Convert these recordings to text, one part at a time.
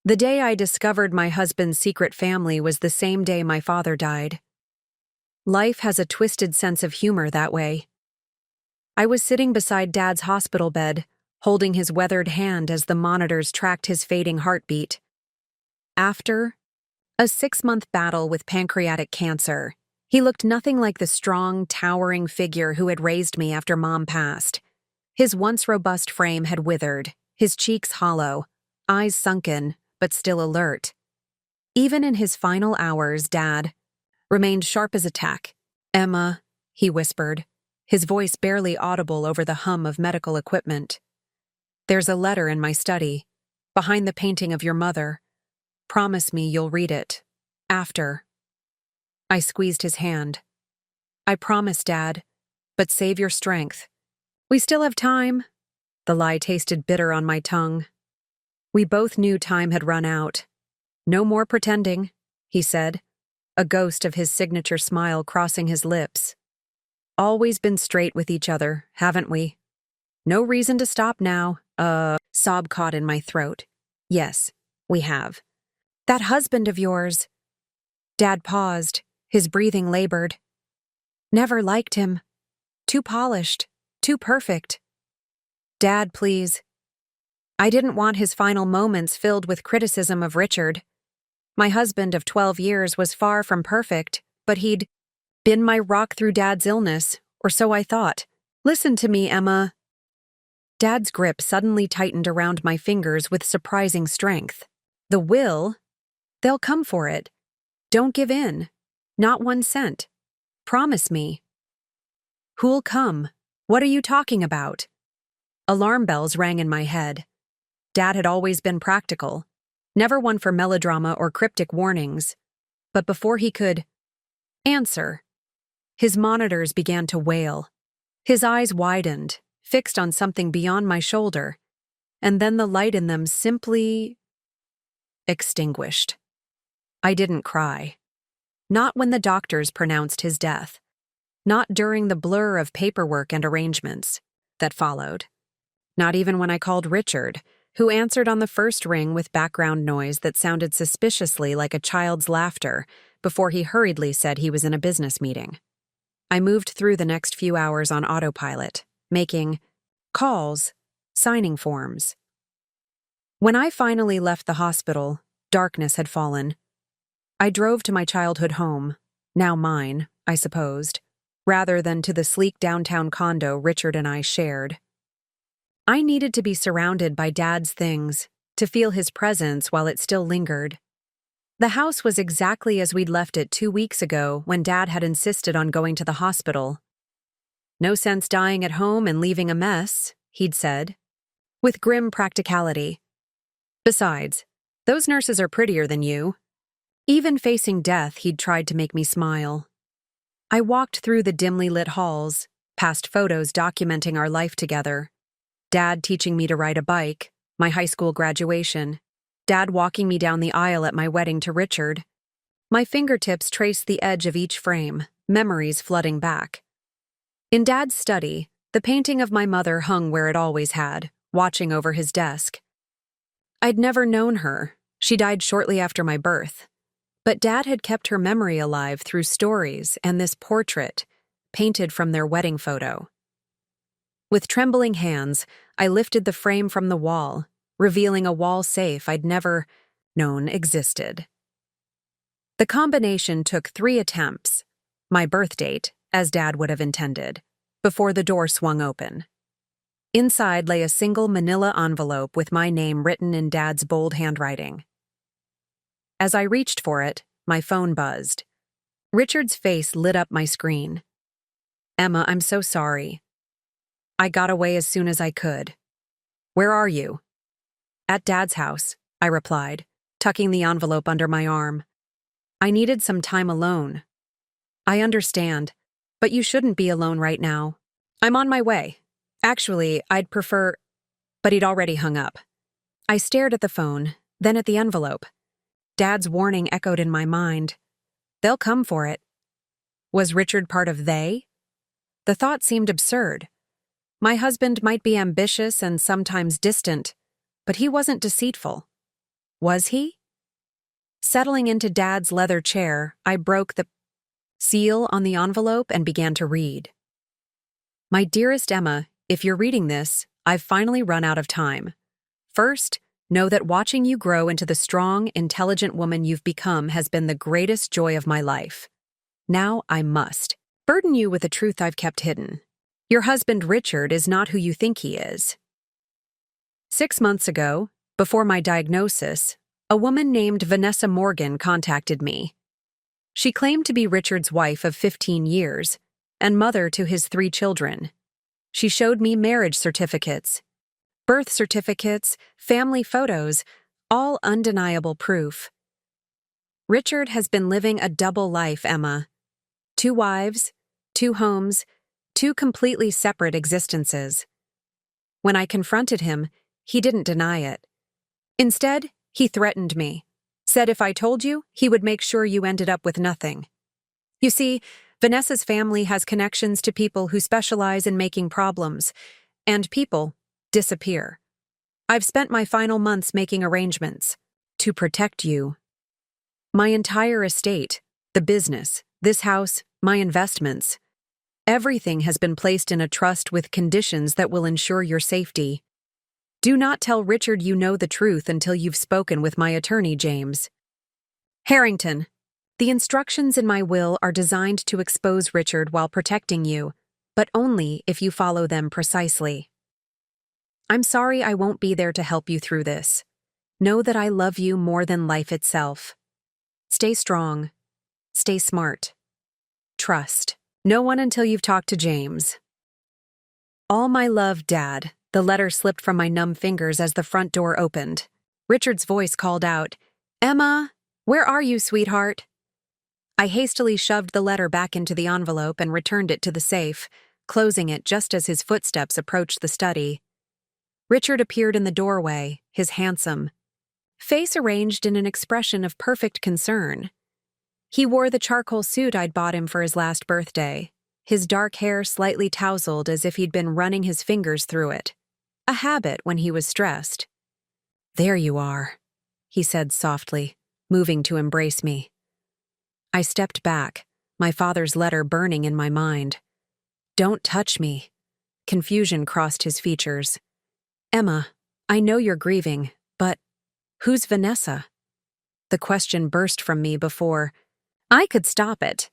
The day I discovered my husband's secret family was the same day my father died. Life has a twisted sense of humor that way. I was sitting beside Dad's hospital bed, holding his weathered hand as the monitors tracked his fading heartbeat. After a 6-month battle with pancreatic cancer, he looked nothing like the strong, towering figure who had raised me after Mom passed. His once robust frame had withered, his cheeks hollow, eyes sunken, but still alert. Even in his final hours, Dad remained sharp as a tack. "Emma," he whispered, his voice barely audible over the hum of medical equipment. "There's a letter in my study, behind the painting of your mother. Promise me you'll read it. After." I squeezed his hand. "I promise, Dad, but save your strength. We still have time." The lie tasted bitter on my tongue. We both knew time had run out. "No more pretending," he said, a ghost of his signature smile crossing his lips. "Always been straight with each other, haven't we? No reason to stop now." Sob caught in my throat. "Yes, we have." "That husband of yours." Dad paused, his breathing labored. "Never liked him. Too polished, too perfect." "Dad, please." I didn't want his final moments filled with criticism of Richard. My husband of 12 years was far from perfect, but he'd been my rock through Dad's illness, or so I thought. "Listen to me, Emma." Dad's grip suddenly tightened around my fingers with surprising strength. "The will? They'll come for it. Don't give in. Not 1 cent. Promise me." "Who'll come? What are you talking about?" Alarm bells rang in my head. Dad had always been practical, never one for melodrama or cryptic warnings. But before he could answer, his monitors began to wail. His eyes widened, fixed on something beyond my shoulder, and then the light in them simply extinguished. I didn't cry. Not when the doctors pronounced his death. Not during the blur of paperwork and arrangements that followed. Not even when I called Richard, who answered on the first ring with background noise that sounded suspiciously like a child's laughter before he hurriedly said he was in a business meeting. I moved through the next few hours on autopilot, making calls, signing forms. When I finally left the hospital, darkness had fallen. I drove to my childhood home, now mine, I supposed, rather than to the sleek downtown condo Richard and I shared. I needed to be surrounded by Dad's things, to feel his presence while it still lingered. The house was exactly as we'd left it 2 weeks ago when Dad had insisted on going to the hospital. "No sense dying at home and leaving a mess," he'd said, with grim practicality. "Besides, those nurses are prettier than you." Even facing death, he'd tried to make me smile. I walked through the dimly lit halls, past photos documenting our life together. Dad teaching me to ride a bike, my high school graduation. Dad walking me down the aisle at my wedding to Richard. My fingertips traced the edge of each frame, memories flooding back. In Dad's study, the painting of my mother hung where it always had, watching over his desk. I'd never known her. She died shortly after my birth. But Dad had kept her memory alive through stories and this portrait, painted from their wedding photo. With trembling hands, I lifted the frame from the wall, revealing a wall safe I'd never known existed. The combination took 3 attempts, my birth date, as Dad would have intended, before the door swung open. Inside lay a single manila envelope with my name written in Dad's bold handwriting. As I reached for it, my phone buzzed. Richard's face lit up my screen. "Emma, I'm so sorry. I got away as soon as I could." "Where are you?" "At Dad's house," I replied, tucking the envelope under my arm. "I needed some time alone." "I understand, but you shouldn't be alone right now. I'm on my way. Actually, I'd prefer—" But he'd already hung up. I stared at the phone, then at the envelope. Dad's warning echoed in my mind. "They'll come for it." Was Richard part of they? The thought seemed absurd. My husband might be ambitious and sometimes distant, but he wasn't deceitful. Was he? Settling into Dad's leather chair, I broke the seal on the envelope and began to read. My dearest Emma, if you're reading this, I've finally run out of time. First, know that watching you grow into the strong, intelligent woman you've become has been the greatest joy of my life. Now I must burden you with a truth I've kept hidden. Your husband Richard is not who you think he is. 6 months ago, before my diagnosis, a woman named Vanessa Morgan contacted me. She claimed to be Richard's wife of 15 years and mother to his 3 children. She showed me marriage certificates, birth certificates, family photos, all undeniable proof. Richard has been living a double life, Emma. 2 wives, 2 homes, 2 completely separate existences. When I confronted him, he didn't deny it. Instead, he threatened me, said if I told you, he would make sure you ended up with nothing. You see, Vanessa's family has connections to people who specialize in making problems, and people disappear. I've spent my final months making arrangements to protect you. My entire estate, the business, this house, my investments, everything has been placed in a trust with conditions that will ensure your safety. Do not tell Richard you know the truth until you've spoken with my attorney, James Harrington. The instructions in my will are designed to expose Richard while protecting you, but only if you follow them precisely. I'm sorry I won't be there to help you through this. Know that I love you more than life itself. Stay strong. Stay smart. Trust. No one until you've talked to James. All my love, Dad. The letter slipped from my numb fingers as the front door opened. Richard's voice called out, "Emma, where are you, sweetheart?" I hastily shoved the letter back into the envelope and returned it to the safe, closing it just as his footsteps approached the study. Richard appeared in the doorway, his handsome face arranged in an expression of perfect concern. He wore the charcoal suit I'd bought him for his last birthday, his dark hair slightly tousled as if he'd been running his fingers through it, a habit when he was stressed. "There you are," he said softly, moving to embrace me. I stepped back, my father's letter burning in my mind. "Don't touch me." Confusion crossed his features. "Emma, I know you're grieving, but who's Vanessa?" The question burst from me before I could stop it.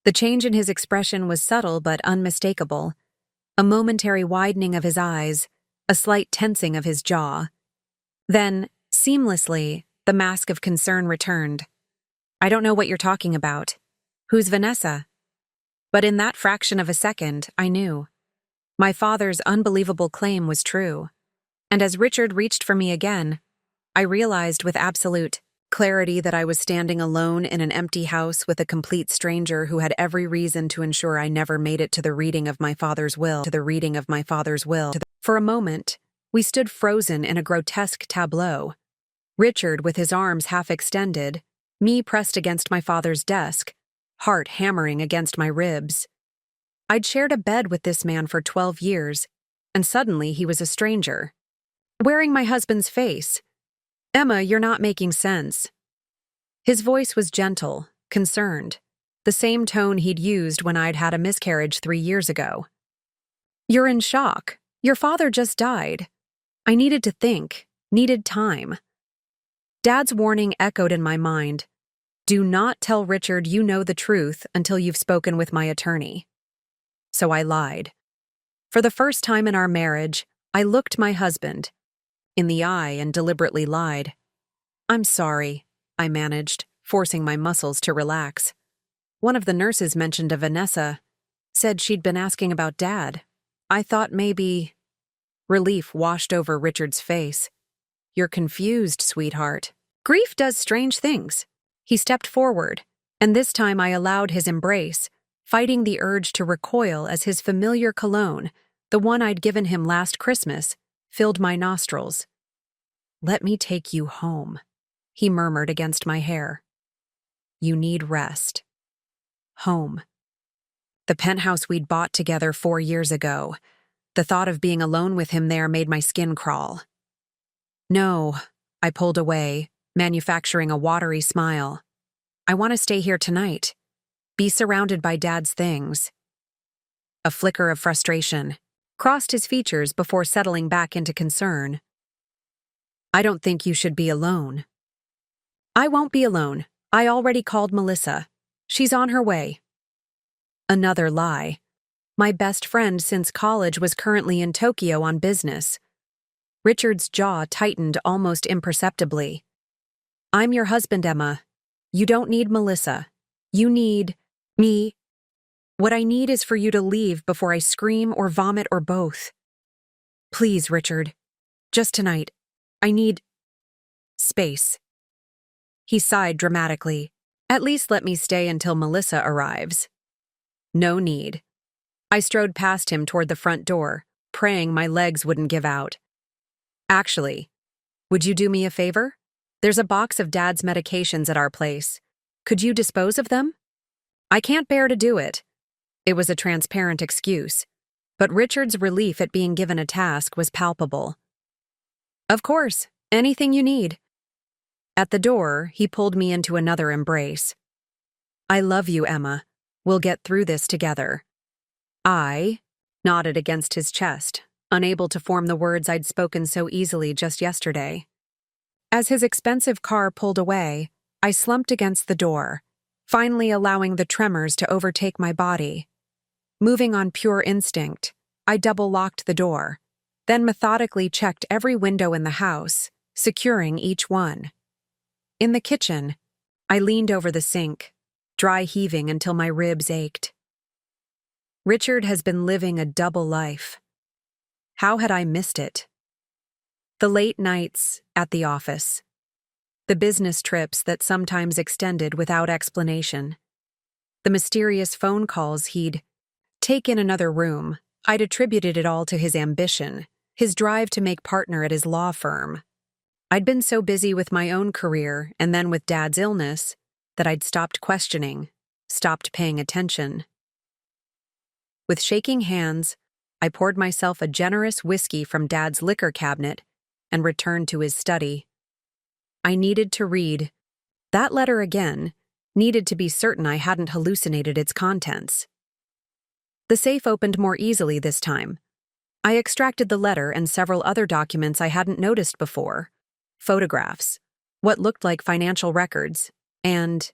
The change in his expression was subtle but unmistakable. A momentary widening of his eyes, a slight tensing of his jaw. Then, seamlessly, the mask of concern returned. "I don't know what you're talking about. Who's Vanessa?" But in that fraction of a second, I knew. My father's unbelievable claim was true. And as Richard reached for me again, I realized with absolute clarity that I was standing alone in an empty house with a complete stranger who had every reason to ensure I never made it to the reading of my father's will. For a moment, we stood frozen in a grotesque tableau. Richard with his arms half extended, me pressed against my father's desk, heart hammering against my ribs. I'd shared a bed with this man for 12 years, and suddenly he was a stranger. Wearing my husband's face. "Emma, you're not making sense." His voice was gentle, concerned, the same tone he'd used when I'd had a miscarriage 3 years ago. "You're in shock. Your father just died. I needed to think, needed time." Dad's warning echoed in my mind. "Do not tell Richard you know the truth until you've spoken with my attorney." So I lied. For the first time in our marriage, I looked my husband in the eye and deliberately lied. "I'm sorry," I managed, forcing my muscles to relax. "One of the nurses mentioned a Vanessa, said she'd been asking about Dad. I thought maybe—" Relief washed over Richard's face. "You're confused, sweetheart. Grief does strange things." He stepped forward, and this time I allowed his embrace, fighting the urge to recoil as his familiar cologne, the one I'd given him last Christmas, filled my nostrils. "Let me take you home," he murmured against my hair. "You need rest." Home. The penthouse we'd bought together 4 years ago. The thought of being alone with him there made my skin crawl. "No," I pulled away, manufacturing a watery smile. I want to stay here tonight. Be surrounded by Dad's things. A flicker of frustration crossed his features before settling back into concern. I don't think you should be alone. I won't be alone. I already called Melissa. She's on her way. Another lie. My best friend since college was currently in Tokyo on business. Richard's jaw tightened almost imperceptibly. I'm your husband, Emma. You don't need Melissa. You need me. What I need is for you to leave before I scream or vomit or both. Please, Richard. Just tonight. I need space. He sighed dramatically. At least let me stay until Melissa arrives. No need. I strode past him toward the front door, praying my legs wouldn't give out. Actually, would you do me a favor? There's a box of Dad's medications at our place. Could you dispose of them? I can't bear to do it. It was a transparent excuse, but Richard's relief at being given a task was palpable. Of course, anything you need. At the door, he pulled me into another embrace. I love you, Emma. We'll get through this together. I nodded against his chest, unable to form the words I'd spoken so easily just yesterday. As his expensive car pulled away, I slumped against the door, finally allowing the tremors to overtake my body. Moving on pure instinct, I double-locked the door, then methodically checked every window in the house, securing each one. In the kitchen, I leaned over the sink, dry heaving until my ribs ached. Richard has been living a double life. How had I missed it? The late nights at the office. The business trips that sometimes extended without explanation. The mysterious phone calls he'd take in another room. I'd attributed it all to his ambition, his drive to make partner at his law firm. I'd been so busy with my own career and then with Dad's illness that I'd stopped questioning, stopped paying attention. With shaking hands, I poured myself a generous whiskey from Dad's liquor cabinet and returned to his study. I needed to read that letter again, needed to be certain I hadn't hallucinated its contents. The safe opened more easily this time. I extracted the letter and several other documents I hadn't noticed before. Photographs, what looked like financial records, and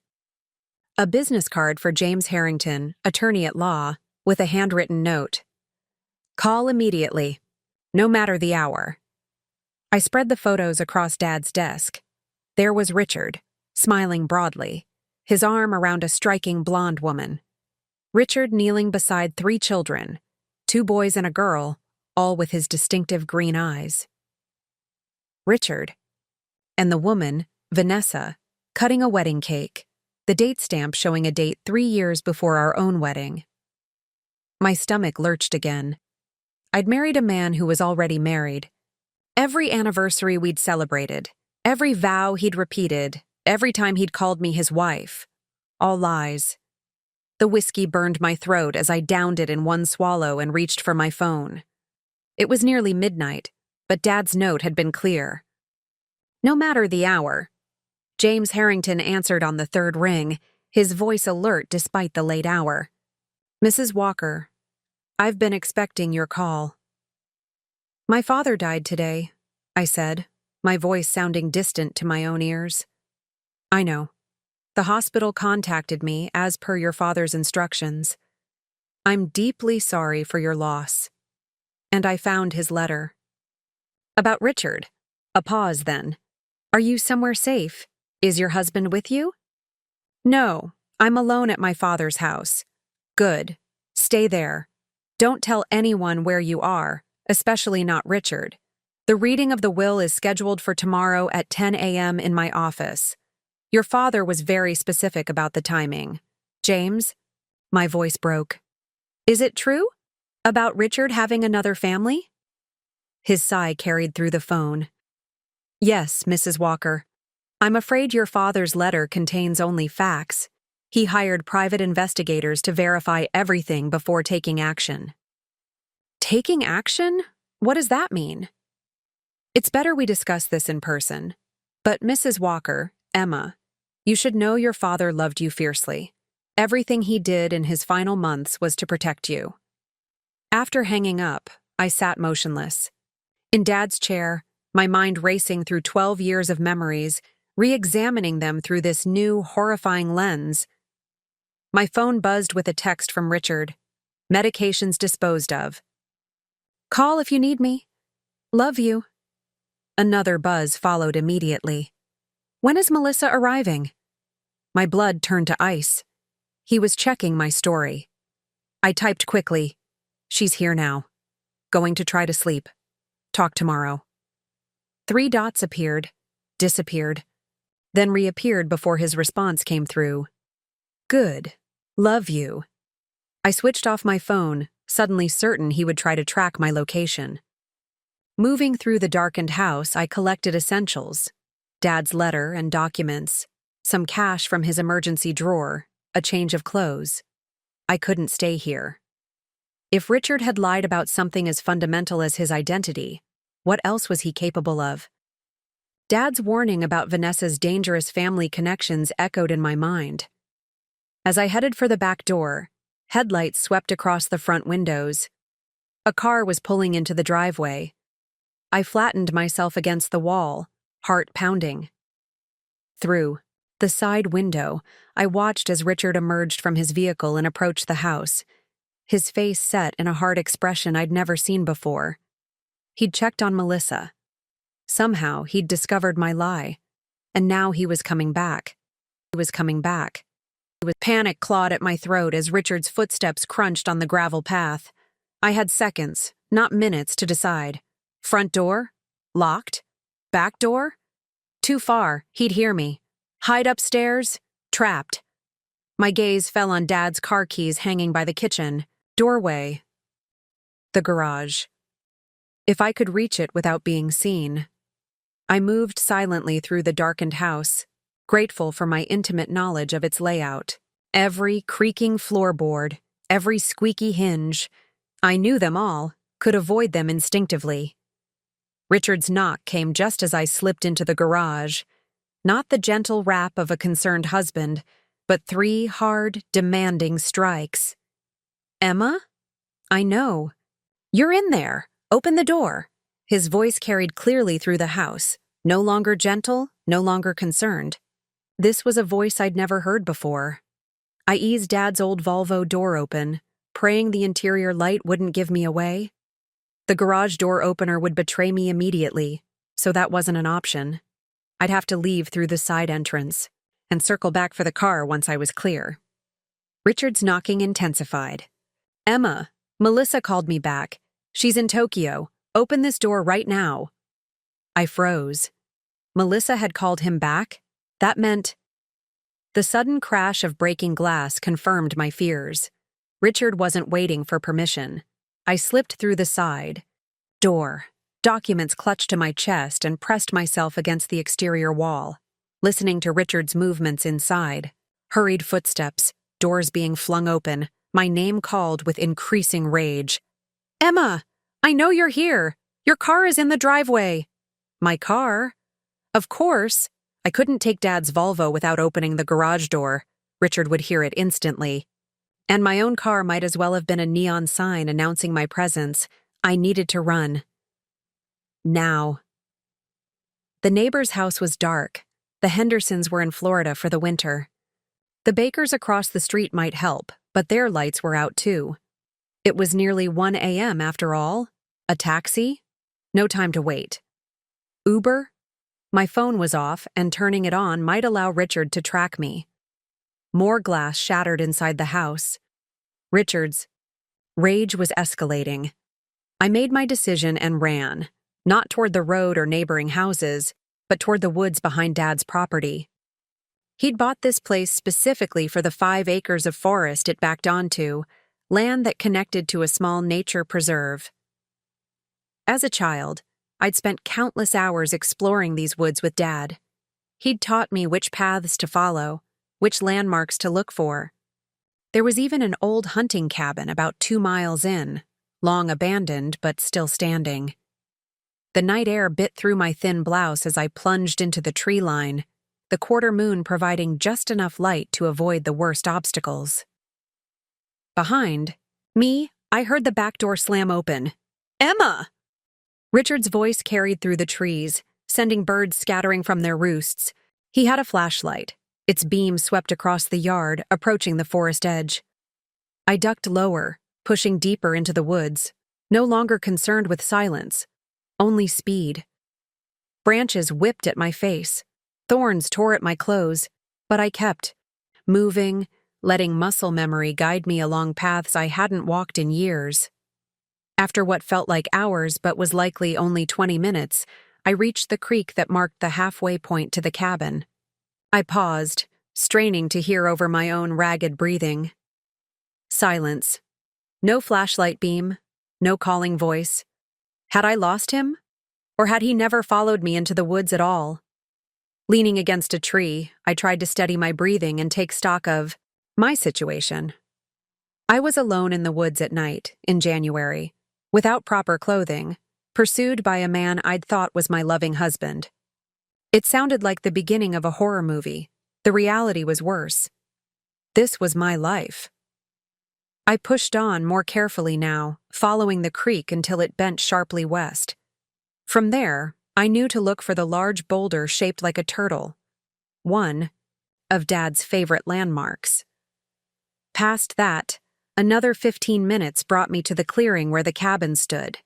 a business card for James Harrington, attorney at law, with a handwritten note. Call immediately, no matter the hour. I spread the photos across Dad's desk. There was Richard, smiling broadly, his arm around a striking blonde woman. Richard kneeling beside 3 children, 2 boys and a girl, all with his distinctive green eyes. Richard. And the woman, Vanessa, cutting a wedding cake, the date stamp showing a date 3 years before our own wedding. My stomach lurched again. I'd married a man who was already married. Every anniversary we'd celebrated, every vow he'd repeated, every time he'd called me his wife. All lies. The whiskey burned my throat as I downed it in one swallow and reached for my phone. It was nearly midnight, but Dad's note had been clear. No matter the hour. James Harrington answered on the 3rd ring, his voice alert despite the late hour. Mrs. Walker, I've been expecting your call. My father died today, I said, my voice sounding distant to my own ears. I know. The hospital contacted me as per your father's instructions. I'm deeply sorry for your loss. And I found his letter. About Richard. A pause then. Are you somewhere safe? Is your husband with you? No, I'm alone at my father's house. Good. Stay there. Don't tell anyone where you are, especially not Richard. The reading of the will is scheduled for tomorrow at 10 a.m. in my office. Your father was very specific about the timing. James? My voice broke. Is it true? About Richard having another family? His sigh carried through the phone. Yes, Mrs. Walker. I'm afraid your father's letter contains only facts. He hired private investigators to verify everything before taking action. Taking action? What does that mean? It's better we discuss this in person. But Mrs. Walker, Emma, you should know your father loved you fiercely. Everything he did in his final months was to protect you. After hanging up, I sat motionless. In Dad's chair, my mind racing through 12 years of memories, re-examining them through this new, horrifying lens. My phone buzzed with a text from Richard. Medications disposed of. Call if you need me. Love you. Another buzz followed immediately. When is Melissa arriving? My blood turned to ice. He was checking my story. I typed quickly. She's here now. Going to try to sleep. Talk tomorrow. 3 dots appeared, disappeared, then reappeared before his response came through. Good. Love you. I switched off my phone, suddenly certain he would try to track my location. Moving through the darkened house, I collected essentials. Dad's letter and documents, some cash from his emergency drawer, a change of clothes. I couldn't stay here. If Richard had lied about something as fundamental as his identity, what else was he capable of? Dad's warning about Vanessa's dangerous family connections echoed in my mind. As I headed for the back door, headlights swept across the front windows. A car was pulling into the driveway. I flattened myself against the wall, heart pounding. Through the side window, I watched as Richard emerged from his vehicle and approached the house, his face set in a hard expression I'd never seen before. He'd checked on Melissa. Somehow, he'd discovered my lie, and now he was coming back. Panic clawed at my throat as Richard's footsteps crunched on the gravel path. I had seconds, not minutes, to decide. Front door? Locked? Back door? Too far, he'd hear me. Hide upstairs? Trapped. My gaze fell on Dad's car keys hanging by the kitchen. Doorway. The garage. If I could reach it without being seen. I moved silently through the darkened house, grateful for my intimate knowledge of its layout. Every creaking floorboard, every squeaky hinge, I knew them all, could avoid them instinctively. Richard's knock came just as I slipped into the garage, not the gentle rap of a concerned husband, but 3 hard, demanding strikes. Emma? I know. You're in there. Open the door. His voice carried clearly through the house, no longer gentle, no longer concerned. This was a voice I'd never heard before. I eased Dad's old Volvo door open, praying the interior light wouldn't give me away. The garage door opener would betray me immediately, so that wasn't an option. I'd have to leave through the side entrance and circle back for the car once I was clear. Richard's knocking intensified. Emma, Melissa called me back. She's in Tokyo. Open this door right now. I froze. Melissa had called him back? That meant... The sudden crash of breaking glass confirmed my fears. Richard wasn't waiting for permission. I slipped through the side door, documents clutched to my chest, and pressed myself against the exterior wall, listening to Richard's movements inside. Hurried footsteps, doors being flung open, my name called with increasing rage. Emma, I know you're here. Your car is in the driveway. My car? Of course. I couldn't take Dad's Volvo without opening the garage door. Richard would hear it instantly. And my own car might as well have been a neon sign announcing my presence. I needed to run. Now. The neighbor's house was dark. The Hendersons were in Florida for the winter. The bakers across the street might help, but their lights were out too. It was nearly 1 a.m. after all. A taxi? No time to wait. Uber? My phone was off, and turning it on might allow Richard to track me. More glass shattered inside the house. Richard's rage was escalating. I made my decision and ran, not toward the road or neighboring houses, but toward the woods behind Dad's property. He'd bought this place specifically for the 5 acres of forest it backed onto, land that connected to a small nature preserve. As a child, I'd spent countless hours exploring these woods with Dad. He'd taught me which paths to follow, which landmarks to look for. There was even an old hunting cabin about 2 miles in, long abandoned but still standing. The night air bit through my thin blouse as I plunged into the tree line, the quarter moon providing just enough light to avoid the worst obstacles. Behind me, I heard the back door slam open. "Emma!" Richard's voice carried through the trees, sending birds scattering from their roosts. He had a flashlight. Its beam swept across the yard, approaching the forest edge. I ducked lower, pushing deeper into the woods, no longer concerned with silence, only speed. Branches whipped at my face. Thorns tore at my clothes, but I kept moving, letting muscle memory guide me along paths I hadn't walked in years. After what felt like hours but was likely only 20 minutes, I reached the creek that marked the halfway point to the cabin. I paused, straining to hear over my own ragged breathing. Silence. No flashlight beam, no calling voice. Had I lost him? Or had he never followed me into the woods at all? Leaning against a tree, I tried to steady my breathing and take stock of my situation. I was alone in the woods at night, in January, without proper clothing, pursued by a man I'd thought was my loving husband. It sounded like the beginning of a horror movie. The reality was worse. This was my life. I pushed on more carefully now, following the creek until it bent sharply west. From there, I knew to look for the large boulder shaped like a turtle, one of Dad's favorite landmarks. Past that, another 15 minutes brought me to the clearing where the cabin stood.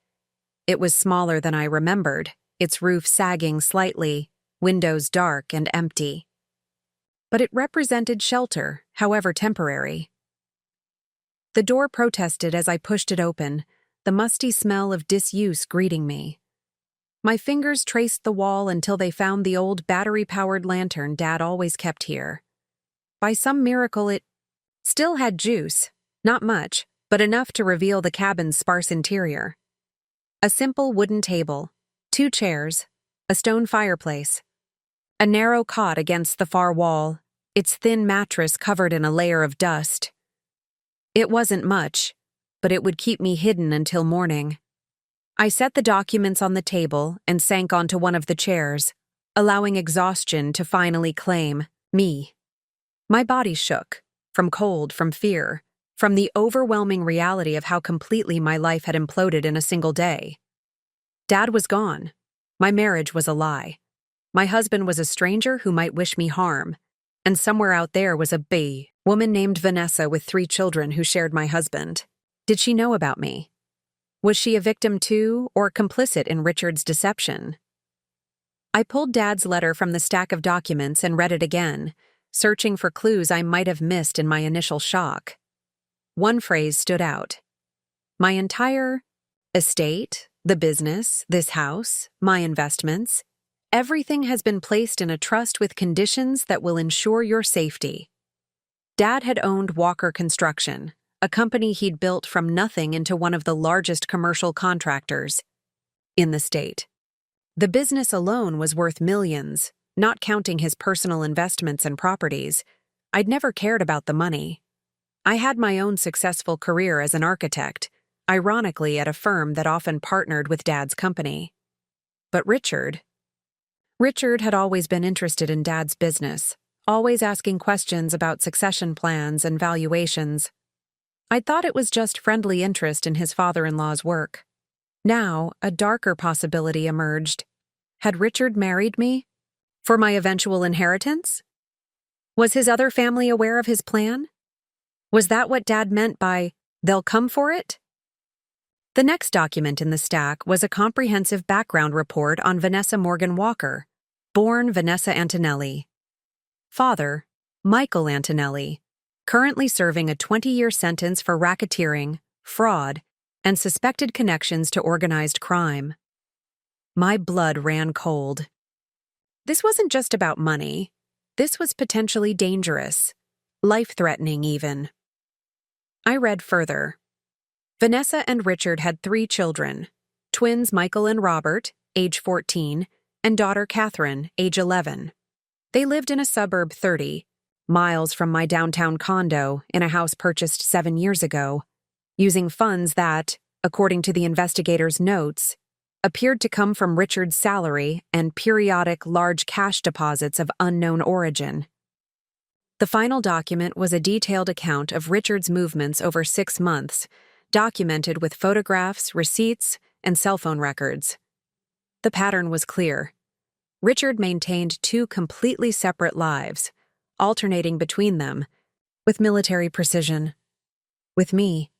It was smaller than I remembered, its roof sagging slightly, windows dark and empty. But it represented shelter, however temporary. The door protested as I pushed it open, the musty smell of disuse greeting me. My fingers traced the wall until they found the old battery-powered lantern Dad always kept here. By some miracle it still had juice, not much, but enough to reveal the cabin's sparse interior. A simple wooden table, 2 chairs, a stone fireplace, a narrow cot against the far wall, its thin mattress covered in a layer of dust. It wasn't much, but it would keep me hidden until morning. I set the documents on the table and sank onto one of the chairs, allowing exhaustion to finally claim me. My body shook, from cold, from fear, from the overwhelming reality of how completely my life had imploded in a single day. Dad was gone. My marriage was a lie. My husband was a stranger who might wish me harm, and somewhere out there was a woman named Vanessa with 3 children who shared my husband. Did she know about me? Was she a victim too, or complicit in Richard's deception? I pulled Dad's letter from the stack of documents and read it again, searching for clues I might have missed in my initial shock. One phrase stood out. My entire estate, the business, this house, my investments, everything has been placed in a trust with conditions that will ensure your safety. Dad had owned Walker Construction, a company he'd built from nothing into one of the largest commercial contractors in the state. The business alone was worth millions, not counting his personal investments and properties. I'd never cared about the money. I had my own successful career as an architect, ironically at a firm that often partnered with Dad's company. But Richard had always been interested in Dad's business, always asking questions about succession plans and valuations. I'd thought it was just friendly interest in his father-in-law's work. Now, a darker possibility emerged. Had Richard married me? For my eventual inheritance? Was his other family aware of his plan? Was that what Dad meant by, "they'll come for it"? The next document in the stack was a comprehensive background report on Vanessa Morgan Walker, born Vanessa Antonelli. Father, Michael Antonelli, currently serving a 20-year sentence for racketeering, fraud, and suspected connections to organized crime. My blood ran cold. This wasn't just about money. This was potentially dangerous, life-threatening even. I read further. Vanessa and Richard had 3 children, twins Michael and Robert, age 14, and daughter Catherine, age 11. They lived in a suburb 30 miles from my downtown condo in a house purchased 7 years ago, using funds that, according to the investigators' notes, appeared to come from Richard's salary and periodic large cash deposits of unknown origin. The final document was a detailed account of Richard's movements over 6 months, documented with photographs, receipts, and cell phone records. The pattern was clear. Richard maintained 2 completely separate lives, alternating between them, with military precision. With me,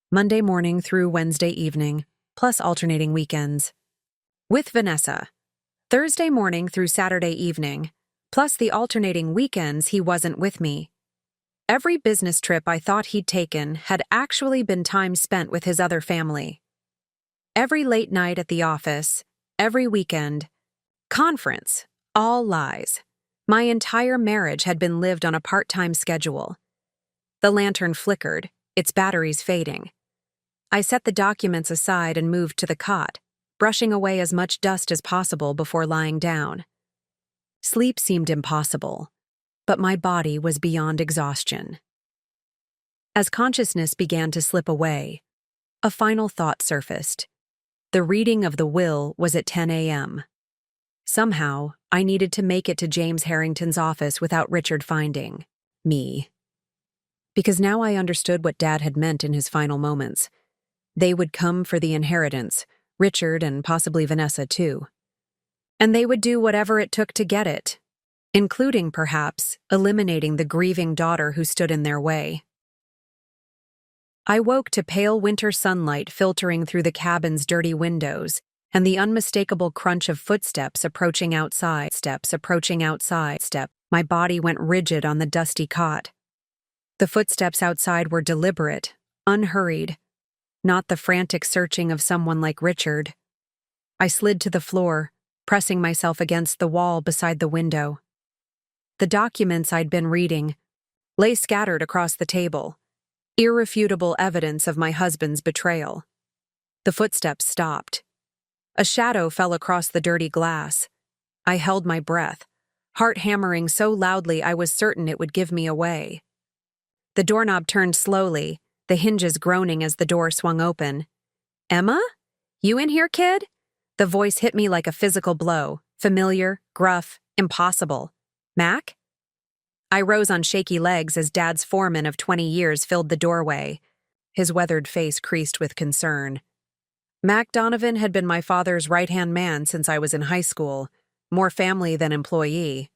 Monday morning through Wednesday evening, plus alternating weekends. With Vanessa, Thursday morning through Saturday evening, plus the alternating weekends he wasn't with me. Every business trip I thought he'd taken had actually been time spent with his other family. Every late night at the office, every weekend, conference, all lies. My entire marriage had been lived on a part-time schedule. The lantern flickered, its batteries fading. I set the documents aside and moved to the cot, brushing away as much dust as possible before lying down. Sleep seemed impossible, but my body was beyond exhaustion. As consciousness began to slip away, a final thought surfaced. The reading of the will was at 10 a.m. Somehow, I needed to make it to James Harrington's office without Richard finding me. Because now I understood what Dad had meant in his final moments. They would come for the inheritance, Richard and possibly Vanessa too. And they would do whatever it took to get it, including, perhaps, eliminating the grieving daughter who stood in their way. I woke to pale winter sunlight filtering through the cabin's dirty windows and the unmistakable crunch of footsteps approaching outside. My body went rigid on the dusty cot. The footsteps outside were deliberate, unhurried, not the frantic searching of someone like Richard. I slid to the floor, pressing myself against the wall beside the window. The documents I'd been reading lay scattered across the table, irrefutable evidence of my husband's betrayal. The footsteps stopped. A shadow fell across the dirty glass. I held my breath, heart hammering so loudly I was certain it would give me away. The doorknob turned slowly, the hinges groaning as the door swung open. "Emma? You in here, kid?" The voice hit me like a physical blow, familiar, gruff, impossible. "Mac?" I rose on shaky legs as Dad's foreman of 20 years filled the doorway, his weathered face creased with concern. Mac Donovan had been my father's right-hand man since I was in high school, more family than employee.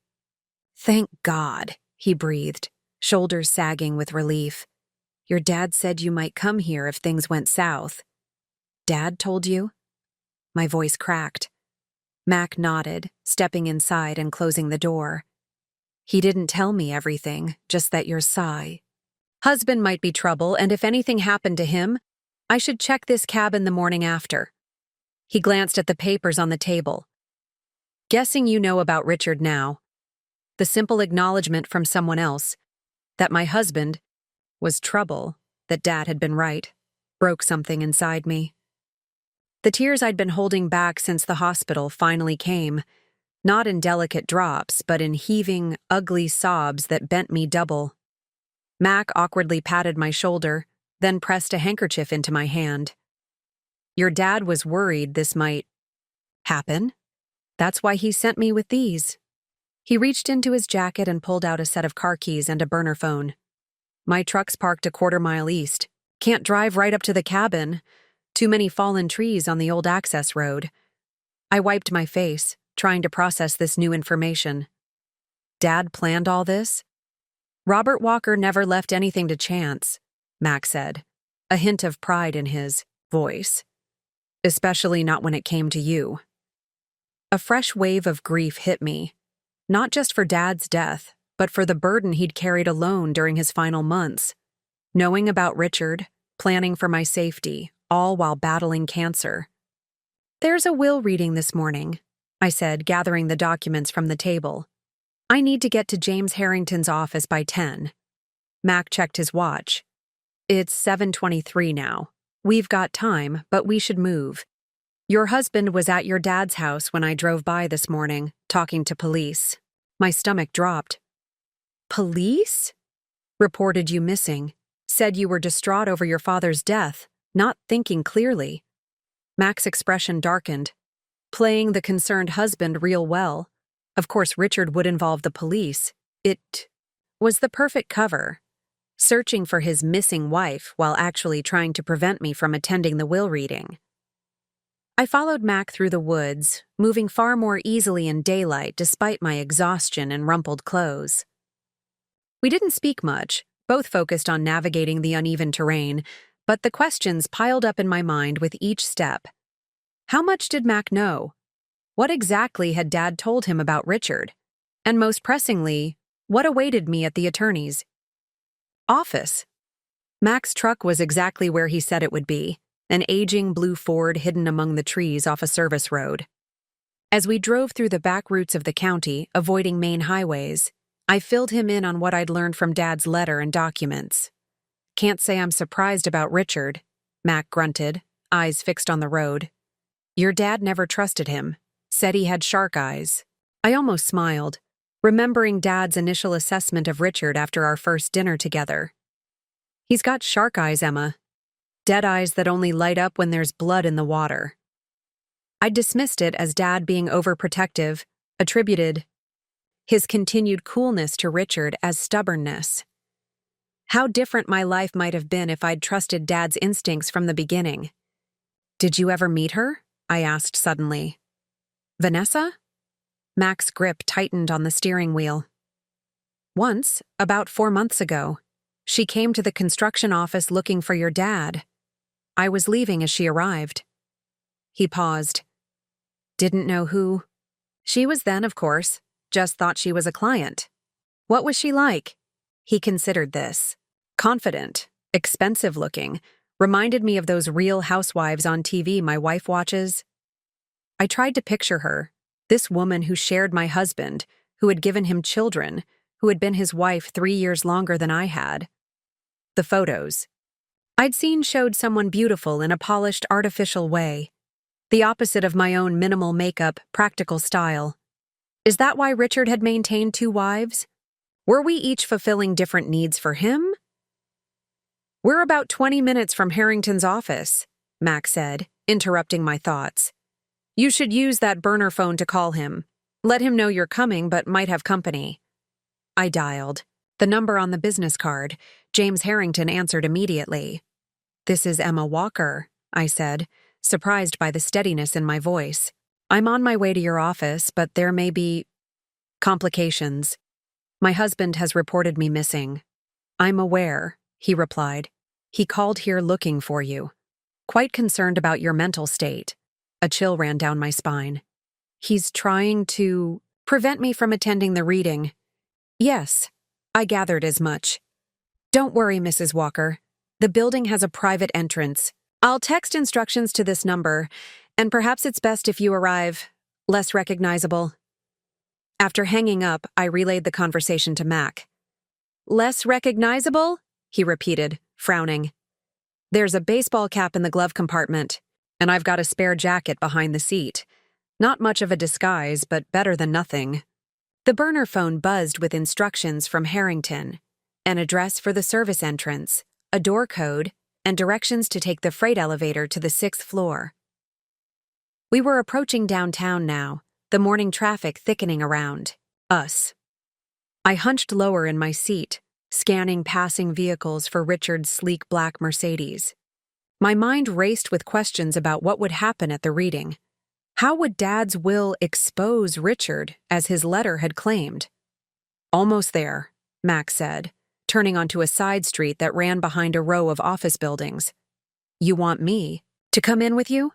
"Thank God," he breathed, shoulders sagging with relief. "Your dad said you might come here if things went south." "Dad told you?" My voice cracked. Mac nodded, stepping inside and closing the door. "He didn't tell me everything, just that your husband might be trouble, and if anything happened to him, I should check this cabin the morning after." He glanced at the papers on the table. "Guessing you know about Richard now." The simple acknowledgement from someone else, that my husband was trouble, that Dad had been right, broke something inside me. The tears I'd been holding back since the hospital finally came, not in delicate drops, but in heaving, ugly sobs that bent me double. Mac awkwardly patted my shoulder, then pressed a handkerchief into my hand. "Your dad was worried this might happen. That's why he sent me with these." He reached into his jacket and pulled out a set of car keys and a burner phone. "My truck's parked a quarter-mile east. Can't drive right up to the cabin. Too many fallen trees on the old access road." I wiped my face, trying to process this new information. Dad planned all this? "Robert Walker never left anything to chance," Mac said, a hint of pride in his voice. "Especially not when it came to you." A fresh wave of grief hit me, not just for Dad's death, but for the burden he'd carried alone during his final months. Knowing about Richard, planning for my safety, all while battling cancer. "There's a will reading this morning," I said, gathering the documents from the table. "I need to get to James Harrington's office by 10. Mac checked his watch. "It's 7:23 now. We've got time, but we should move. Your husband was at your dad's house when I drove by this morning, talking to police." My stomach dropped. "Police?" "Reported you missing. Said you were distraught over your father's death, not thinking clearly." Mac's expression darkened. Playing the concerned husband real well. Of course, Richard would involve the police. It was the perfect cover. Searching for his missing wife while actually trying to prevent me from attending the will reading. I followed Mac through the woods, moving far more easily in daylight despite my exhaustion and rumpled clothes. We didn't speak much, both focused on navigating the uneven terrain, but the questions piled up in my mind with each step. How much did Mac know? What exactly had Dad told him about Richard? And most pressingly, what awaited me at the attorney's office? Mac's truck was exactly where he said it would be, an aging blue Ford hidden among the trees off a service road. As we drove through the back routes of the county, avoiding main highways, I filled him in on what I'd learned from Dad's letter and documents. Can't say I'm surprised about Richard, Mac grunted, eyes fixed on the road. Your dad never trusted him, said he had shark eyes. I almost smiled, remembering Dad's initial assessment of Richard after our first dinner together. He's got shark eyes, Emma. Dead eyes that only light up when there's blood in the water. I dismissed it as Dad being overprotective, attributed his continued coolness to Richard as stubbornness. How different my life might have been if I'd trusted Dad's instincts from the beginning. Did you ever meet her? I asked suddenly. Vanessa? Mac's grip tightened on the steering wheel. Once, about 4 months ago. She came to the construction office looking for your dad. I was leaving as she arrived. He paused. Didn't know who. She was then, of course. Just thought she was a client. What was she like? He considered this. Confident, expensive-looking, reminded me of those Real Housewives on TV my wife watches. I tried to picture her, this woman who shared my husband, who had given him children, who had been his wife 3 years longer than I had. The photos I'd seen showed someone beautiful in a polished, artificial way, the opposite of my own minimal makeup, practical style. Is that why Richard had maintained 2 wives? Were we each fulfilling different needs for him? We're about 20 minutes from Harrington's office, Mac said, interrupting my thoughts. You should use that burner phone to call him. Let him know you're coming but might have company. I dialed. The number on the business card. James Harrington answered immediately. This is Emma Walker, I said, surprised by the steadiness in my voice. I'm on my way to your office, but there may be complications. My husband has reported me missing. I'm aware, he replied. He called here looking for you. Quite concerned about your mental state. A chill ran down my spine. He's trying to prevent me from attending the reading. Yes, I gathered as much. Don't worry, Mrs. Walker. The building has a private entrance. I'll text instructions to this number, and perhaps it's best if you arrive less recognizable. After hanging up, I relayed the conversation to Mac. Less recognizable? He repeated, frowning. There's a baseball cap in the glove compartment, and I've got a spare jacket behind the seat. Not much of a disguise, but better than nothing. The burner phone buzzed with instructions from Harrington, an address for the service entrance, a door code, and directions to take the freight elevator to the 6th floor. We were approaching downtown now, the morning traffic thickening around us. I hunched lower in my seat, scanning passing vehicles for Richard's sleek black Mercedes. My mind raced with questions about what would happen at the reading. How would Dad's will expose Richard, as his letter had claimed? Almost there, Mac said, turning onto a side street that ran behind a row of office buildings. You want me to come in with you?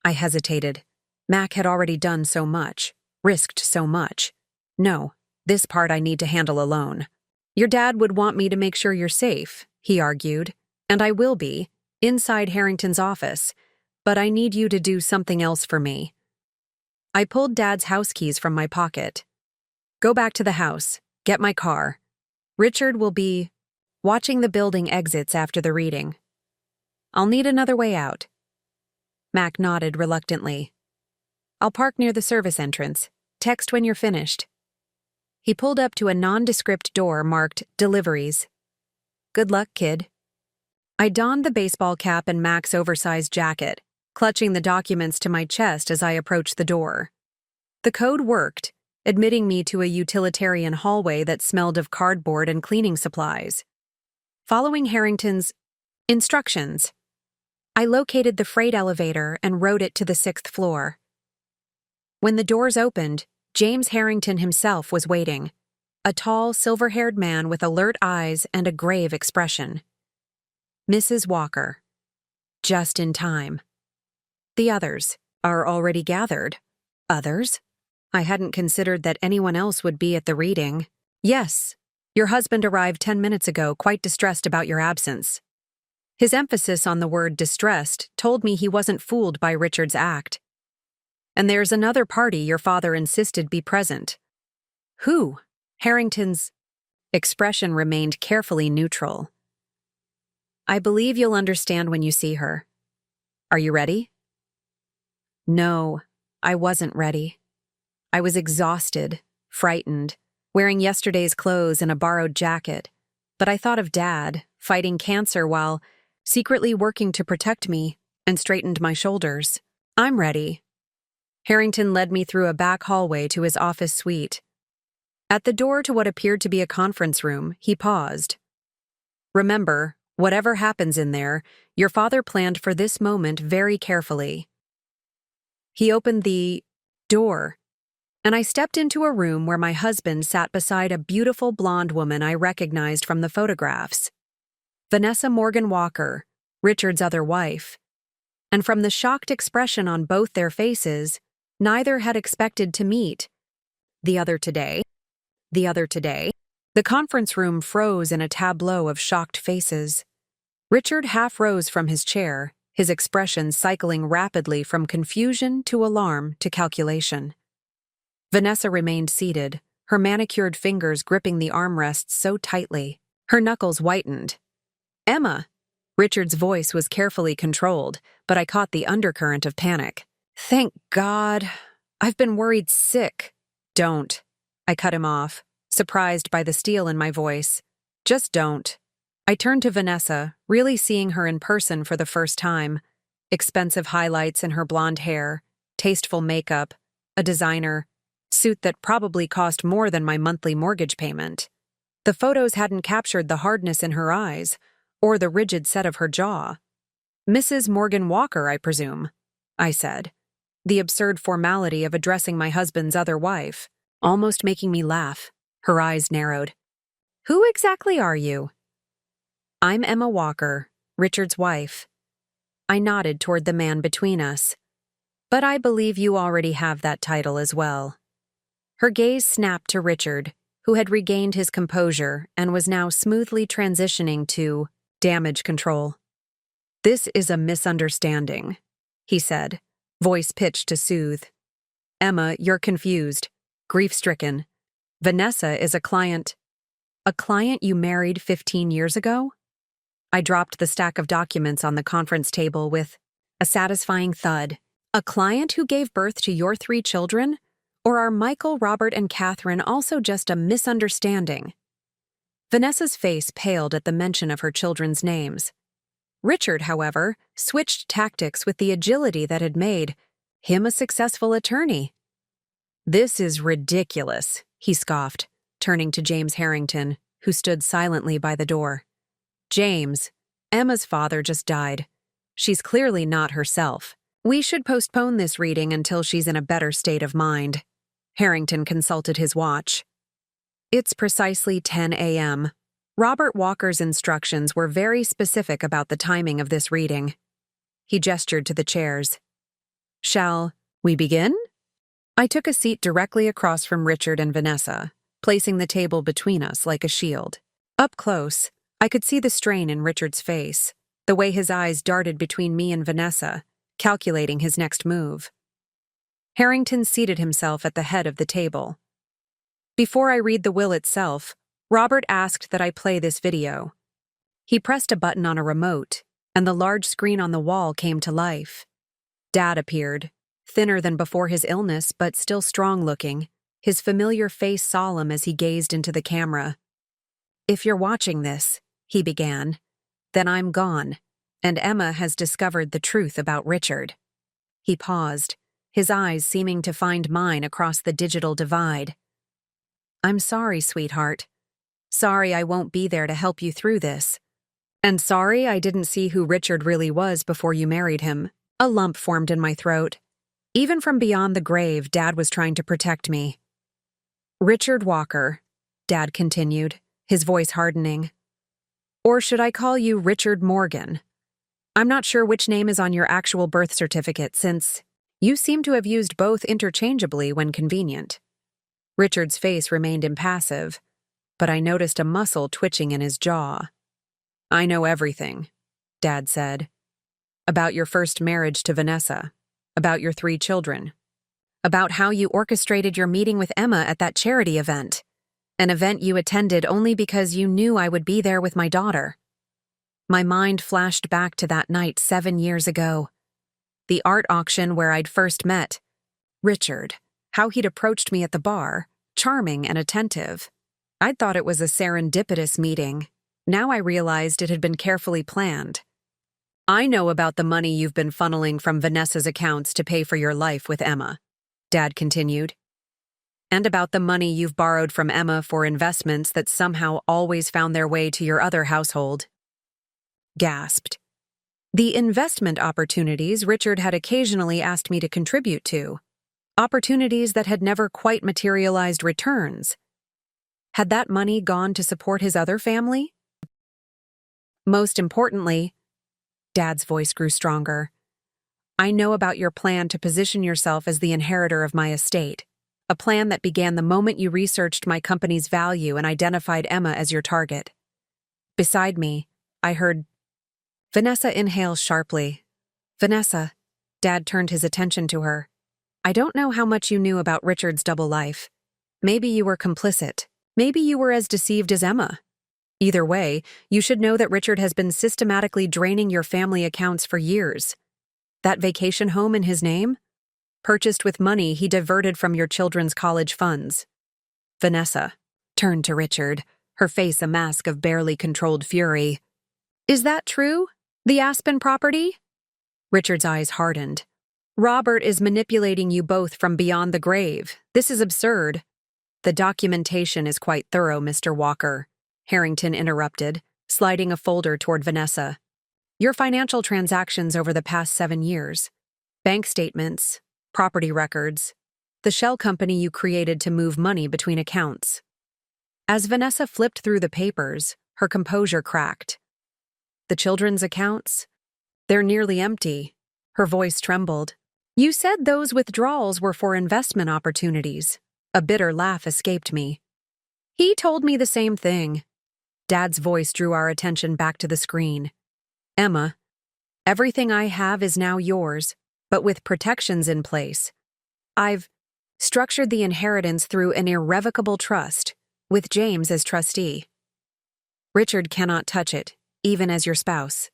I hesitated. Mac had already done so much, risked so much. No, this part I need to handle alone. Your dad would want me to make sure you're safe, he argued, and I will be, inside Harrington's office, but I need you to do something else for me. I pulled Dad's house keys from my pocket. Go back to the house, get my car. Richard will be watching the building exits after the reading. I'll need another way out. Mac nodded reluctantly. I'll park near the service entrance. Text when you're finished. He pulled up to a nondescript door marked Deliveries. Good luck, kid. I donned the baseball cap and Mac's oversized jacket, clutching the documents to my chest as I approached the door. The code worked, admitting me to a utilitarian hallway that smelled of cardboard and cleaning supplies. Following Harrington's instructions, I located the freight elevator and rode it to the 6th floor. When the doors opened, James Harrington himself was waiting, a tall, silver-haired man with alert eyes and a grave expression. Mrs. Walker. Just in time. The others are already gathered. Others? I hadn't considered that anyone else would be at the reading. Yes, your husband arrived 10 minutes ago, quite distressed about your absence. His emphasis on the word distressed told me he wasn't fooled by Richard's act. And there's another party your father insisted be present. Who? Harrington's expression remained carefully neutral. I believe you'll understand when you see her. Are you ready? No, I wasn't ready. I was exhausted, frightened, wearing yesterday's clothes and a borrowed jacket, but I thought of Dad, fighting cancer while secretly working to protect me, and straightened my shoulders. I'm ready. Harrington led me through a back hallway to his office suite. At the door to what appeared to be a conference room, he paused. Remember, whatever happens in there, your father planned for this moment very carefully. He opened the door, and I stepped into a room where my husband sat beside a beautiful blonde woman I recognized from the photographs. Vanessa Morgan Walker, Richard's other wife. And from the shocked expression on both their faces, neither had expected to meet. The other today. The conference room froze in a tableau of shocked faces. Richard half rose from his chair, his expression cycling rapidly from confusion to alarm to calculation. Vanessa remained seated, her manicured fingers gripping the armrests so tightly. Her knuckles whitened. Emma! Richard's voice was carefully controlled, but I caught the undercurrent of panic. Thank God. I've been worried sick. Don't. I cut him off, surprised by the steel in my voice. Just don't. I turned to Vanessa, really seeing her in person for the first time. Expensive highlights in her blonde hair, tasteful makeup, a designer suit that probably cost more than my monthly mortgage payment. The photos hadn't captured the hardness in her eyes, or the rigid set of her jaw. Mrs. Morgan Walker, I presume, I said, the absurd formality of addressing my husband's other wife, almost making me laugh. Her eyes narrowed. Who exactly are you? I'm Emma Walker, Richard's wife. I nodded toward the man between us. But I believe you already have that title as well. Her gaze snapped to Richard, who had regained his composure and was now smoothly transitioning to damage control. This is a misunderstanding, he said, voice pitched to soothe. Emma, you're confused, grief-stricken. Vanessa is a client. A client you married 15 years ago? I dropped the stack of documents on the conference table with a satisfying thud. A client who gave birth to your 3 children? Or are Michael, Robert, and Catherine also just a misunderstanding? Vanessa's face paled at the mention of her children's names. Richard, however, switched tactics with the agility that had made him a successful attorney. This is ridiculous, he scoffed, turning to James Harrington, who stood silently by the door. James, Emma's father just died. She's clearly not herself. We should postpone this reading until she's in a better state of mind. Harrington consulted his watch. It's precisely 10 a.m. Robert Walker's instructions were very specific about the timing of this reading. He gestured to the chairs. Shall we begin? I took a seat directly across from Richard and Vanessa, placing the table between us like a shield. Up close, I could see the strain in Richard's face, the way his eyes darted between me and Vanessa, calculating his next move. Harrington seated himself at the head of the table. Before I read the will itself, Robert asked that I play this video. He pressed a button on a remote, and the large screen on the wall came to life. Dad appeared, thinner than before his illness but still strong-looking, his familiar face solemn as he gazed into the camera. If you're watching this, he began, then I'm gone, and Emma has discovered the truth about Richard. He paused, his eyes seeming to find mine across the digital divide. I'm sorry, sweetheart. Sorry I won't be there to help you through this. And sorry I didn't see who Richard really was before you married him. A lump formed in my throat. Even from beyond the grave, Dad was trying to protect me. Richard Walker, Dad continued, his voice hardening. Or should I call you Richard Morgan? I'm not sure which name is on your actual birth certificate since you seem to have used both interchangeably when convenient. Richard's face remained impassive, but I noticed a muscle twitching in his jaw. I know everything, Dad said. About your first marriage to Vanessa. About your 3 children. About how you orchestrated your meeting with Emma at that charity event. An event you attended only because you knew I would be there with my daughter. My mind flashed back to that night 7 years ago. The art auction where I'd first met Richard, how he'd approached me at the bar, charming and attentive. I'd thought it was a serendipitous meeting. Now I realized it had been carefully planned. I know about the money you've been funneling from Vanessa's accounts to pay for your life with Emma, Dad continued. And about the money you've borrowed from Emma for investments that somehow always found their way to your other household. Gasped. The investment opportunities Richard had occasionally asked me to contribute to. Opportunities that had never quite materialized returns. Had that money gone to support his other family? Most importantly, Dad's voice grew stronger. I know about your plan to position yourself as the inheritor of my estate, a plan that began the moment you researched my company's value and identified Emma as your target. Beside me, I heard Vanessa inhale sharply. Vanessa, Dad turned his attention to her. I don't know how much you knew about Richard's double life. Maybe you were complicit. Maybe you were as deceived as Emma. Either way, you should know that Richard has been systematically draining your family accounts for years. That vacation home in his name? Purchased with money he diverted from your children's college funds. Vanessa turned to Richard, her face a mask of barely controlled fury. Is that true? The Aspen property? Richard's eyes hardened. Robert is manipulating you both from beyond the grave. This is absurd. The documentation is quite thorough, Mr. Walker, Harrington interrupted, sliding a folder toward Vanessa. Your financial transactions over the past 7 years. Bank statements, property records, the shell company you created to move money between accounts. As Vanessa flipped through the papers, her composure cracked. The children's accounts? They're nearly empty. Her voice trembled. You said those withdrawals were for investment opportunities. A bitter laugh escaped me. He told me the same thing. Dad's voice drew our attention back to the screen. Emma, everything I have is now yours, but with protections in place. I've structured the inheritance through an irrevocable trust, with James as trustee. Richard cannot touch it, even as your spouse.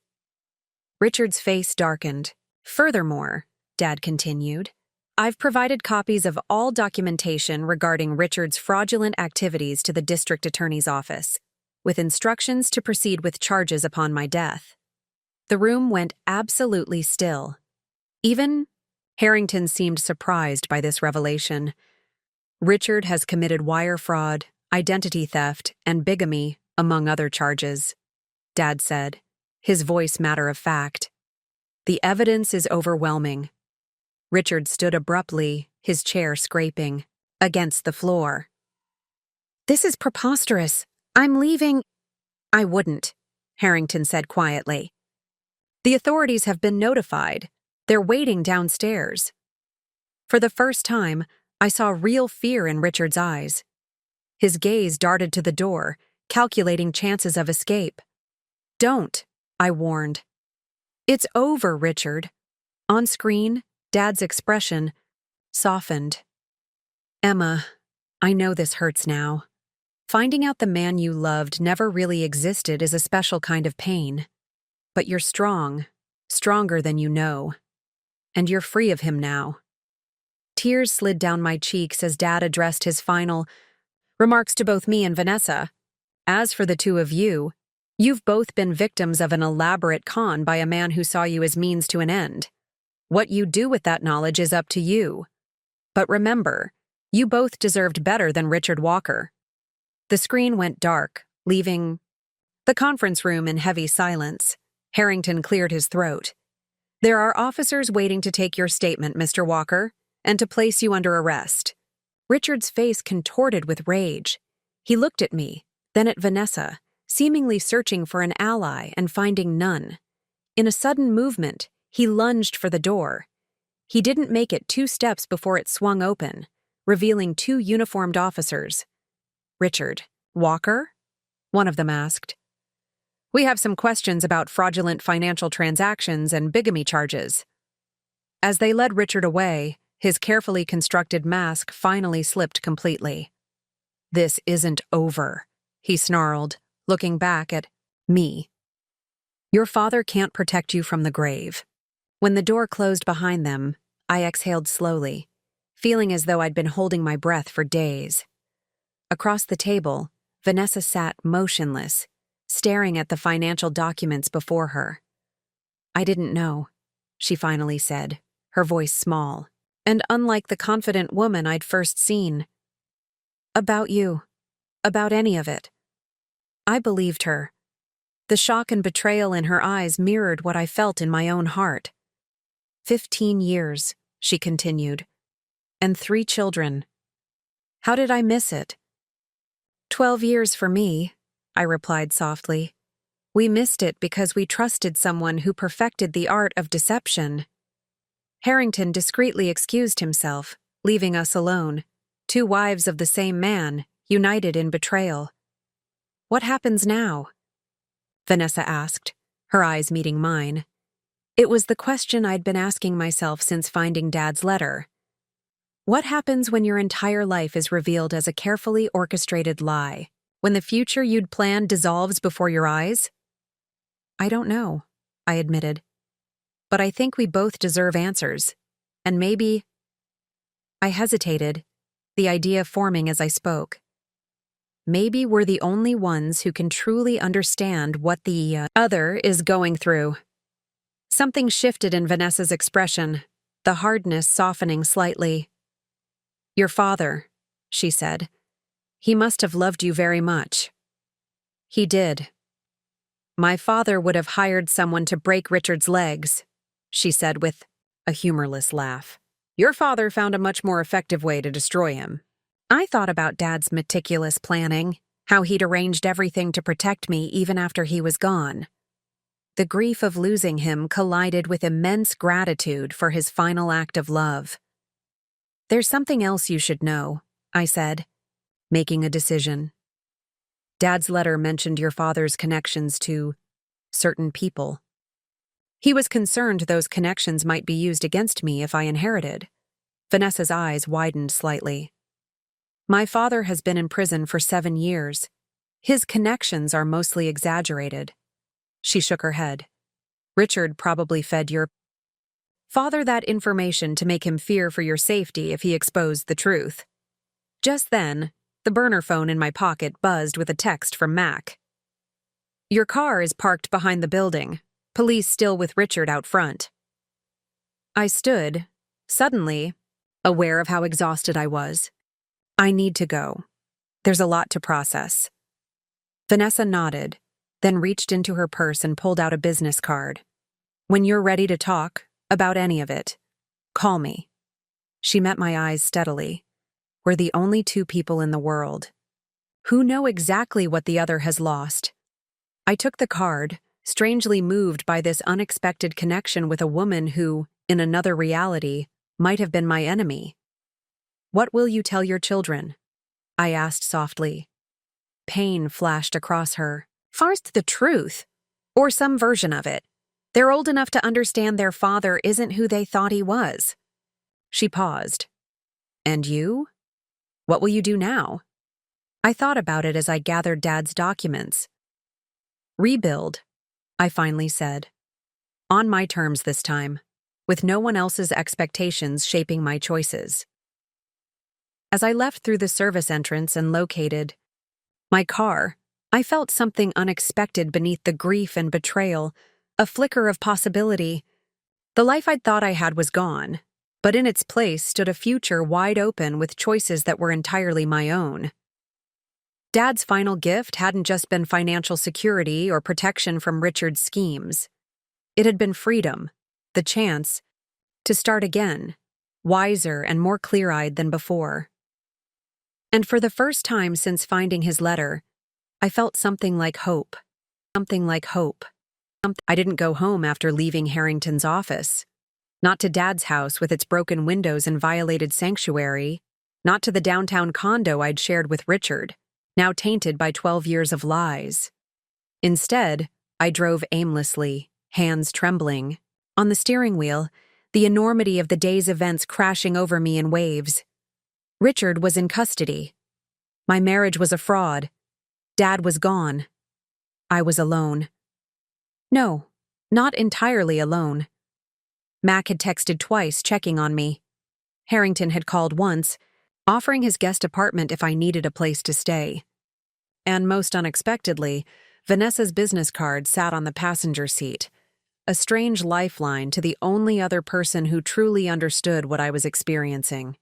Richard's face darkened. Furthermore, Dad continued, I've provided copies of all documentation regarding Richard's fraudulent activities to the district attorney's office, with instructions to proceed with charges upon my death. The room went absolutely still. Even Harrington seemed surprised by this revelation. Richard has committed wire fraud, identity theft, and bigamy, among other charges, Dad said, his voice matter of fact. The evidence is overwhelming. Richard stood abruptly, his chair scraping against the floor. This is preposterous. I'm leaving. I wouldn't, Harrington said quietly. The authorities have been notified. They're waiting downstairs. For the first time, I saw real fear in Richard's eyes. His gaze darted to the door, calculating chances of escape. Don't, I warned. It's over, Richard. On screen, Dad's expression softened. Emma, I know this hurts now. Finding out the man you loved never really existed is a special kind of pain. But you're strong, stronger than you know. And you're free of him now. Tears slid down my cheeks as Dad addressed his final remarks to both me and Vanessa. As for the two of you, you've both been victims of an elaborate con by a man who saw you as means to an end. What you do with that knowledge is up to you. But remember, you both deserved better than Richard Walker. The screen went dark, leaving the conference room in heavy silence. Harrington cleared his throat. There are officers waiting to take your statement, Mr. Walker, and to place you under arrest. Richard's face contorted with rage. He looked at me, then at Vanessa, seemingly searching for an ally and finding none. In a sudden movement, he lunged for the door. He didn't make it 2 steps before it swung open, revealing 2 uniformed officers. "Richard Walker?" one of them asked. "We have some questions about fraudulent financial transactions and bigamy charges." As they led Richard away, his carefully constructed mask finally slipped completely. "This isn't over," he snarled, looking back at me. "Your father can't protect you from the grave." When the door closed behind them, I exhaled slowly, feeling as though I'd been holding my breath for days. Across the table, Vanessa sat motionless, staring at the financial documents before her. "I didn't know," she finally said, her voice small, and unlike the confident woman I'd first seen. "About you. About any of it." I believed her. The shock and betrayal in her eyes mirrored what I felt in my own heart. 15 years, she continued, and 3 children. How did I miss it? 12 years for me, I replied softly. We missed it because we trusted someone who perfected the art of deception. Harrington discreetly excused himself, leaving us alone, 2 wives of the same man, united in betrayal. What happens now? Vanessa asked, her eyes meeting mine. It was the question I'd been asking myself since finding Dad's letter. What happens when your entire life is revealed as a carefully orchestrated lie, when the future you'd planned dissolves before your eyes? I don't know, I admitted. But I think we both deserve answers. And maybe... I hesitated, the idea forming as I spoke. Maybe we're the only ones who can truly understand what the other is going through. Something shifted in Vanessa's expression, the hardness softening slightly. Your father, she said. He must have loved you very much. He did. My father would have hired someone to break Richard's legs, she said with a humorless laugh. Your father found a much more effective way to destroy him. I thought about Dad's meticulous planning, how he'd arranged everything to protect me even after he was gone. The grief of losing him collided with immense gratitude for his final act of love. There's something else you should know, I said, making a decision. Dad's letter mentioned your father's connections to certain people. He was concerned those connections might be used against me if I inherited. Vanessa's eyes widened slightly. My father has been in prison for 7 years. His connections are mostly exaggerated. She shook her head. Richard probably fed your father that information to make him fear for your safety if he exposed the truth. Just then, the burner phone in my pocket buzzed with a text from Mac. Your car is parked behind the building. Police still with Richard out front. I stood, suddenly, aware of how exhausted I was. I need to go. There's a lot to process. Vanessa nodded, then reached into her purse and pulled out a business card. When you're ready to talk about any of it, call me. She met my eyes steadily. We're the only 2 people in the world who know exactly what the other has lost. I took the card, strangely moved by this unexpected connection with a woman who, in another reality, might have been my enemy. What will you tell your children? I asked softly. Pain flashed across her. First, the truth, or some version of it. They're old enough to understand their father isn't who they thought he was. She paused. And you? What will you do now? I thought about it as I gathered Dad's documents. Rebuild, I finally said. On my terms this time, with no one else's expectations shaping my choices. As I left through the service entrance and located my car, I felt something unexpected beneath the grief and betrayal, a flicker of possibility. The life I'd thought I had was gone, but in its place stood a future wide open with choices that were entirely my own. Dad's final gift hadn't just been financial security or protection from Richard's schemes. It had been freedom, the chance to start again, wiser and more clear-eyed than before. And for the first time since finding his letter, I felt something like hope. Something like hope. I didn't go home after leaving Harrington's office. Not to Dad's house with its broken windows and violated sanctuary. Not to the downtown condo I'd shared with Richard, now tainted by 12 years of lies. Instead, I drove aimlessly, hands trembling. On the steering wheel, the enormity of the day's events crashing over me in waves. Richard was in custody. My marriage was a fraud. Dad was gone. I was alone. No, not entirely alone. Mac had texted twice, checking on me. Harrington had called once, offering his guest apartment if I needed a place to stay. And most unexpectedly, Vanessa's business card sat on the passenger seat, a strange lifeline to the only other person who truly understood what I was experiencing.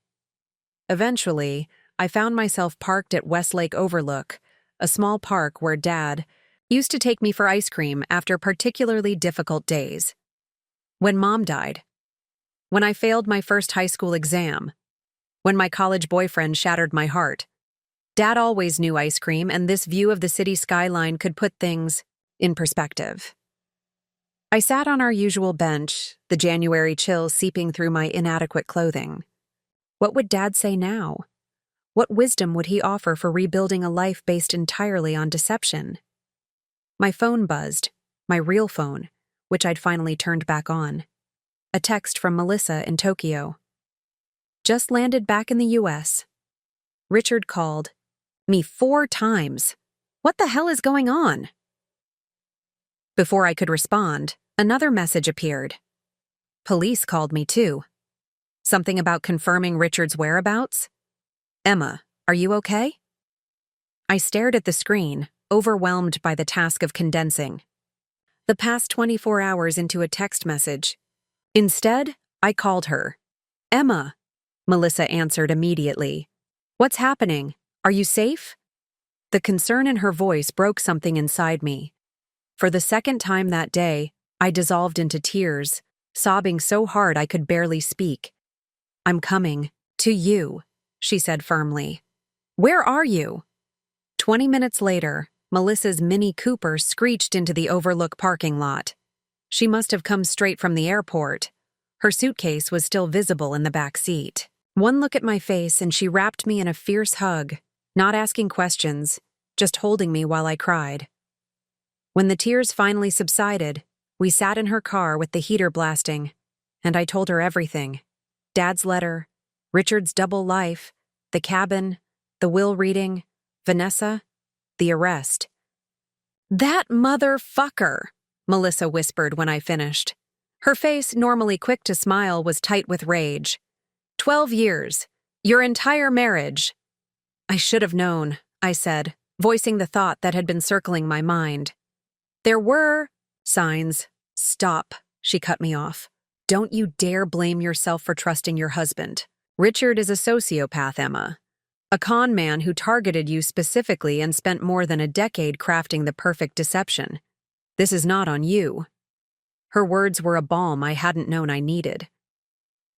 Eventually, I found myself parked at Westlake Overlook, a small park where Dad used to take me for ice cream after particularly difficult days. When Mom died. When I failed my first high school exam. When my college boyfriend shattered my heart. Dad always knew ice cream, and this view of the city skyline could put things in perspective. I sat on our usual bench, the January chill seeping through my inadequate clothing. What would Dad say now? What wisdom would he offer for rebuilding a life based entirely on deception? My phone buzzed, my real phone, which I'd finally turned back on. A text from Melissa in Tokyo. Just landed back in the US. Richard called me 4 times. What the hell is going on? Before I could respond, another message appeared. Police called me too. Something about confirming Richard's whereabouts? Emma, are you okay? I stared at the screen, overwhelmed by the task of condensing the past 24 hours into a text message. Instead, I called her. Emma, Melissa answered immediately. What's happening? Are you safe? The concern in her voice broke something inside me. For the second time that day, I dissolved into tears, sobbing so hard I could barely speak. I'm coming. To you, she said firmly. Where are you? 20 minutes later, Melissa's Mini Cooper screeched into the Overlook parking lot. She must have come straight from the airport. Her suitcase was still visible in the back seat. One look at my face and she wrapped me in a fierce hug, not asking questions, just holding me while I cried. When the tears finally subsided, we sat in her car with the heater blasting, and I told her everything. Dad's letter, Richard's double life, the cabin, the will reading, Vanessa, the arrest. That motherfucker, Melissa whispered when I finished. Her face, normally quick to smile, was tight with rage. 12 years. Your entire marriage. I should have known, I said, voicing the thought that had been circling my mind. There were signs. Stop, she cut me off. Don't you dare blame yourself for trusting your husband. Richard is a sociopath, Emma. A con man who targeted you specifically and spent more than a decade crafting the perfect deception. This is not on you. Her words were a balm I hadn't known I needed.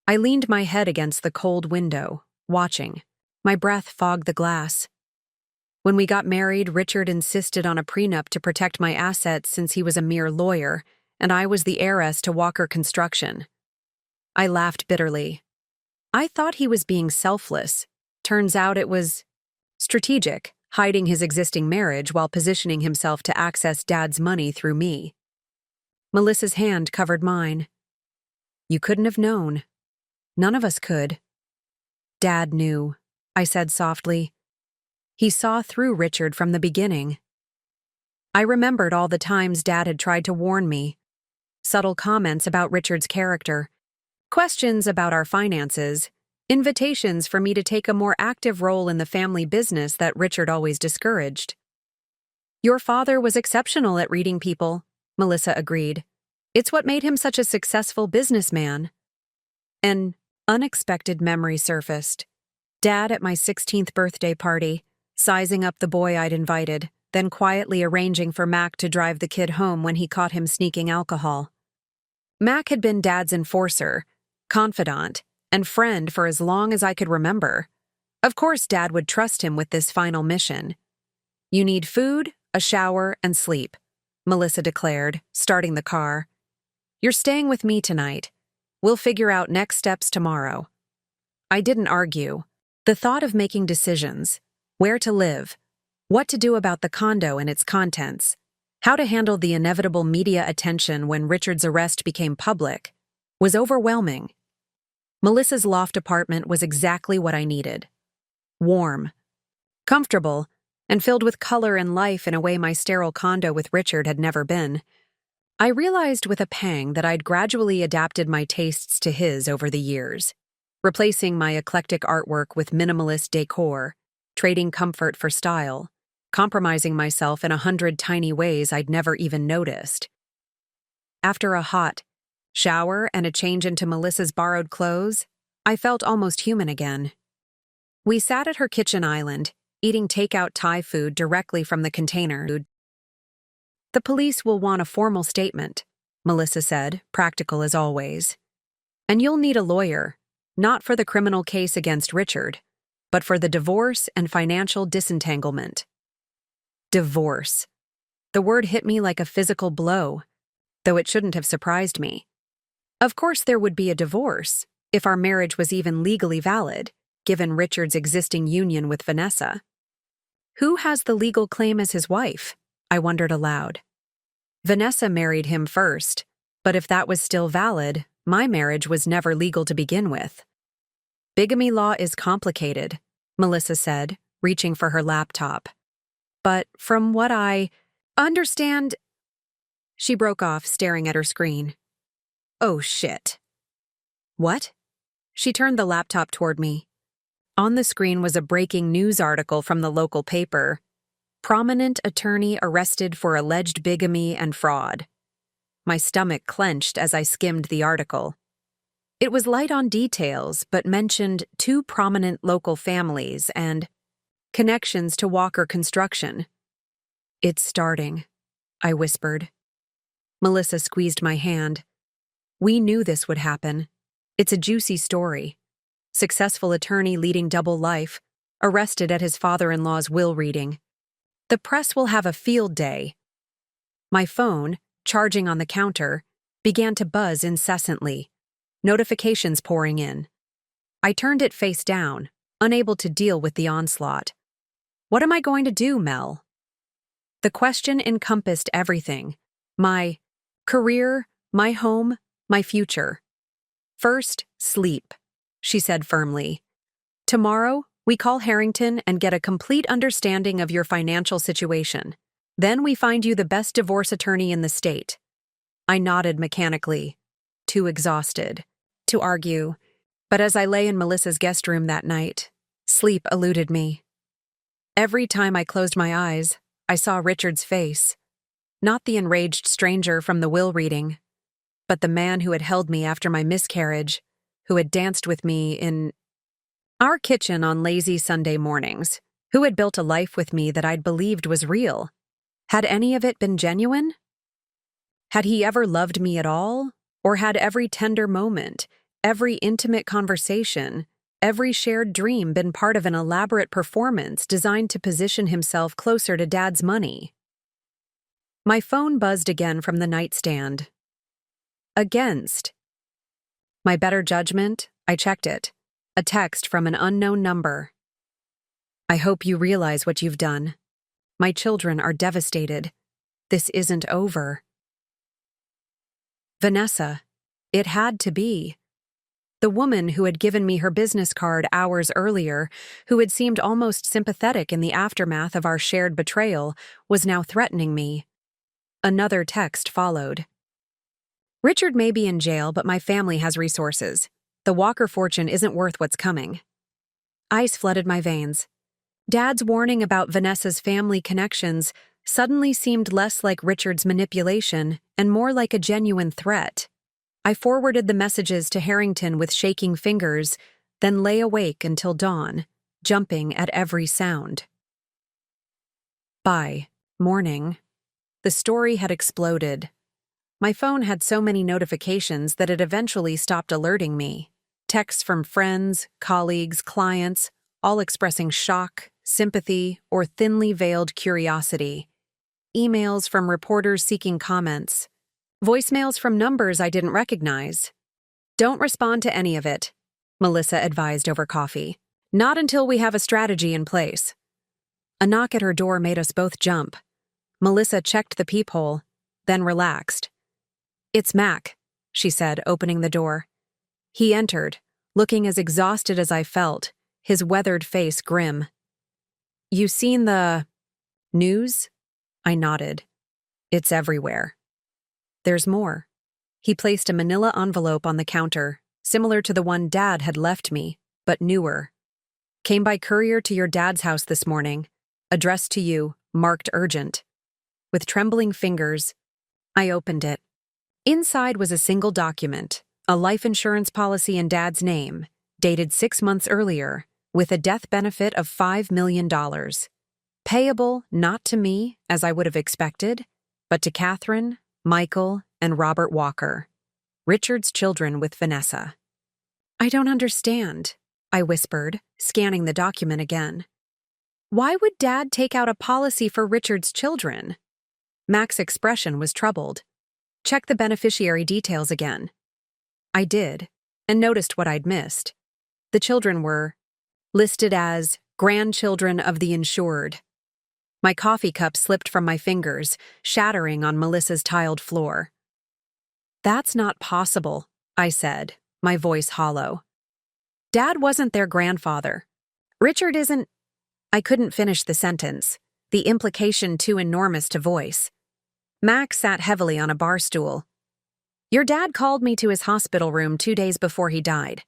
I leaned my head against the cold window, watching. My breath fogged the glass. When we got married, Richard insisted on a prenup to protect my assets since he was a mere lawyer, and I was the heiress to Walker Construction. I laughed bitterly. I thought he was being selfless. Turns out it was strategic, hiding his existing marriage while positioning himself to access Dad's money through me. Melissa's hand covered mine. You couldn't have known. None of us could. Dad knew, I said softly. He saw through Richard from the beginning. I remembered all the times Dad had tried to warn me. Subtle comments about Richard's character, questions about our finances, invitations for me to take a more active role in the family business that Richard always discouraged. Your father was exceptional at reading people, Melissa agreed. It's what made him such a successful businessman. An unexpected memory surfaced. Dad at my 16th birthday party, sizing up the boy I'd invited, then quietly arranging for Mac to drive the kid home when he caught him sneaking alcohol. Mac had been Dad's enforcer, confidant, and friend for as long as I could remember. Of course, Dad would trust him with this final mission. "You need food, a shower, and sleep," Melissa declared, starting the car. "You're staying with me tonight. We'll figure out next steps tomorrow." I didn't argue. The thought of making decisions, where to live, what to do about the condo and its contents, how to handle the inevitable media attention when Richard's arrest became public, was overwhelming. Melissa's loft apartment was exactly what I needed. Warm, comfortable, and filled with color and life in a way my sterile condo with Richard had never been. I realized with a pang that I'd gradually adapted my tastes to his over the years, replacing my eclectic artwork with minimalist decor, trading comfort for style, compromising myself in 100 tiny ways I'd never even noticed. After a hot shower and a change into Melissa's borrowed clothes, I felt almost human again. We sat at her kitchen island, eating takeout Thai food directly from the container. "The police will want a formal statement," Melissa said, practical as always. "And you'll need a lawyer, not for the criminal case against Richard, but for the divorce and financial disentanglement." Divorce. The word hit me like a physical blow, though it shouldn't have surprised me. Of course there would be a divorce, if our marriage was even legally valid, given Richard's existing union with Vanessa. Who has the legal claim as his wife? I wondered aloud. Vanessa married him first, but if that was still valid, my marriage was never legal to begin with. "Bigamy law is complicated," Melissa said, reaching for her laptop. "But from what I understand—" She broke off, staring at her screen. "Oh, shit." "What?" She turned the laptop toward me. On the screen was a breaking news article from the local paper. "Prominent attorney arrested for alleged bigamy and fraud." My stomach clenched as I skimmed the article. It was light on details, but mentioned 2 prominent local families and connections to Walker Construction. "It's starting," I whispered. Melissa squeezed my hand. "We knew this would happen. It's a juicy story. Successful attorney leading double life, arrested at his father-in-law's will reading. The press will have a field day." My phone, charging on the counter, began to buzz incessantly, notifications pouring in. I turned it face down, unable to deal with the onslaught. What am I going to do, Mel? The question encompassed everything: my career, my home, my future. "First, sleep," she said firmly. "Tomorrow, we call Harrington and get a complete understanding of your financial situation. Then we find you the best divorce attorney in the state." I nodded mechanically, too exhausted to argue, but as I lay in Melissa's guest room that night, sleep eluded me. Every time I closed my eyes, I saw Richard's face. Not the enraged stranger from the will reading, but the man who had held me after my miscarriage, who had danced with me in our kitchen on lazy Sunday mornings, who had built a life with me that I'd believed was real. Had any of it been genuine? Had he ever loved me at all? Or had every tender moment, every intimate conversation, every shared dream been part of an elaborate performance designed to position himself closer to Dad's money? My phone buzzed again from the nightstand. Against my better judgment, I checked it. A text from an unknown number. "I hope you realize what you've done. My children are devastated. This isn't over." Vanessa. It had to be. The woman who had given me her business card hours earlier, who had seemed almost sympathetic in the aftermath of our shared betrayal, was now threatening me. Another text followed. "Richard may be in jail, but my family has resources. The Walker fortune isn't worth what's coming." Ice flooded my veins. Dad's warning about Vanessa's family connections suddenly seemed less like Richard's manipulation and more like a genuine threat. I forwarded the messages to Harrington with shaking fingers, then lay awake until dawn, jumping at every sound. By morning, the story had exploded. My phone had so many notifications that it eventually stopped alerting me. Texts from friends, colleagues, clients, all expressing shock, sympathy, or thinly veiled curiosity. Emails from reporters seeking comments. Voicemails from numbers I didn't recognize. "Don't respond to any of it," Melissa advised over coffee. "Not until we have a strategy in place." A knock at her door made us both jump. Melissa checked the peephole, then relaxed. "It's Mac," she said, opening the door. He entered, looking as exhausted as I felt, his weathered face grim. "You seen the news?" I nodded. "It's everywhere." "There's more." He placed a manila envelope on the counter, similar to the one Dad had left me, but newer. "Came by courier to your dad's house this morning. Addressed to you, marked urgent." With trembling fingers, I opened it. Inside was a single document, a life insurance policy in Dad's name, dated 6 months earlier, with a death benefit of $5 million. Payable not to me, as I would have expected, but to Catherine, Michael, and Robert Walker, Richard's children with Vanessa. "I don't understand," I whispered, scanning the document again. "Why would Dad take out a policy for Richard's children?" Mac's expression was troubled. "Check the beneficiary details again." I did, and noticed what I'd missed. The children were listed as grandchildren of the insured. My coffee cup slipped from my fingers, shattering on Melissa's tiled floor. "That's not possible," I said, my voice hollow. "Dad wasn't their grandfather. Richard isn't—" I couldn't finish the sentence, the implication too enormous to voice. Mac sat heavily on a bar stool. "Your dad called me to his hospital room 2 days before he died.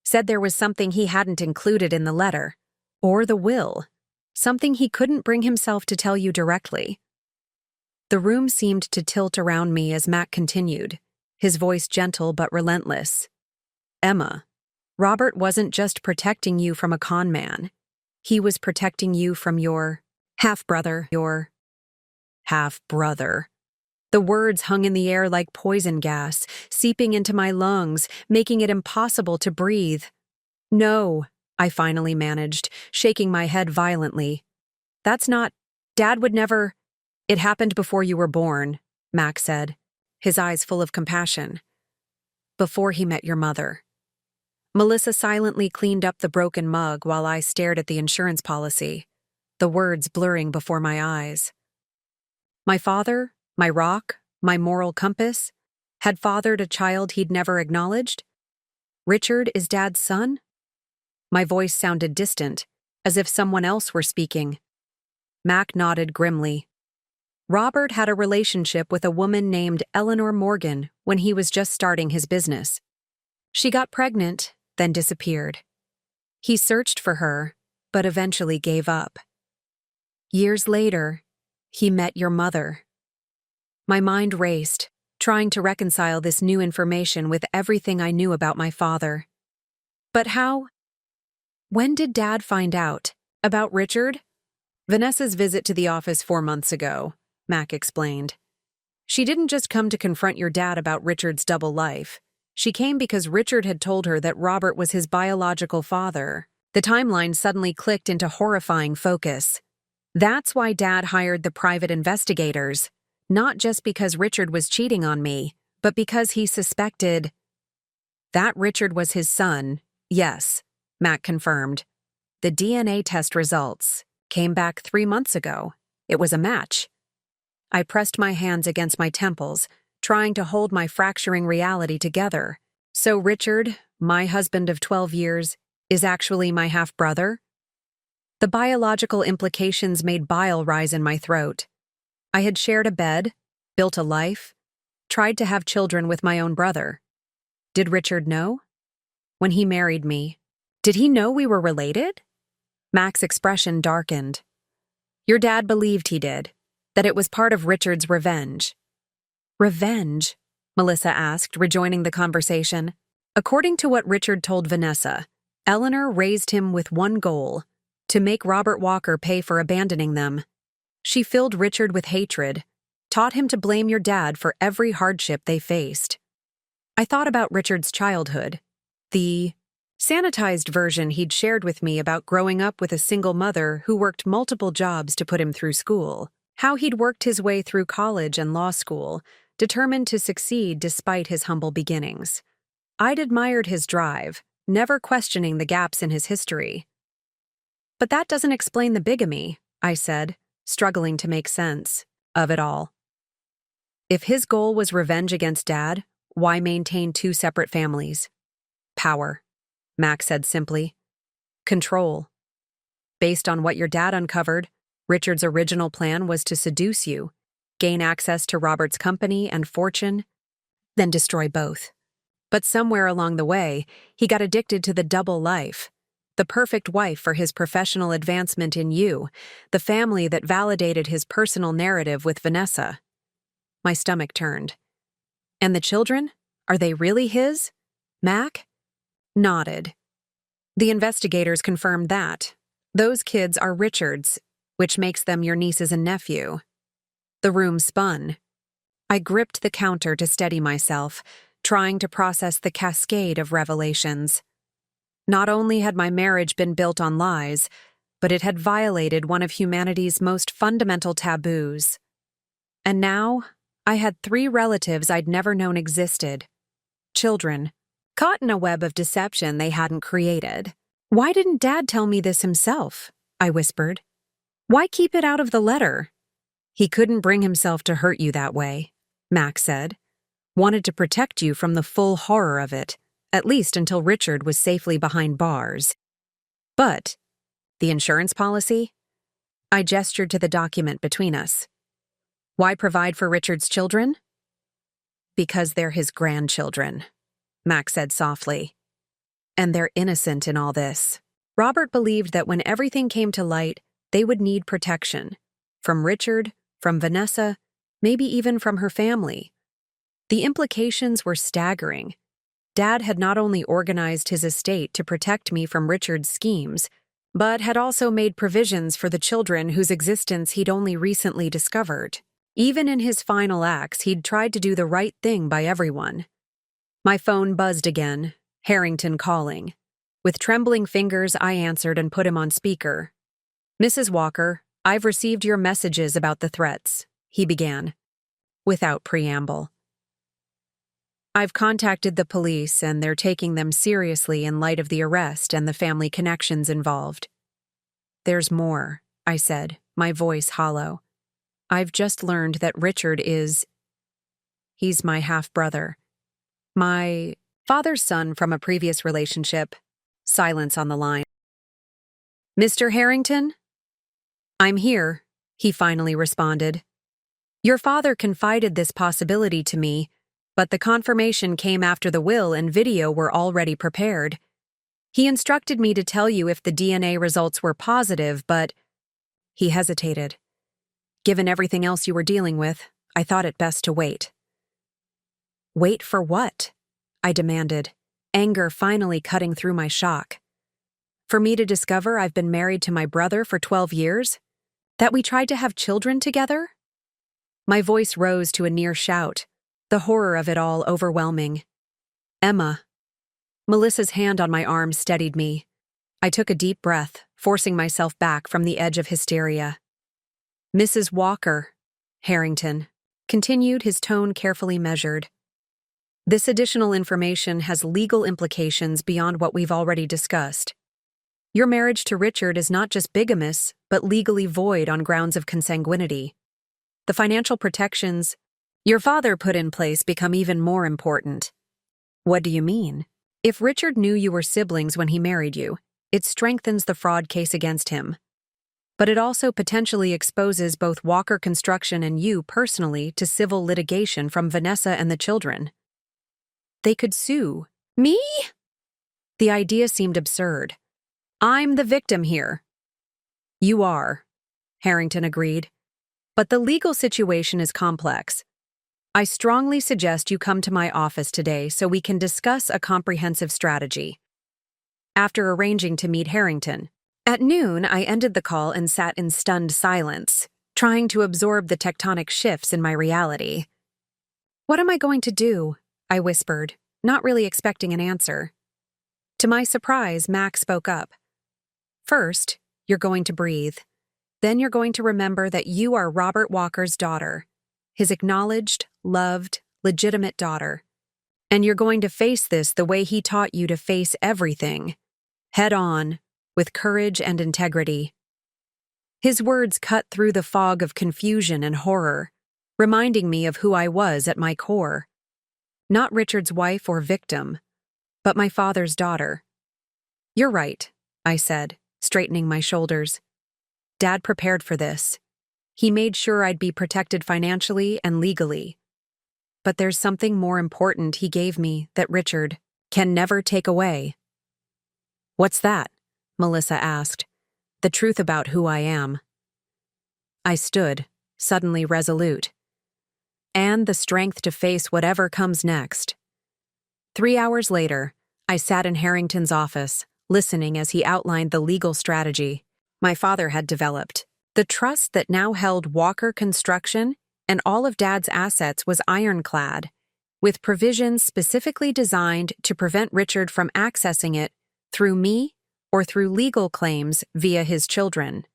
Said there was something he hadn't included in the letter, or the will, something he couldn't bring himself to tell you directly." The room seemed to tilt around me as Mac continued, his voice gentle but relentless. "Emma, Robert wasn't just protecting you from a con man. He was protecting you from your half-brother. Your half-brother." The words hung in the air like poison gas, seeping into my lungs, making it impossible to breathe. "No," I finally managed, shaking my head violently. "That's not— Dad would never—" "It happened before you were born," Mac said, his eyes full of compassion. "Before he met your mother." Melissa silently cleaned up the broken mug while I stared at the insurance policy, the words blurring before my eyes. My father, my rock, my moral compass, had fathered a child he'd never acknowledged? Richard is Dad's son? My voice sounded distant, as if someone else were speaking. Mac nodded grimly. Robert had a relationship with a woman named Eleanor Morgan when he was just starting his business. She got pregnant, then disappeared. He searched for her, but eventually gave up. Years later, he met your mother. My mind raced, trying to reconcile this new information with everything I knew about my father. But how? When did Dad find out? About Richard? Vanessa's visit to the office 4 months ago, Mac explained. She didn't just come to confront your dad about Richard's double life. She came because Richard had told her that Robert was his biological father. The timeline suddenly clicked into horrifying focus. That's why Dad hired the private investigators. Not just because Richard was cheating on me, but because he suspected that Richard was his son. Yes, Mac confirmed. The DNA test results came back 3 months ago. It was a match. I pressed my hands against my temples, trying to hold my fracturing reality together. So Richard, my husband of 12 years, is actually my half-brother? The biological implications made bile rise in my throat. I had shared a bed, built a life, tried to have children with my own brother. Did Richard know? When he married me, did he know we were related? Mac's expression darkened. Your dad believed he did. that it was part of Richard's revenge. Revenge? Melissa asked, rejoining the conversation. According to what Richard told Vanessa, Eleanor raised him with one goal: to make Robert Walker pay for abandoning them. She filled Richard with hatred, taught him to blame your dad for every hardship they faced. I thought about Richard's childhood, the sanitized version he'd shared with me about growing up with a single mother who worked multiple jobs to put him through school, how he'd worked his way through college and law school, determined to succeed despite his humble beginnings. I'd admired his drive, never questioning the gaps in his history. But that doesn't explain the bigamy, I said, struggling to make sense of it all. If his goal was revenge against Dad, why maintain two separate families? Power, Max said simply. Control. Based on what your dad uncovered, Richard's original plan was to seduce you, gain access to Robert's company and fortune, then destroy both. But somewhere along the way, he got addicted to the double life. The perfect wife for his professional advancement in you, the family that validated his personal narrative with Vanessa. My stomach turned. And the children? Are they really his? Mac nodded. The investigators confirmed that. Those kids are Richard's, which makes them your nieces and nephew. The room spun. I gripped the counter to steady myself, trying to process the cascade of revelations. Not only had my marriage been built on lies, but it had violated one of humanity's most fundamental taboos. And now, I had 3 relatives I'd never known existed. Children, caught in a web of deception they hadn't created. Why didn't Dad tell me this himself? I whispered. Why keep it out of the letter? He couldn't bring himself to hurt you that way, Max said. Wanted to protect you from the full horror of it, at least until Richard was safely behind bars. But, the insurance policy? I gestured to the document between us. Why provide for Richard's children? Because they're his grandchildren, Max said softly. And they're innocent in all this. Robert believed that when everything came to light, they would need protection. From Richard, from Vanessa, maybe even from her family. The implications were staggering. Dad had not only organized his estate to protect me from Richard's schemes, but had also made provisions for the children whose existence he'd only recently discovered. Even in his final acts, he'd tried to do the right thing by everyone. My phone buzzed again, Harrington calling. With trembling fingers, I answered and put him on speaker. Mrs. Walker, I've received your messages about the threats, he began, without preamble. I've contacted the police and they're taking them seriously in light of the arrest and the family connections involved. There's more, I said, my voice hollow. I've just learned that Richard he's my half-brother. My father's son from a previous relationship. Silence on the line. Mr. Harrington? I'm here, he finally responded. Your father confided this possibility to me, but the confirmation came after the will and video were already prepared. He instructed me to tell you if the DNA results were positive, but he hesitated. Given everything else you were dealing with, I thought it best to wait. Wait for what? I demanded, anger finally cutting through my shock. For me to discover I've been married to my brother for 12 years? That we tried to have children together? My voice rose to a near shout, the horror of it all overwhelming. Emma. Melissa's hand on my arm steadied me. I took a deep breath, forcing myself back from the edge of hysteria. Mrs. Walker, Harrington, continued, his tone carefully measured. This additional information has legal implications beyond what we've already discussed. Your marriage to Richard is not just bigamous, but legally void on grounds of consanguinity. The financial protections your father put in place become even more important. What do you mean? If Richard knew you were siblings when he married you, it strengthens the fraud case against him. But it also potentially exposes both Walker Construction and you personally to civil litigation from Vanessa and the children. They could sue. Me? The idea seemed absurd. I'm the victim here. You are, Harrington agreed. But the legal situation is complex. I strongly suggest you come to my office today so we can discuss a comprehensive strategy. After arranging to meet Harrington. At noon, I ended the call and sat in stunned silence, trying to absorb the tectonic shifts in my reality. "What am I going to do?" I whispered, not really expecting an answer. To my surprise, Mac spoke up. "First, you're going to breathe. Then you're going to remember that you are Robert Walker's daughter, his acknowledged, loved, legitimate daughter. And you're going to face this the way he taught you to face everything, head on, with courage and integrity." His words cut through the fog of confusion and horror, reminding me of who I was at my core. Not Richard's wife or victim, but my father's daughter. "You're right," I said, straightening my shoulders. "Dad prepared for this. He made sure I'd be protected financially and legally. But there's something more important he gave me that Richard can never take away." "What's that?" Melissa asked. "The truth about who I am." I stood, suddenly resolute. "And the strength to face whatever comes next." 3 hours later, I sat in Harrington's office, listening as he outlined the legal strategy my father had developed. The trust that now held Walker Construction and all of Dad's assets was ironclad, with provisions specifically designed to prevent Richard from accessing it through me or through legal claims via his children.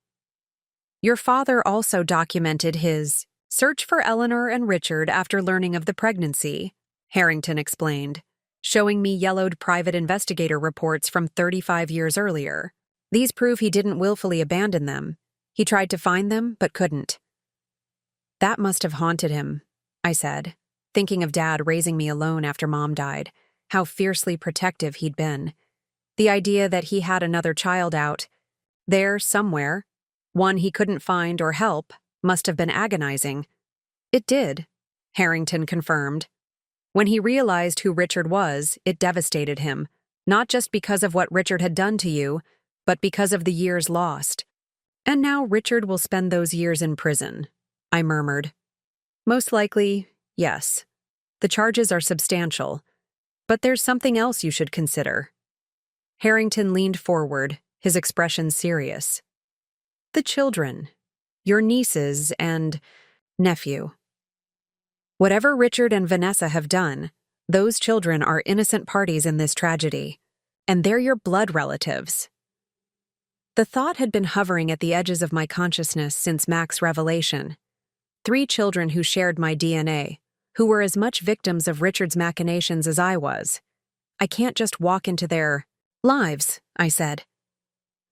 "Your father also documented his search for Eleanor and Richard after learning of the pregnancy," Harrington explained, showing me yellowed private investigator reports from 35 years earlier. "These prove he didn't willfully abandon them. He tried to find them, but couldn't." "That must have haunted him," I said, thinking of Dad raising me alone after Mom died, how fiercely protective he'd been. The idea that he had another child out there somewhere, one he couldn't find or help, must have been agonizing. "It did," Harrington confirmed. "When he realized who Richard was, it devastated him, not just because of what Richard had done to you, but because of the years lost. And now Richard will spend those years in prison," I murmured. "Most likely, yes. The charges are substantial. But there's something else you should consider." Harrington leaned forward, his expression serious. "The children. Your nieces and nephew. Whatever Richard and Vanessa have done, those children are innocent parties in this tragedy. And they're your blood relatives." The thought had been hovering at the edges of my consciousness since Mac's revelation. 3 children who shared my DNA, who were as much victims of Richard's machinations as I was. I can't just walk into their lives, I said.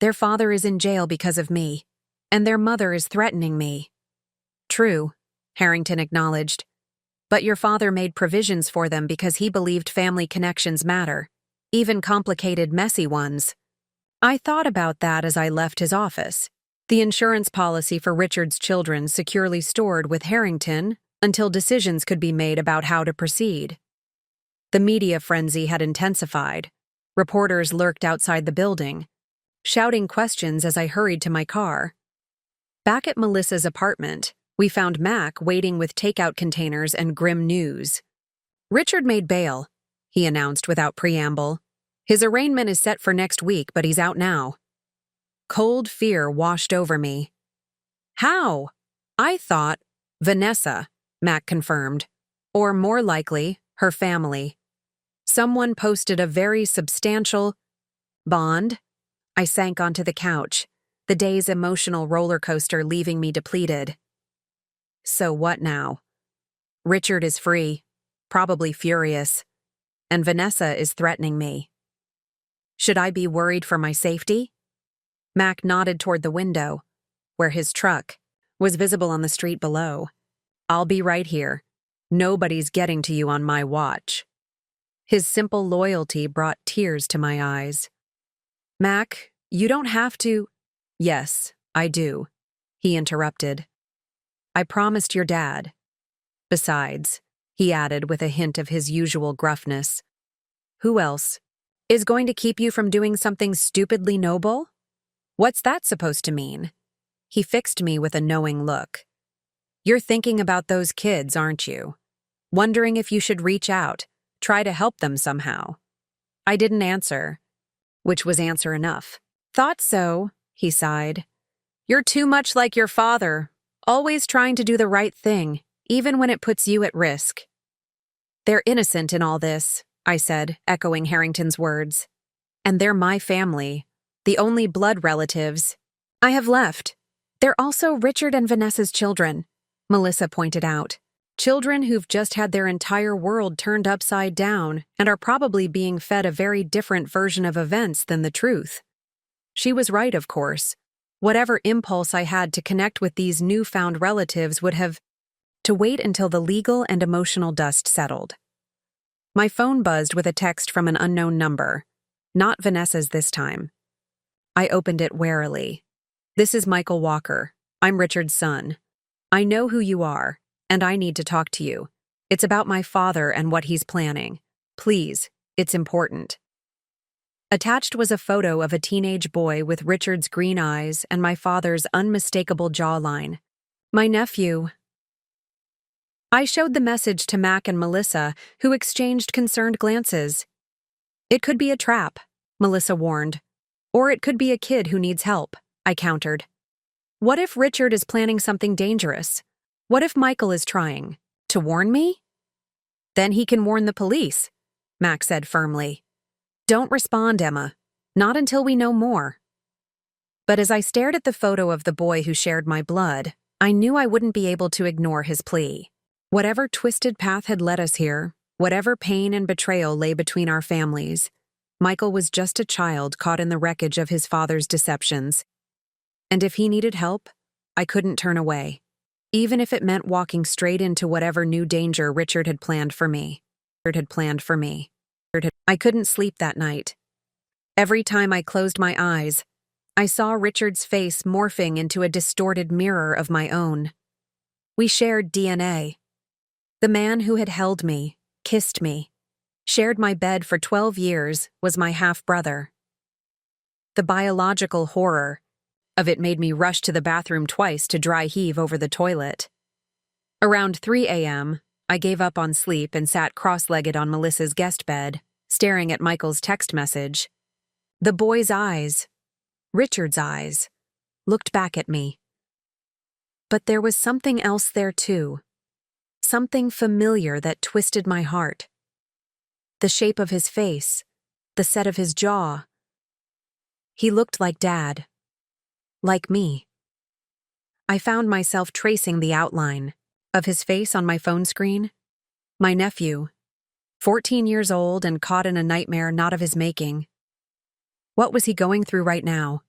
"Their father is in jail because of me, and their mother is threatening me." "True," Harrington acknowledged. "But your father made provisions for them because he believed family connections matter, even complicated, messy ones." I thought about that as I left his office. The insurance policy for Richard's children securely stored with Harrington until decisions could be made about how to proceed. The media frenzy had intensified. Reporters lurked outside the building, shouting questions as I hurried to my car. Back at Melissa's apartment, we found Mac waiting with takeout containers and grim news. "Richard made bail," he announced without preamble. "His arraignment is set for next week, but he's out now." Cold fear washed over me. "How?" "I thought Vanessa," Mac confirmed. "Or more likely, her family. Someone posted a very substantial bond." I sank onto the couch, the day's emotional roller coaster leaving me depleted. So what now? Richard is free, probably furious, and Vanessa is threatening me. Should I be worried for my safety? Mac nodded toward the window, where his truck was visible on the street below. "I'll be right here. Nobody's getting to you on my watch." His simple loyalty brought tears to my eyes. "Mac, you don't have to—" "Yes, I do," he interrupted. "I promised your dad. Besides," he added with a hint of his usual gruffness, "who else is going to keep you from doing something stupidly noble? What's that supposed to mean?" He fixed me with a knowing look. You're thinking about those kids, aren't you? Wondering if you should reach out, try to help them somehow. I didn't answer, which was answer enough. Thought so, he sighed. You're too much like your father, always trying to do the right thing, even when it puts you at risk. They're innocent in all this, I said, echoing Harrington's words. And they're my family, the only blood relatives I have left. They're also Richard and Vanessa's children, Melissa pointed out. Children who've just had their entire world turned upside down and are probably being fed a very different version of events than the truth. She was right, of course. Whatever impulse I had to connect with these newfound relatives would have to wait until the legal and emotional dust settled. My phone buzzed with a text from an unknown number. Not Vanessa's this time. I opened it warily. This is Michael Walker. I'm Richard's son. I know who you are, and I need to talk to you. It's about my father and what he's planning. Please, it's important. Attached was a photo of a teenage boy with Richard's green eyes and my father's unmistakable jawline. My nephew. I showed the message to Mac and Melissa, who exchanged concerned glances. It could be a trap, Melissa warned. Or it could be a kid who needs help, I countered. What if Richard is planning something dangerous? What if Michael is trying to warn me? Then he can warn the police, Mac said firmly. Don't respond, Emma. Not until we know more. But as I stared at the photo of the boy who shared my blood, I knew I wouldn't be able to ignore his plea. Whatever twisted path had led us here, whatever pain and betrayal lay between our families, Michael was just a child caught in the wreckage of his father's deceptions. And if he needed help, I couldn't turn away, even if it meant walking straight into whatever new danger Richard had planned for me. I couldn't sleep that night. Every time I closed my eyes, I saw Richard's face morphing into a distorted mirror of my own. We shared DNA. The man who had held me, kissed me, shared my bed for 12 years was my half-brother. The biological horror of it made me rush to the bathroom twice to dry heave over the toilet. Around 3 a.m., I gave up on sleep and sat cross-legged on Melissa's guest bed, staring at Michael's text message. The boy's eyes, Richard's eyes, looked back at me. But there was something else there too. Something familiar that twisted my heart. The shape of his face, the set of his jaw. He looked like Dad. Like me. I found myself tracing the outline of his face on my phone screen. My nephew, 14 years old and caught in a nightmare not of his making. What was he going through right now?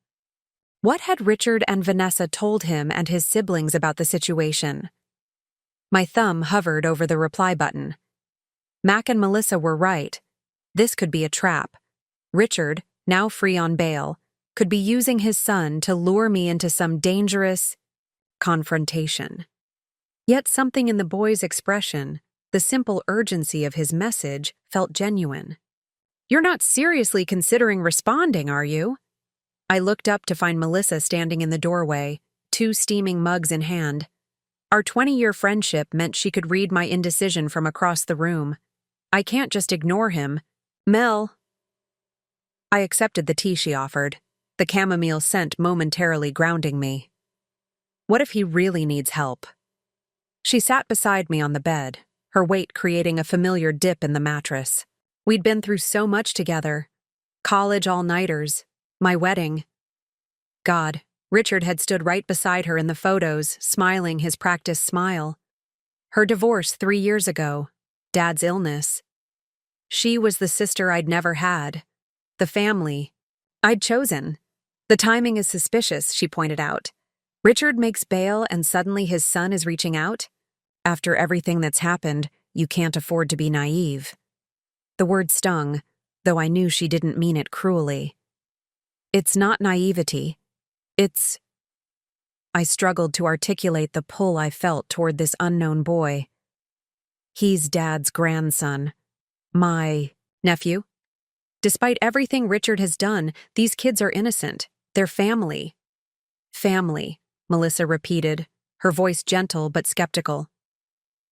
What had Richard and Vanessa told him and his siblings about the situation? My thumb hovered over the reply button. Mac and Melissa were right. This could be a trap. Richard, now free on bail, could be using his son to lure me into some dangerous confrontation. Yet something in the boy's expression, the simple urgency of his message, felt genuine. You're not seriously considering responding, are you? I looked up to find Melissa standing in the doorway, 2 steaming mugs in hand. Our 20-year friendship meant she could read my indecision from across the room. I can't just ignore him. Mel. I accepted the tea she offered, the chamomile scent momentarily grounding me. What if he really needs help? She sat beside me on the bed, her weight creating a familiar dip in the mattress. We'd been through so much together. College all-nighters, my wedding. God, Richard had stood right beside her in the photos, smiling his practiced smile. Her divorce 3 years ago, Dad's illness. She was the sister I'd never had. The family I'd chosen. The timing is suspicious, she pointed out. Richard makes bail and suddenly his son is reaching out? After everything that's happened, you can't afford to be naive. The word stung, though I knew she didn't mean it cruelly. It's not naivety. It's... I struggled to articulate the pull I felt toward this unknown boy. He's Dad's grandson. My nephew? Despite everything Richard has done, these kids are innocent. They're family. Family, Melissa repeated, her voice gentle but skeptical.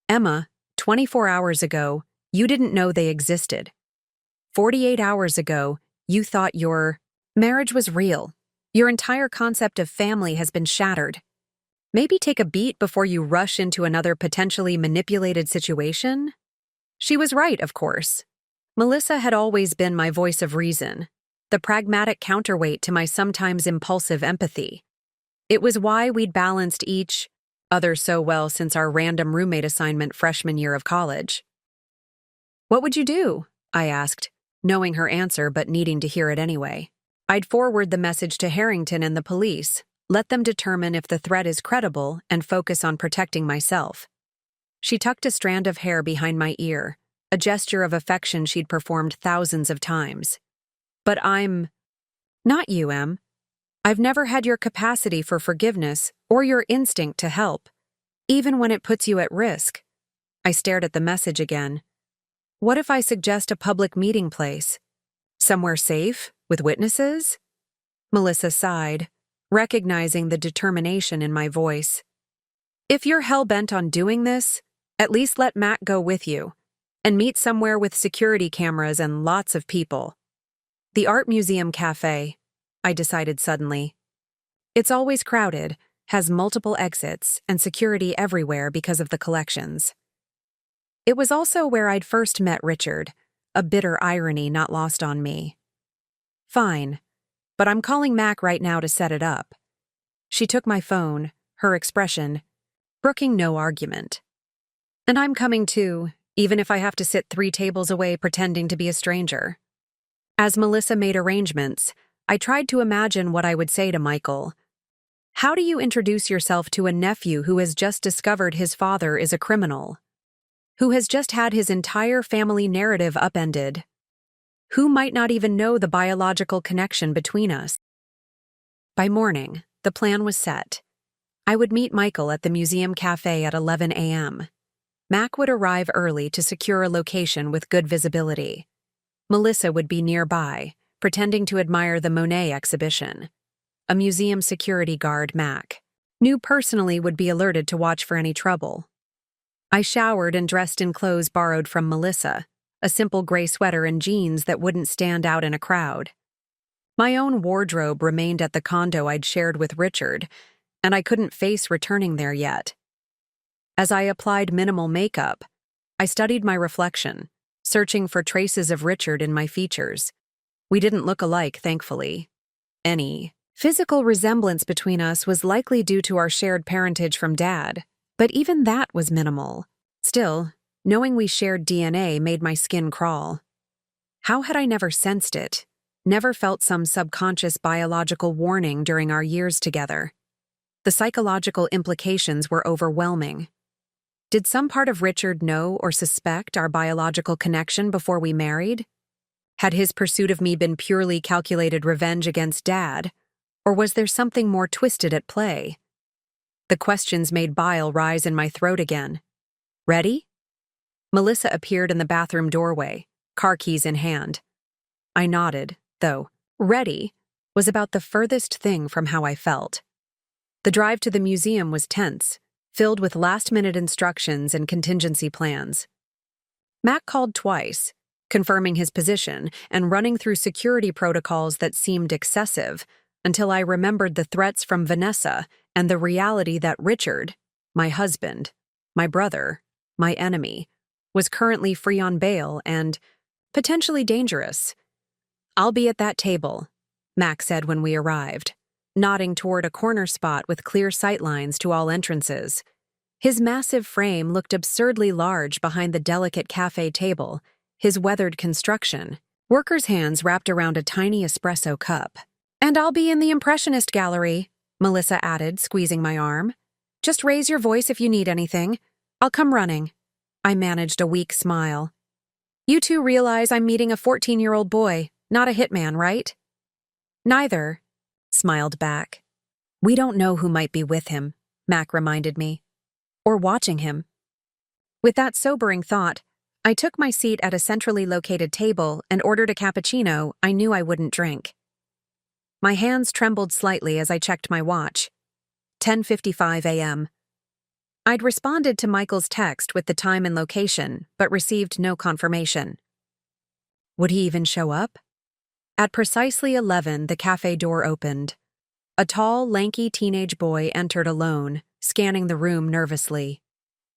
"Emma, 24 hours ago, you didn't know they existed. 48 hours ago, you thought your marriage was real. Your entire concept of family has been shattered. Maybe take a beat before you rush into another potentially manipulated situation?" She was right, of course. Melissa had always been my voice of reason, the pragmatic counterweight to my sometimes impulsive empathy. It was why we'd balanced each other so well since our random roommate assignment freshman year of college. "What would you do?" I asked, knowing her answer but needing to hear it anyway. "I'd forward the message to Harrington and the police, let them determine if the threat is credible, and focus on protecting myself." She tucked a strand of hair behind my ear, a gesture of affection she'd performed thousands of times. "But I'm not you, Em. I've never had your capacity for forgiveness or your instinct to help, even when it puts you at risk." I stared at the message again. "What if I suggest a public meeting place? Somewhere safe, with witnesses?" Melissa sighed, recognizing the determination in my voice. "If you're hell-bent on doing this, at least let Matt go with you, and meet somewhere with security cameras and lots of people." "The Art Museum Cafe," I decided suddenly. It's always crowded, has multiple exits, and security everywhere because of the collections. It was also where I'd first met Richard, a bitter irony not lost on me. "Fine, but I'm calling Mac right now to set it up." She took my phone, her expression brooking no argument. "And I'm coming too, even if I have to sit 3 tables away pretending to be a stranger." As Melissa made arrangements, I tried to imagine what I would say to Michael. How do you introduce yourself to a nephew who has just discovered his father is a criminal? Who has just had his entire family narrative upended? Who might not even know the biological connection between us? By morning, the plan was set. I would meet Michael at the museum cafe at 11 a.m. Mac would arrive early to secure a location with good visibility. Melissa would be nearby, pretending to admire the Monet exhibition. A museum security guard, Mac, knew personally would be alerted to watch for any trouble. I showered and dressed in clothes borrowed from Melissa, a simple gray sweater and jeans that wouldn't stand out in a crowd. My own wardrobe remained at the condo I'd shared with Richard, and I couldn't face returning there yet. As I applied minimal makeup, I studied my reflection, searching for traces of Richard in my features. We didn't look alike, thankfully. Any physical resemblance between us was likely due to our shared parentage from Dad, but even that was minimal. Still, knowing we shared DNA made my skin crawl. How had I never sensed it? Never felt some subconscious biological warning during our years together? The psychological implications were overwhelming. Did some part of Richard know or suspect our biological connection before we married? Had his pursuit of me been purely calculated revenge against Dad, or was there something more twisted at play? The questions made bile rise in my throat again. "Ready?" Melissa appeared in the bathroom doorway, car keys in hand. I nodded, though "ready" was about the furthest thing from how I felt. The drive to the museum was tense, filled with last-minute instructions and contingency plans. Mac called twice, confirming his position and running through security protocols that seemed excessive, until I remembered the threats from Vanessa and the reality that Richard, my husband, my brother, my enemy, was currently free on bail and potentially dangerous. "I'll be at that table," Mac said when we arrived, nodding toward a corner spot with clear sightlines to all entrances. His massive frame looked absurdly large behind the delicate cafe table, his weathered construction, workers' hands wrapped around a tiny espresso cup. "And I'll be in the Impressionist gallery," Melissa added, squeezing my arm. "Just raise your voice if you need anything. I'll come running." I managed a weak smile. "You two realize I'm meeting a 14-year-old boy, not a hitman, right?" "Neither," smiled back. "We don't know who might be with him," Mac reminded me. "Or watching him." With that sobering thought, I took my seat at a centrally located table and ordered a cappuccino I knew I wouldn't drink. My hands trembled slightly as I checked my watch. 10:55 a.m. I'd responded to Michael's text with the time and location, but received no confirmation. Would he even show up? At precisely 11, the cafe door opened. A tall, lanky teenage boy entered alone, scanning the room nervously.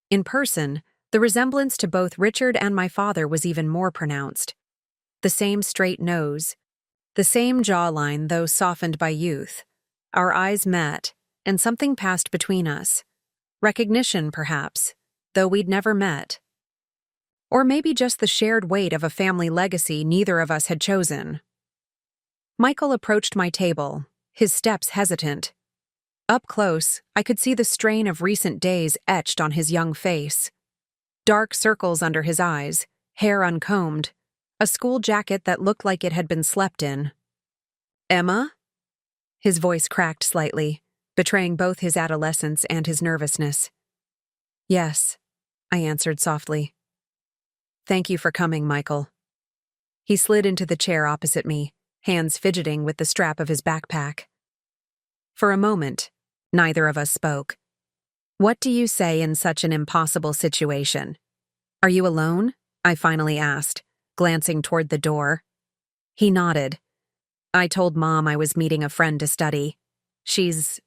In person, the resemblance to both Richard and my father was even more pronounced. The same straight nose, the same jawline, though softened by youth. Our eyes met, and something passed between us. Recognition, perhaps, though we'd never met. Or maybe just the shared weight of a family legacy neither of us had chosen. Michael approached my table, his steps hesitant. Up close, I could see the strain of recent days etched on his young face. Dark circles under his eyes, hair uncombed, a school jacket that looked like it had been slept in. "Emma?" His voice cracked slightly, betraying both his adolescence and his nervousness. "Yes," I answered softly. "Thank you for coming, Michael." He slid into the chair opposite me, hands fidgeting with the strap of his backpack. For a moment, neither of us spoke. "What do you say in such an impossible situation? Are you alone?" I finally asked, glancing toward the door. He nodded. "I told Mom I was meeting a friend to study. She's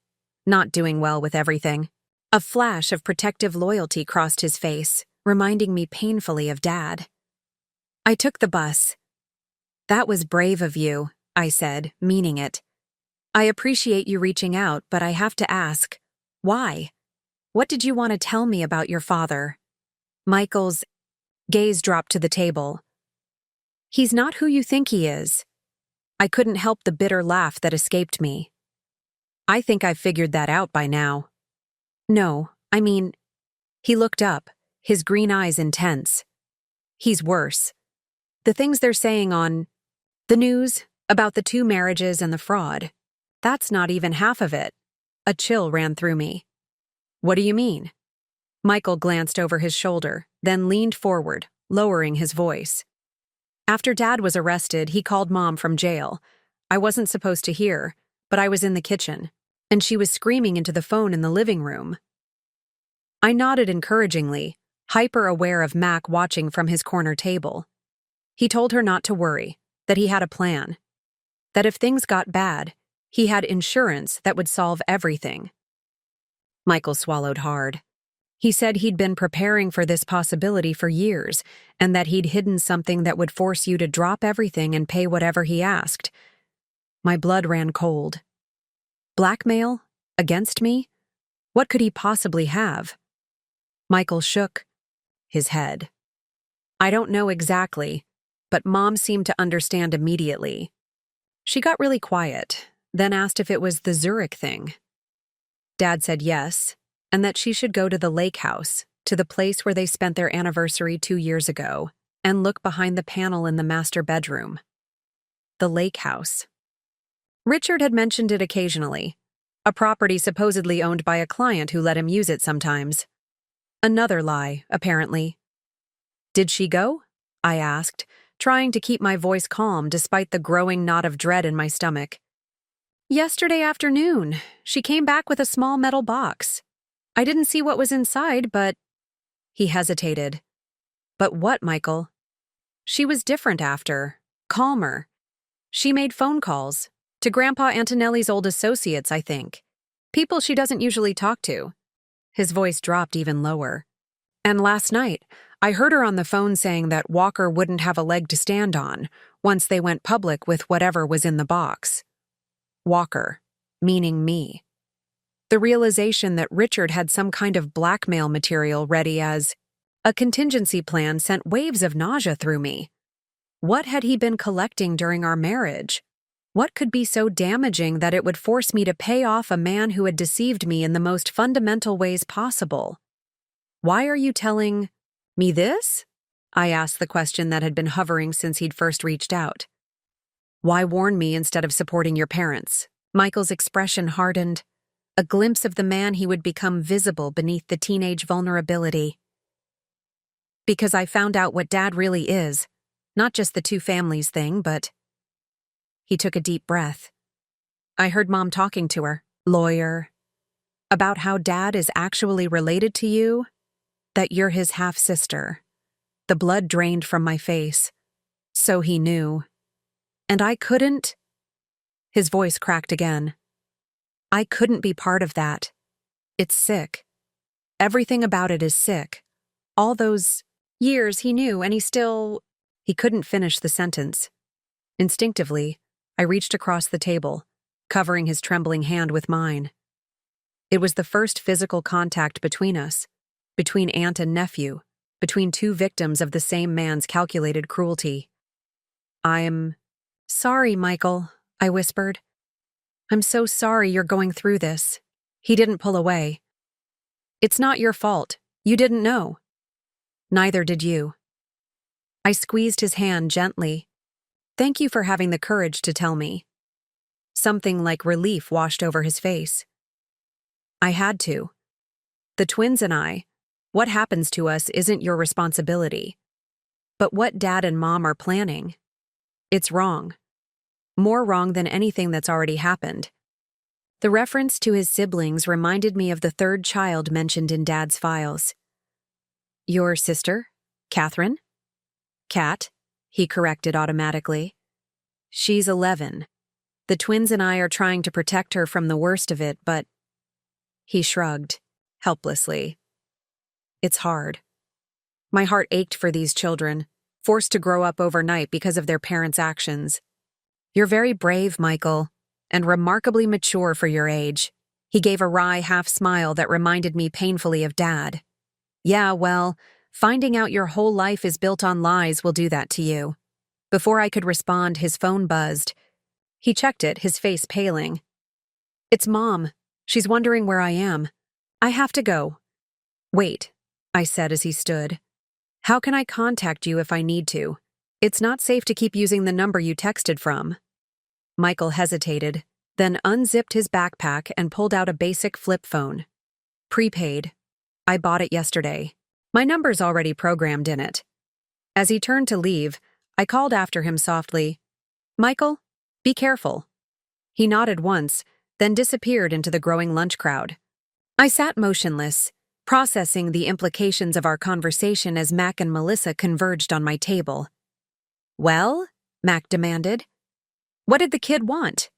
not doing well with everything." A flash of protective loyalty crossed his face, reminding me painfully of Dad. "I took the bus." "That was brave of you," I said, meaning it. "I appreciate you reaching out, but I have to ask, why? What did you want to tell me about your father?" Michael's gaze dropped to the table. "He's not who you think he is." I couldn't help the bitter laugh that escaped me. "I think I've figured that out by now." "No, I mean..." He looked up, his green eyes intense. "He's worse. The things they're saying on the news about the 2 marriages and the fraud, that's not even half of it." A chill ran through me. "What do you mean?" Michael glanced over his shoulder, then leaned forward, lowering his voice. "After Dad was arrested, he called Mom from jail. I wasn't supposed to hear, but I was in the kitchen, and she was screaming into the phone in the living room." I nodded encouragingly, hyper-aware of Mac watching from his corner table. He told her not to worry, that he had a plan. That if things got bad, he had insurance that would solve everything. Michael swallowed hard. He said he'd been preparing for this possibility for years, and that he'd hidden something that would force you to drop everything and pay whatever he asked. My blood ran cold. Blackmail? Against me? What could he possibly have? Michael shook his head. "I don't know exactly, but Mom seemed to understand immediately. She got really quiet, then asked if it was the Zurich thing. Dad said yes, and that she should go to the lake house, to the place where they spent their anniversary 2 years ago, and look behind the panel in the master bedroom." The lake house. Richard had mentioned it occasionally, a property supposedly owned by a client who let him use it sometimes. Another lie, apparently. "Did she go?" I asked, trying to keep my voice calm despite the growing knot of dread in my stomach. "Yesterday afternoon, she came back with a small metal box. I didn't see what was inside, but..." He hesitated. "But what, Michael?" "She was different after, calmer. She made phone calls, to Grandpa Antonelli's old associates, I think. People she doesn't usually talk to." His voice dropped even lower. "And last night, I heard her on the phone saying that Walker wouldn't have a leg to stand on once they went public with whatever was in the box." Walker, meaning me. The realization that Richard had some kind of blackmail material ready as a contingency plan sent waves of nausea through me. What had he been collecting during our marriage? What could be so damaging that it would force me to pay off a man who had deceived me in the most fundamental ways possible? "Why are you telling me this?" I asked the question that had been hovering since he'd first reached out. "Why warn me instead of supporting your parents?" Michael's expression hardened, a glimpse of the man he would become visible beneath the teenage vulnerability. "Because I found out what Dad really is, not just the 2 families thing, but..." He took a deep breath. "I heard Mom talking to her. Lawyer. About how Dad is actually related to you, that you're his half-sister. The blood drained from my face. So he knew. And I couldn't. His voice cracked again. I couldn't be part of that. It's sick. Everything about it is sick. All those years he knew, and he couldn't finish the sentence. Instinctively, I reached across the table, covering his trembling hand with mine. It was the first physical contact between us, between aunt and nephew, between two victims of the same man's calculated cruelty. I'm sorry, Michael, I whispered. I'm so sorry you're going through this. He didn't pull away. It's not your fault. You didn't know. Neither did you. I squeezed his hand gently. Thank you for having the courage to tell me. Something like relief washed over his face. I had to. The twins and I, what happens to us isn't your responsibility. But what Dad and Mom are planning, it's wrong. More wrong than anything that's already happened. The reference to his siblings reminded me of the third child mentioned in Dad's files. Your sister, Catherine? Kat, he corrected automatically. She's 11. The twins and I are trying to protect her from the worst of it, but... He shrugged, helplessly. It's hard. My heart ached for these children, forced to grow up overnight because of their parents' actions. You're very brave, Michael, and remarkably mature for your age. He gave a wry half-smile that reminded me painfully of Dad. Yeah, well, finding out your whole life is built on lies will do that to you. Before I could respond, his phone buzzed. He checked it, his face paling. It's Mom. She's wondering where I am. I have to go. Wait, I said as he stood. How can I contact you if I need to? It's not safe to keep using the number you texted from. Michael hesitated, then unzipped his backpack and pulled out a basic flip phone. Prepaid. I bought it yesterday. My number's already programmed in it. As he turned to leave, I called after him softly. Michael, be careful. He nodded once, then disappeared into the growing lunch crowd. I sat motionless, processing the implications of our conversation as Mac and Melissa converged on my table. Well? Mac demanded. What did the kid want?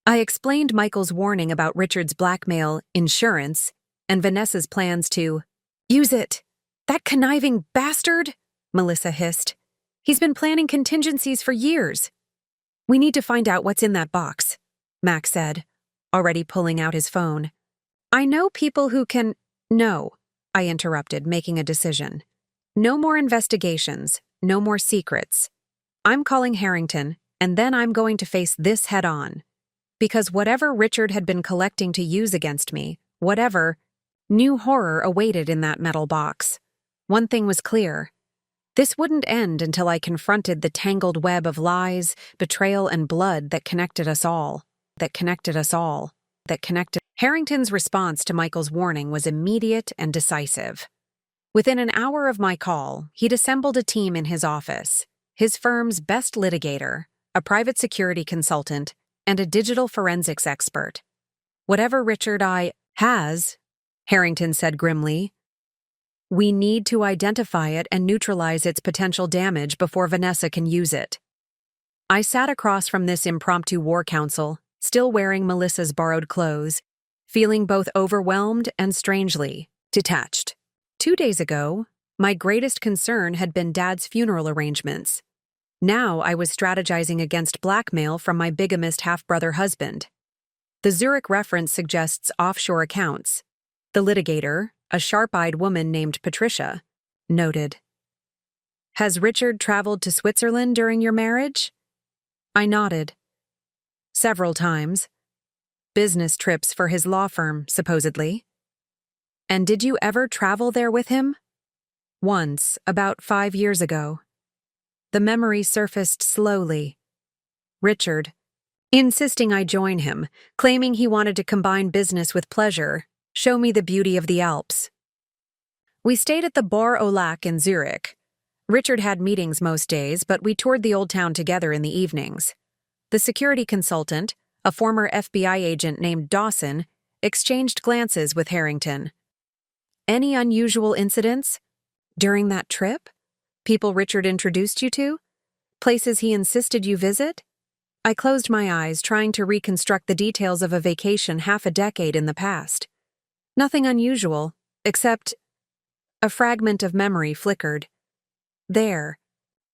I explained Michael's warning about Richard's blackmail, insurance, and Vanessa's plans to use it. That conniving bastard, Melissa hissed. He's been planning contingencies for years. We need to find out what's in that box, Mac said, already pulling out his phone. I know people who can... No, I interrupted, making a decision. No more investigations, no more secrets. I'm calling Harrington, and then I'm going to face this head-on. Because whatever Richard had been collecting to use against me, whatever, new horror awaited in that metal box. One thing was clear. This wouldn't end until I confronted the tangled web of lies, betrayal, and blood that connected us all. Harrington's response to Michael's warning was immediate and decisive. Within an hour of my call, he'd assembled a team in his office, his firm's best litigator, a private security consultant, and a digital forensics expert. Whatever Richard has, Harrington said grimly, we need to identify it and neutralize its potential damage before Vanessa can use it. I sat across from this impromptu war council, still wearing Melissa's borrowed clothes, feeling both overwhelmed and strangely detached. 2 days ago, my greatest concern had been Dad's funeral arrangements. Now I was strategizing against blackmail from my bigamist half-brother husband. The Zurich reference suggests offshore accounts. The litigator, a sharp-eyed woman named Patricia, noted. Has Richard traveled to Switzerland during your marriage? I nodded. Several times. Business trips for his law firm, supposedly. And did you ever travel there with him? Once, about 5 years ago. The memory surfaced slowly. Richard, insisting I join him, claiming he wanted to combine business with pleasure, show me the beauty of the Alps. We stayed at the Bar au Lac in Zurich. Richard had meetings most days, but we toured the old town together in the evenings. The security consultant, a former FBI agent named Dawson, exchanged glances with Harrington. Any unusual incidents? During that trip? People Richard introduced you to? Places he insisted you visit? I closed my eyes, trying to reconstruct the details of a vacation half a decade in the past. Nothing unusual, except a fragment of memory flickered. There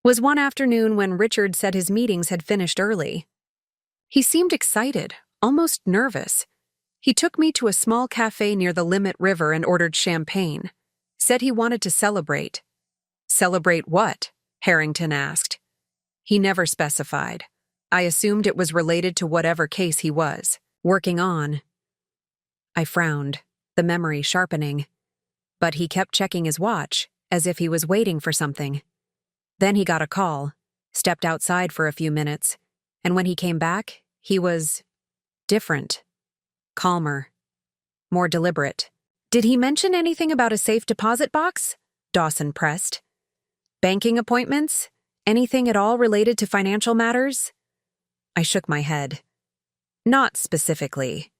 was one afternoon when Richard said his meetings had finished early. He seemed excited, almost nervous. He took me to a small cafe near the Limit River and ordered champagne. Said he wanted to celebrate. Celebrate what? Harrington asked. He never specified. I assumed it was related to whatever case he was working on. I frowned, the memory sharpening. But he kept checking his watch, as if he was waiting for something. Then he got a call, stepped outside for a few minutes, and when he came back, he was different, calmer, more deliberate. Did he mention anything about a safe deposit box? Dawson pressed. Banking appointments? Anything at all related to financial matters? I shook my head. Not specifically.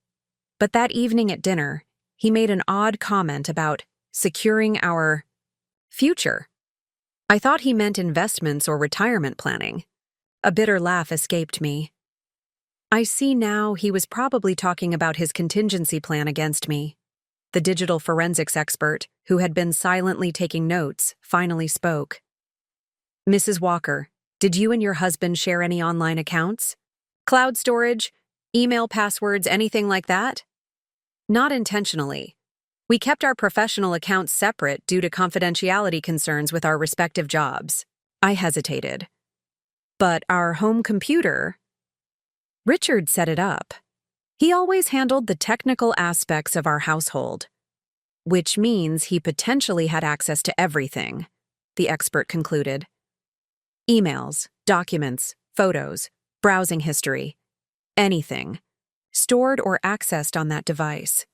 But that evening at dinner, he made an odd comment about securing our future. I thought he meant investments or retirement planning. A bitter laugh escaped me. I see now he was probably talking about his contingency plan against me. The digital forensics expert, who had been silently taking notes, finally spoke. Mrs. Walker, did you and your husband share any online accounts? Cloud storage? Email passwords, anything like that? Not intentionally. We kept our professional accounts separate due to confidentiality concerns with our respective jobs. I hesitated. But our home computer? Richard set it up. He always handled the technical aspects of our household, which means he potentially had access to everything, the expert concluded. Emails, documents, photos, browsing history, anything, stored or accessed on that device.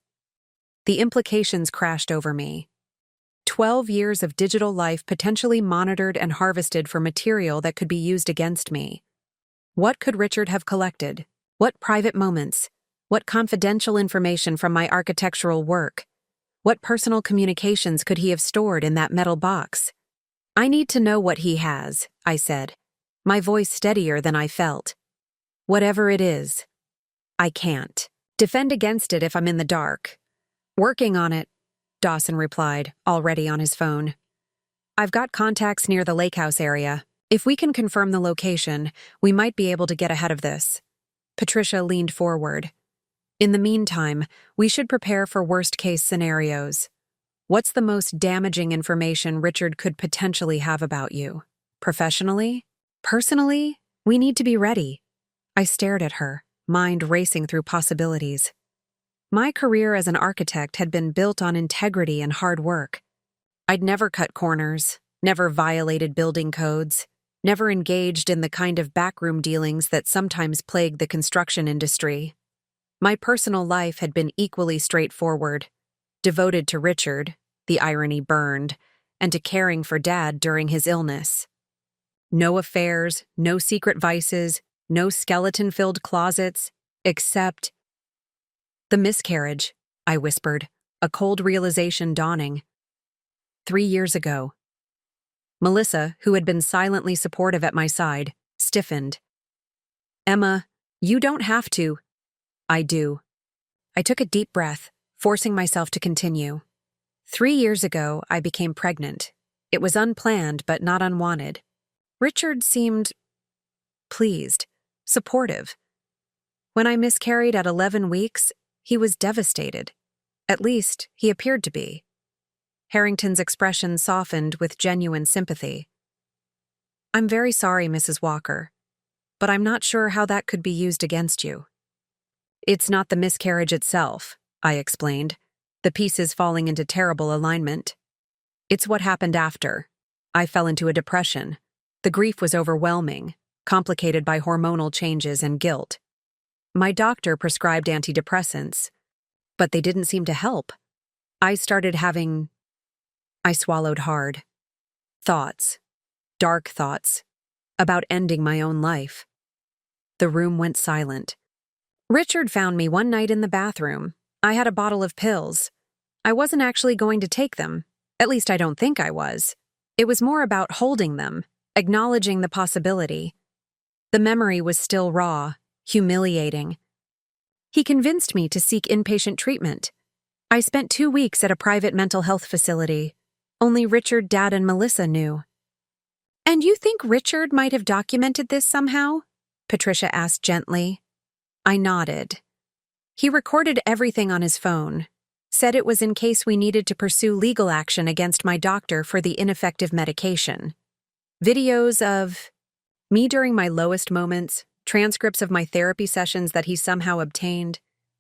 The implications crashed over me. 12 years of digital life potentially monitored and harvested for material that could be used against me. What could Richard have collected? What private moments? What confidential information from my architectural work? What personal communications could he have stored in that metal box? I need to know what he has, I said, my voice steadier than I felt. Whatever it is, I can't defend against it if I'm in the dark. Working on it, Dawson replied, already on his phone. I've got contacts near the lake house area. If we can confirm the location, we might be able to get ahead of this. Patricia leaned forward. In the meantime, we should prepare for worst-case scenarios. What's the most damaging information Richard could potentially have about you? Professionally? Personally? We need to be ready. I stared at her, mind racing through possibilities. My career as an architect had been built on integrity and hard work. I'd never cut corners, never violated building codes, never engaged in the kind of backroom dealings that sometimes plague the construction industry. My personal life had been equally straightforward, devoted to Richard, the irony burned, and to caring for Dad during his illness. No affairs, no secret vices, no skeleton-filled closets, except the miscarriage, I whispered, a cold realization dawning. 3 years ago. Melissa, who had been silently supportive at my side, stiffened. Emma, you don't have to. I do. I took a deep breath, forcing myself to continue. 3 years ago, I became pregnant. It was unplanned, but not unwanted. Richard seemed pleased, supportive. When I miscarried at 11 weeks, he was devastated. At least, he appeared to be. Harrington's expression softened with genuine sympathy. I'm very sorry, Mrs. Walker, but I'm not sure how that could be used against you. It's not the miscarriage itself, I explained, the pieces falling into terrible alignment. It's what happened after. I fell into a depression. The grief was overwhelming, complicated by hormonal changes and guilt. My doctor prescribed antidepressants, but they didn't seem to help. I swallowed hard. Thoughts, dark thoughts, about ending my own life. The room went silent. Richard found me one night in the bathroom, I had a bottle of pills. I wasn't actually going to take them. At least I don't think I was. It was more about holding them, acknowledging the possibility. The memory was still raw, humiliating. He convinced me to seek inpatient treatment. I spent 2 weeks at a private mental health facility. Only Richard, Dad, and Melissa knew. "And you think Richard might have documented this somehow?" Patricia asked gently. I nodded. He recorded everything on his phone, said it was in case we needed to pursue legal action against my doctor for the ineffective medication. Videos of me during my lowest moments, transcripts of my therapy sessions that he somehow obtained,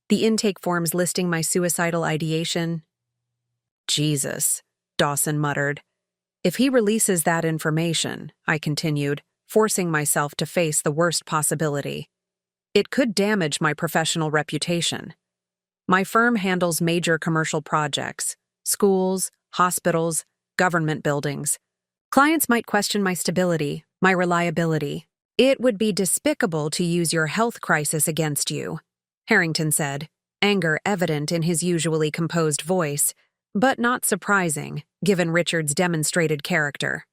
the intake forms listing my suicidal ideation. Jesus, Dawson muttered. If he releases that information, I continued, forcing myself to face the worst possibility. It could damage my professional reputation. My firm handles major commercial projects, schools, hospitals, government buildings. Clients might question my stability, my reliability. It would be despicable to use your health crisis against you, Harrington said, anger evident in his usually composed voice, but not surprising, given Richard's demonstrated character.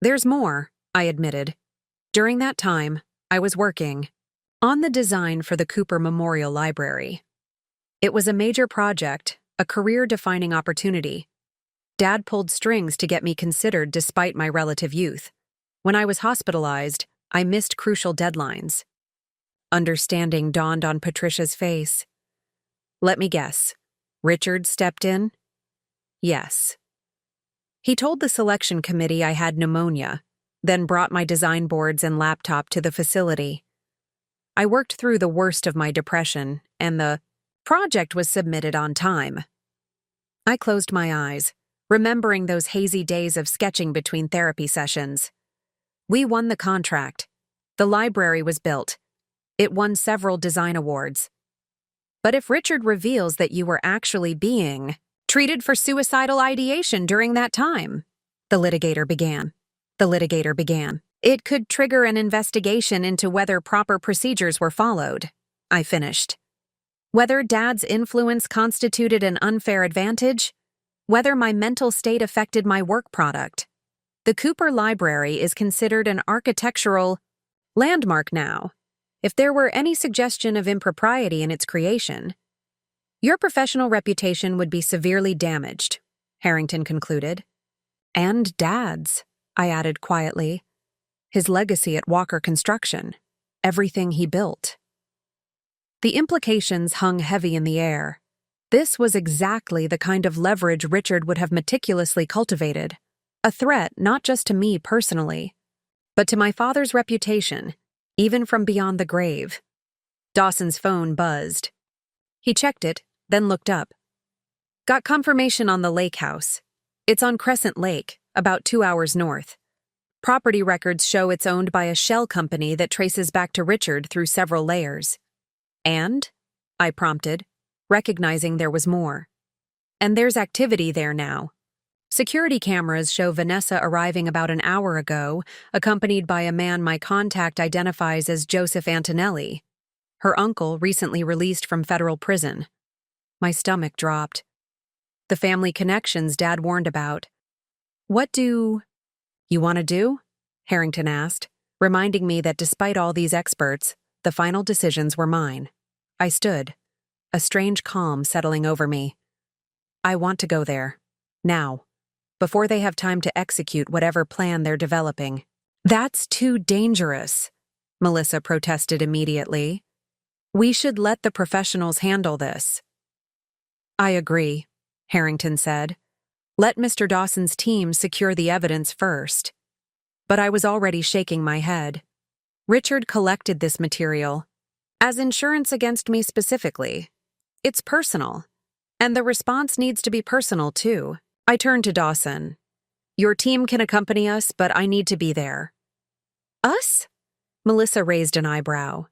There's more, I admitted. During that time, I was working on the design for the Cooper Memorial Library. It was a major project, a career-defining opportunity. Dad pulled strings to get me considered despite my relative youth. When I was hospitalized, I missed crucial deadlines. Understanding dawned on Patricia's face. Let me guess. Richard stepped in? Yes. He told the selection committee I had pneumonia, then brought my design boards and laptop to the facility. I worked through the worst of my depression, and the project was submitted on time. I closed my eyes, remembering those hazy days of sketching between therapy sessions. We won the contract. The library was built. It won several design awards. But if Richard reveals that you were actually being treated for suicidal ideation during that time, the litigator began. It could trigger an investigation into whether proper procedures were followed. I finished. Whether Dad's influence constituted an unfair advantage, whether my mental state affected my work product. The Cooper Library is considered an architectural landmark now. If there were any suggestion of impropriety in its creation, your professional reputation would be severely damaged, Harrington concluded. And Dad's, I added quietly. His legacy at Walker Construction, everything he built. The implications hung heavy in the air. This was exactly the kind of leverage Richard would have meticulously cultivated. A threat not just to me personally, but to my father's reputation, even from beyond the grave. Dawson's phone buzzed. He checked it, then looked up. Got confirmation on the lake house. It's on Crescent Lake, about 2 hours north. Property records show it's owned by a shell company that traces back to Richard through several layers. And? I prompted, recognizing there was more. And there's activity there now. Security cameras show Vanessa arriving about an hour ago, accompanied by a man my contact identifies as Joseph Antonelli, her uncle recently released from federal prison. My stomach dropped. The family connections Dad warned about. What do you want to do? Harrington asked, reminding me that despite all these experts, the final decisions were mine. I stood, a strange calm settling over me. I want to go there. Now. Before they have time to execute whatever plan they're developing. That's too dangerous, Melissa protested immediately. We should let the professionals handle this. I agree, Harrington said. Let Mr. Dawson's team secure the evidence first. But I was already shaking my head. Richard collected this material as insurance against me specifically. It's personal, and the response needs to be personal too. I turned to Dawson. Your team can accompany us, but I need to be there. Us? Melissa raised an eyebrow.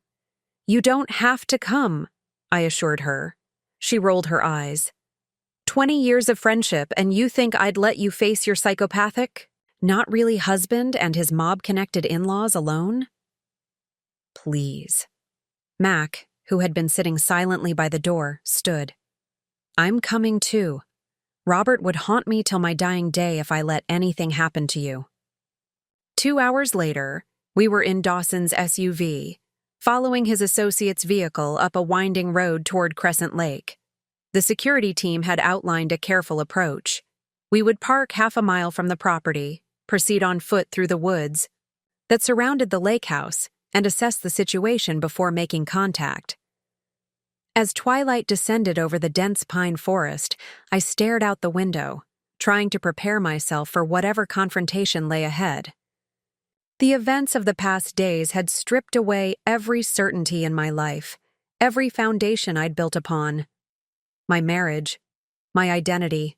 You don't have to come, I assured her. She rolled her eyes. 20 years of friendship, and you think I'd let you face your psychopathic, not really husband and his mob-connected in-laws alone? Please. Mac, who had been sitting silently by the door, stood. "I'm coming too. Robert would haunt me till my dying day if I let anything happen to you." 2 hours later, we were in Dawson's SUV, following his associate's vehicle up a winding road toward Crescent Lake. The security team had outlined a careful approach. We would park half a mile from the property, proceed on foot through the woods that surrounded the lake house, and assess the situation before making contact. As twilight descended over the dense pine forest, I stared out the window, trying to prepare myself for whatever confrontation lay ahead. The events of the past days had stripped away every certainty in my life, every foundation I'd built upon. My marriage, my identity,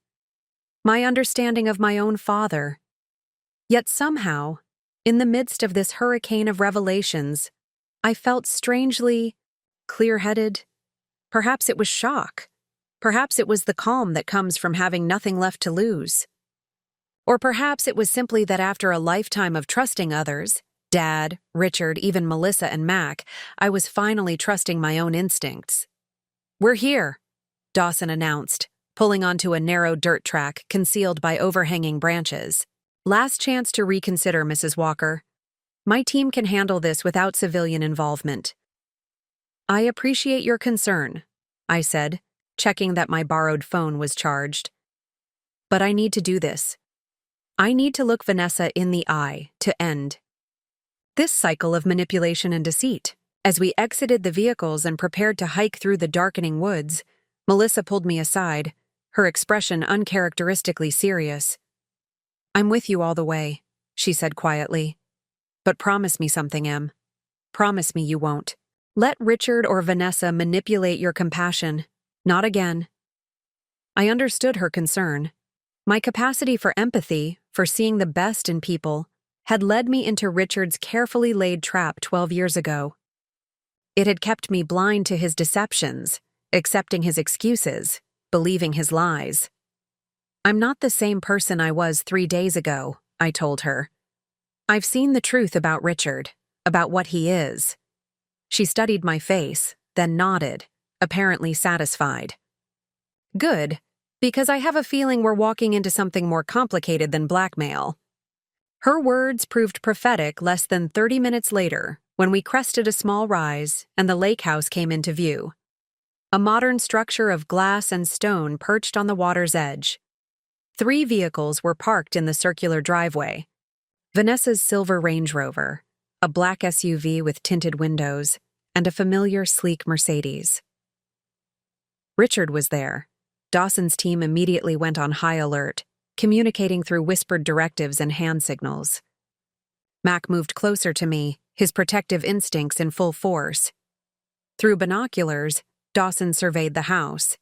my understanding of my own father. Yet somehow, in the midst of this hurricane of revelations, I felt strangely clear-headed. Perhaps it was shock. Perhaps it was the calm that comes from having nothing left to lose. Or perhaps it was simply that after a lifetime of trusting others, Dad, Richard, even Melissa and Mac, I was finally trusting my own instincts. "We're here," Dawson announced, pulling onto a narrow dirt track concealed by overhanging branches. "Last chance to reconsider, Mrs. Walker. My team can handle this without civilian involvement." "I appreciate your concern," I said, checking that my borrowed phone was charged. "But I need to do this. I need to look Vanessa in the eye to end this cycle of manipulation and deceit." As we exited the vehicles and prepared to hike through the darkening woods, Melissa pulled me aside, her expression uncharacteristically serious. "I'm with you all the way," she said quietly. "But promise me something, Em. Promise me you won't let Richard or Vanessa manipulate your compassion. Not again." I understood her concern. My capacity for empathy, for seeing the best in people, had led me into Richard's carefully laid trap 12 years ago. It had kept me blind to his deceptions, accepting his excuses, believing his lies. "I'm not the same person I was 3 days ago," I told her. "I've seen the truth about Richard, about what he is." She studied my face, then nodded, apparently satisfied. "Good, because I have a feeling we're walking into something more complicated than blackmail." Her words proved prophetic less than 30 minutes later, when we crested a small rise and the lake house came into view. A modern structure of glass and stone perched on the water's edge. 3 vehicles were parked in the circular driveway. Vanessa's silver Range Rover, a black SUV with tinted windows, and a familiar sleek Mercedes. Richard was there. Dawson's team immediately went on high alert, communicating through whispered directives and hand signals. Mac moved closer to me, his protective instincts in full force. Through binoculars, Dawson surveyed the house.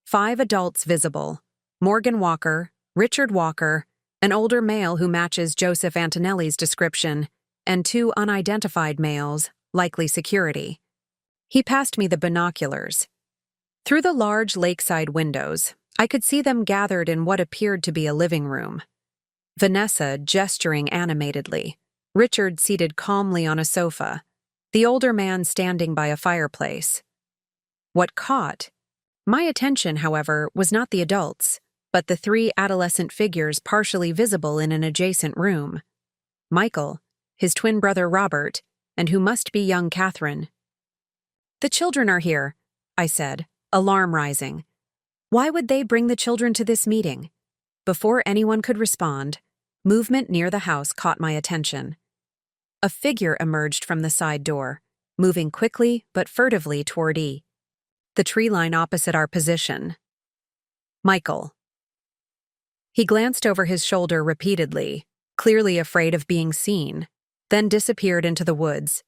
5 adults visible: Morgan Walker, Richard Walker, an older male who matches Joseph Antonelli's description, and 2 unidentified males, likely security. He passed me the binoculars. Through the large lakeside windows, I could see them gathered in what appeared to be a living room. Vanessa gesturing animatedly, Richard seated calmly on a sofa, the older man standing by a fireplace. What caught my attention, however, was not the adults, but the 3 adolescent figures partially visible in an adjacent room. Michael, his twin brother Robert, and who must be young Catherine. "The children are here," I said, alarm rising. Why would they bring the children to this meeting? Before anyone could respond, movement near the house caught my attention. A figure emerged from the side door, moving quickly but furtively toward the tree line opposite our position. Michael. He glanced over his shoulder repeatedly, clearly afraid of being seen, then disappeared into the woods.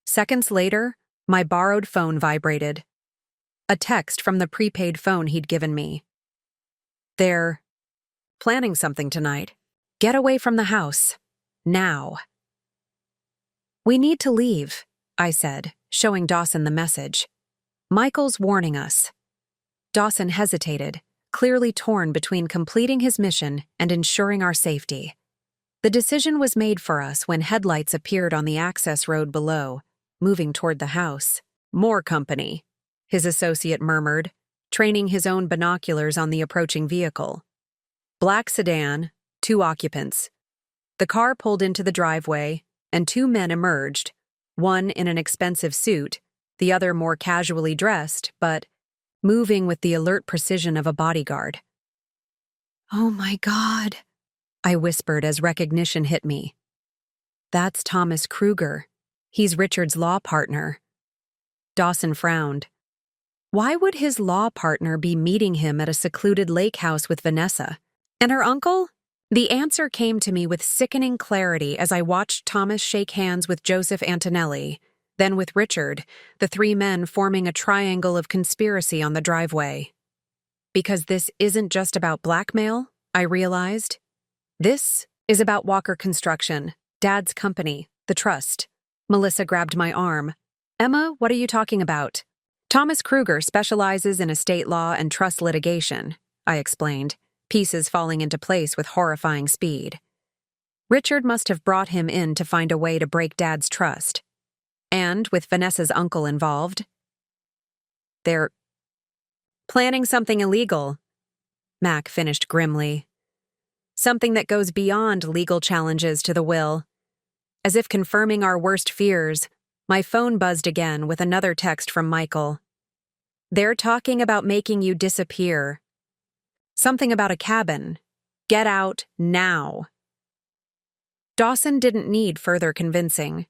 Seconds later, my borrowed phone vibrated. A text from the prepaid phone he'd given me. "They're planning something tonight. Get away from the house. Now." "We need to leave," I said, showing Dawson the message. "Michael's warning us." Dawson hesitated, clearly torn between completing his mission and ensuring our safety. The decision was made for us when headlights appeared on the access road below, moving toward the house. More company, his associate murmured, training his own binoculars on the approaching vehicle. Black sedan, 2 occupants. The car pulled into the driveway, and 2 men emerged, one in an expensive suit, the other more casually dressed, but moving with the alert precision of a bodyguard. "Oh my God," I whispered as recognition hit me. "That's Thomas Kruger. He's Richard's law partner." Dawson frowned. Why would his law partner be meeting him at a secluded lake house with Vanessa? And her uncle? The answer came to me with sickening clarity as I watched Thomas shake hands with Joseph Antonelli, then with Richard, the 3 men forming a triangle of conspiracy on the driveway. Because this isn't just about blackmail, I realized. This is about Walker Construction, Dad's company, the trust. Melissa grabbed my arm. "Emma, what are you talking about?" "Thomas Kruger specializes in estate law and trust litigation," I explained, pieces falling into place with horrifying speed. Richard must have brought him in to find a way to break Dad's trust. And, with Vanessa's uncle involved, they're planning something illegal, Mac finished grimly. Something that goes beyond legal challenges to the will. As if confirming our worst fears, my phone buzzed again with another text from Michael. "They're talking about making you disappear. Something about a cabin. Get out now." Dawson didn't need further convincing.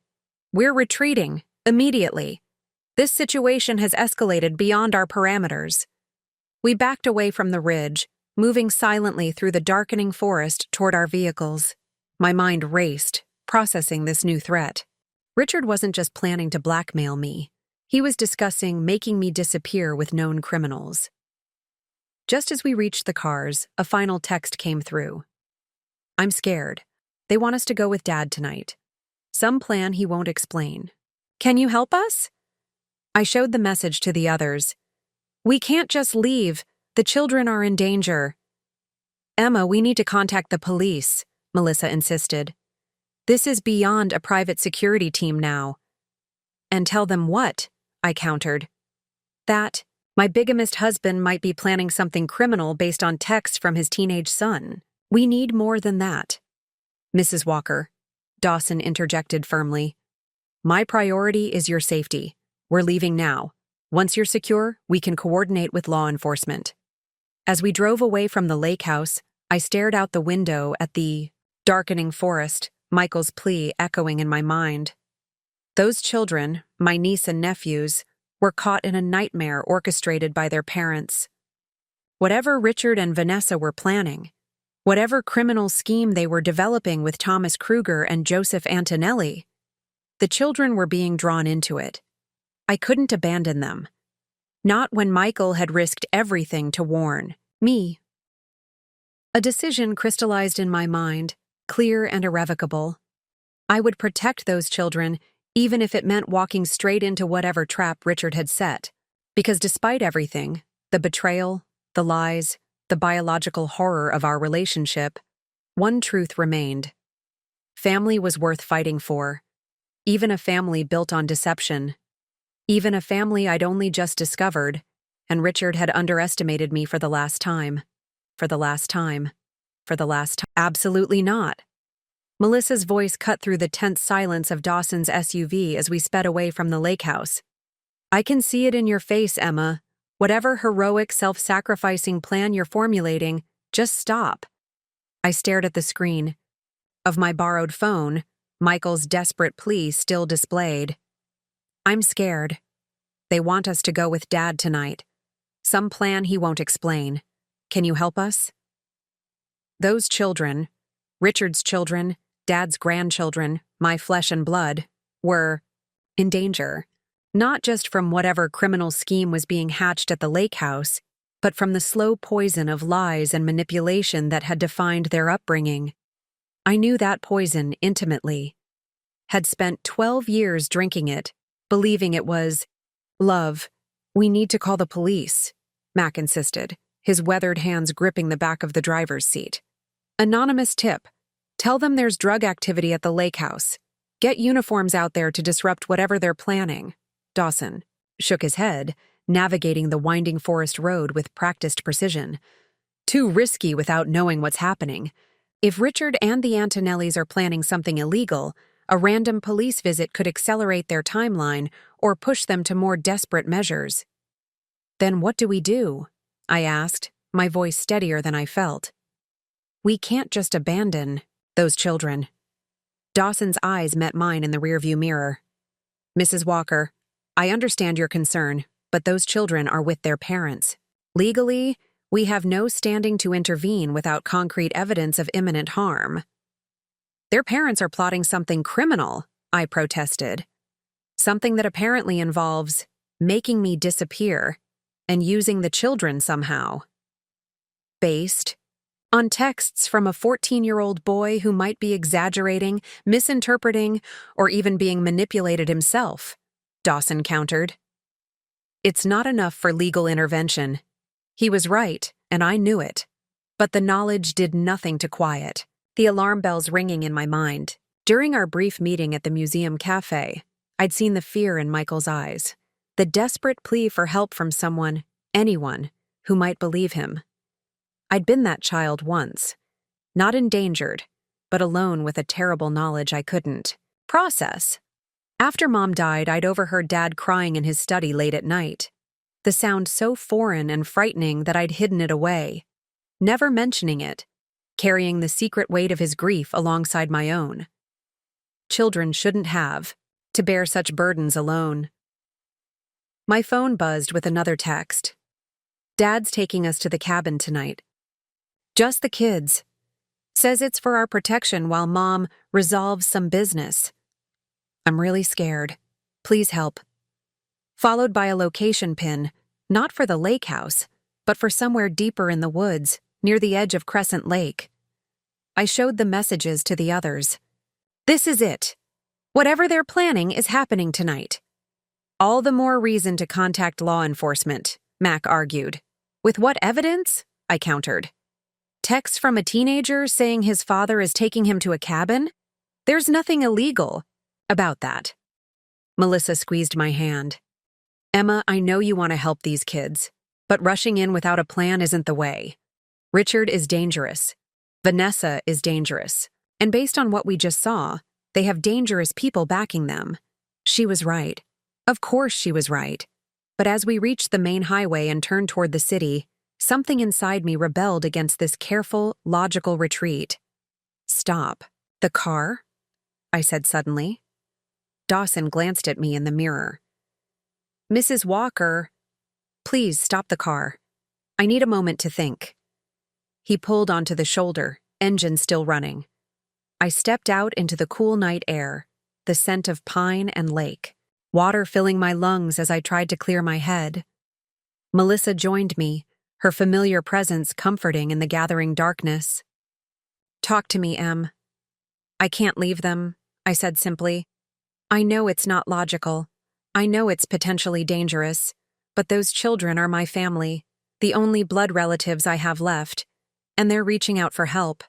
"We're retreating, immediately. This situation has escalated beyond our parameters." We backed away from the ridge, moving silently through the darkening forest toward our vehicles. My mind raced, processing this new threat. Richard wasn't just planning to blackmail me. He was discussing making me disappear with known criminals. Just as we reached the cars, a final text came through. "I'm scared. They want us to go with Dad tonight. Some plan he won't explain. Can you help us?" I showed the message to the others. "We can't just leave. The children are in danger." "Emma, we need to contact the police," Melissa insisted. "This is beyond a private security team now." "And tell them what?" I countered. "That my bigamist husband might be planning something criminal based on texts from his teenage son. We need more than that." "Mrs. Walker," Dawson interjected firmly, "my priority is your safety. We're leaving now. Once you're secure, we can coordinate with law enforcement." As we drove away from the lake house, I stared out the window at the darkening forest, Michael's plea echoing in my mind. Those children, my niece and nephews, were caught in a nightmare orchestrated by their parents. Whatever Richard and Vanessa were planning, whatever criminal scheme they were developing with Thomas Kruger and Joseph Antonelli, the children were being drawn into it. I couldn't abandon them. Not when Michael had risked everything to warn me. A decision crystallized in my mind, clear and irrevocable. I would protect those children, even if it meant walking straight into whatever trap Richard had set. Because despite everything, the betrayal, the lies, the biological horror of our relationship, one truth remained. Family was worth fighting for. Even a family built on deception. Even a family I'd only just discovered, and Richard had underestimated me for the last time. For the last time. For the last time. Absolutely not. Melissa's voice cut through the tense silence of Dawson's SUV as we sped away from the lake house. "I can see it in your face, Emma. Whatever heroic, self-sacrificing plan you're formulating, just stop." I stared at the screen of my borrowed phone, Michael's desperate plea still displayed. "I'm scared. They want us to go with Dad tonight. Some plan he won't explain. Can you help us?" Those children, Richard's children, Dad's grandchildren, my flesh and blood, were in danger. Not just from whatever criminal scheme was being hatched at the lake house, but from the slow poison of lies and manipulation that had defined their upbringing. I knew that poison intimately. Had spent 12 years drinking it, believing it was love. "We need to call the police," Mac insisted, his weathered hands gripping the back of the driver's seat. "Anonymous tip. Tell them there's drug activity at the lake house. Get uniforms out there to disrupt whatever they're planning." "Dawson, shook his head, navigating the winding forest road with practiced precision. Too risky without knowing what's happening. If Richard and the Antonellis are planning something illegal, a random police visit could accelerate their timeline or push them to more desperate measures. Then what do we do? I asked, my voice steadier than I felt. We can't just abandon those children. Dawson's eyes met mine in the rearview mirror. Mrs. Walker, I understand your concern, but those children are with their parents. Legally, we have no standing to intervene without concrete evidence of imminent harm. Their parents are plotting something criminal, I protested. Something that apparently involves making me disappear and using the children somehow. Based on texts from a 14-year-old boy who might be exaggerating, misinterpreting, or even being manipulated himself, Dawson countered. It's not enough for legal intervention. He was right, and I knew it. But the knowledge did nothing to quiet the alarm bells ringing in my mind. During our brief meeting at the museum cafe, I'd seen the fear in Michael's eyes, the desperate plea for help from someone, anyone, who might believe him. I'd been that child once, not endangered, but alone with a terrible knowledge I couldn't process. After Mom died, I'd overheard Dad crying in his study late at night. The sound so foreign and frightening that I'd hidden it away, never mentioning it, carrying the secret weight of his grief alongside my own. Children shouldn't have to bear such burdens alone. My phone buzzed with another text. Dad's taking us to the cabin tonight. Just the kids. Says it's for our protection while Mom resolves some business. I'm really scared. Please help. Followed by a location pin, not for the lake house, but for somewhere deeper in the woods, near the edge of Crescent Lake. I showed the messages to the others. This is it. Whatever they're planning is happening tonight. All the more reason to contact law enforcement, Mac argued. With what evidence? I countered. Text from a teenager saying his father is taking him to a cabin? There's nothing illegal about that. Melissa squeezed my hand. Emma, I know you want to help these kids, but rushing in without a plan isn't the way. Richard is dangerous. Vanessa is dangerous. And based on what we just saw, they have dangerous people backing them. She was right. Of course she was right. But as we reached the main highway and turned toward the city, something inside me rebelled against this careful, logical retreat. Stop. The car? I said suddenly. Dawson glanced at me in the mirror. Mrs. Walker, please stop the car. I need a moment to think. He pulled onto the shoulder, engine still running. I stepped out into the cool night air, the scent of pine and lake, water filling my lungs as I tried to clear my head. Melissa joined me, her familiar presence comforting in the gathering darkness. Talk to me, Em. I can't leave them, I said simply. I know it's not logical. I know it's potentially dangerous, but those children are my family, the only blood relatives I have left, and they're reaching out for help.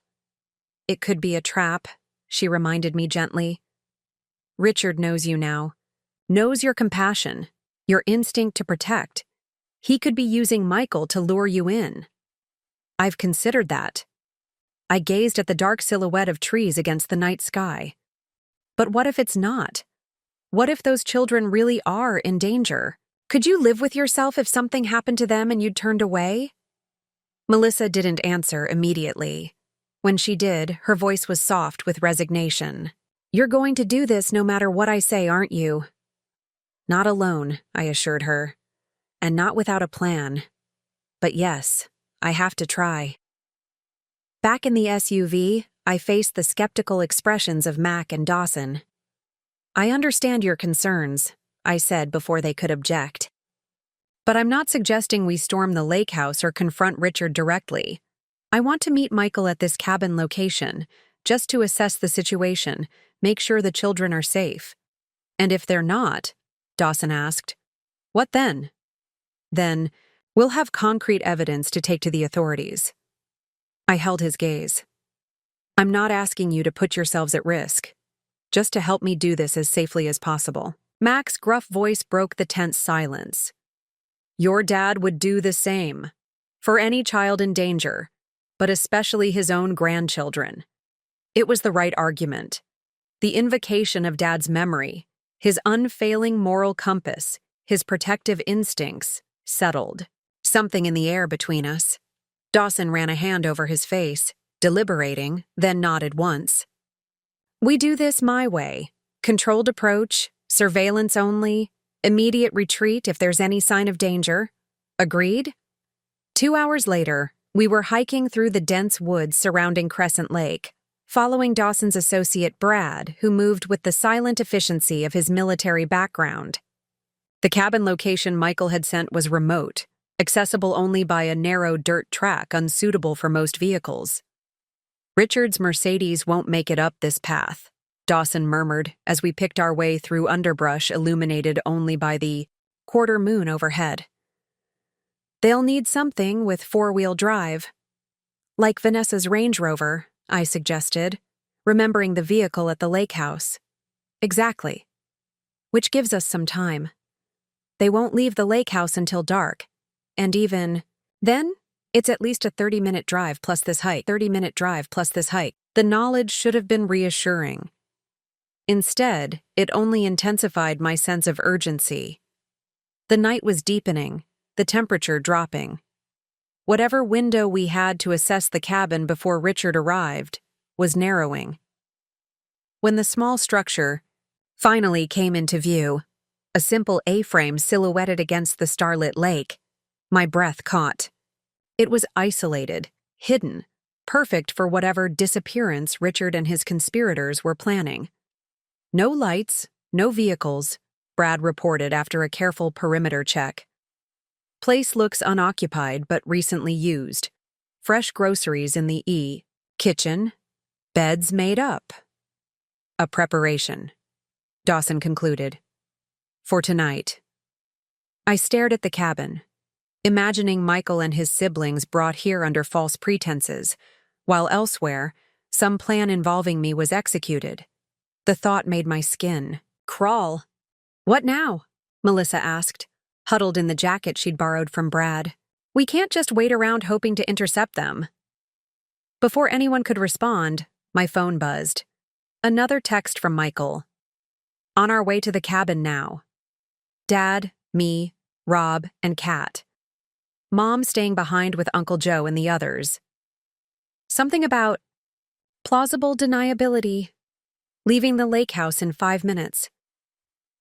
It could be a trap, she reminded me gently. Richard knows you now, knows your compassion, your instinct to protect. He could be using Michael to lure you in. I've considered that. I gazed at the dark silhouette of trees against the night sky. But what if it's not? What if those children really are in danger? Could you live with yourself if something happened to them and you'd turned away? Melissa didn't answer immediately. When she did, her voice was soft with resignation. You're going to do this no matter what I say, aren't you? Not alone, I assured her. And not without a plan. But yes, I have to try. Back in the SUV, I faced the skeptical expressions of Mac and Dawson. I understand your concerns, I said before they could object. But I'm not suggesting we storm the lake house or confront Richard directly. I want to meet Michael at this cabin location, just to assess the situation, make sure the children are safe. And if they're not, Dawson asked, what then? Then, we'll have concrete evidence to take to the authorities. I held his gaze. I'm not asking you to put yourselves at risk, just to help me do this as safely as possible. Mac's gruff voice broke the tense silence. Your dad would do the same. For any child in danger, but especially his own grandchildren. It was the right argument. The invocation of Dad's memory, his unfailing moral compass, his protective instincts, settled. Something in the air between us. Dawson ran a hand over his face, deliberating, then nodded once. We do this my way. Controlled approach, surveillance only, immediate retreat if there's any sign of danger. Agreed? 2 hours later, we were hiking through the dense woods surrounding Crescent Lake, following Dawson's associate Brad, who moved with the silent efficiency of his military background. The cabin location Michael had sent was remote, accessible only by a narrow dirt track unsuitable for most vehicles. Richard's Mercedes won't make it up this path, Dawson murmured as we picked our way through underbrush illuminated only by the quarter moon overhead. They'll need something with four-wheel drive. Like Vanessa's Range Rover, I suggested, remembering the vehicle at the lake house. Exactly. Which gives us some time. They won't leave the lake house until dark. And even then, it's at least a 30-minute drive plus this hike. The knowledge should have been reassuring. Instead, it only intensified my sense of urgency. The night was deepening, the temperature dropping. Whatever window we had to assess the cabin before Richard arrived was narrowing. When the small structure finally came into view, a simple A-frame silhouetted against the starlit lake, my breath caught. It was isolated, hidden, perfect for whatever disappearance Richard and his conspirators were planning. No lights, no vehicles, Brad reported after a careful perimeter check. Place looks unoccupied but recently used. Fresh groceries in the kitchen. Beds made up. A preparation, Dawson concluded. For tonight. I stared at the cabin, imagining Michael and his siblings brought here under false pretenses, while elsewhere, some plan involving me was executed. The thought made my skin crawl. What now? Melissa asked, huddled in the jacket she'd borrowed from Brad. We can't just wait around hoping to intercept them. Before anyone could respond, my phone buzzed. Another text from Michael. On our way to the cabin now. Dad, me, Rob, and Kat. Mom staying behind with Uncle Joe and the others. Something about plausible deniability. Leaving the lake house in 5 minutes.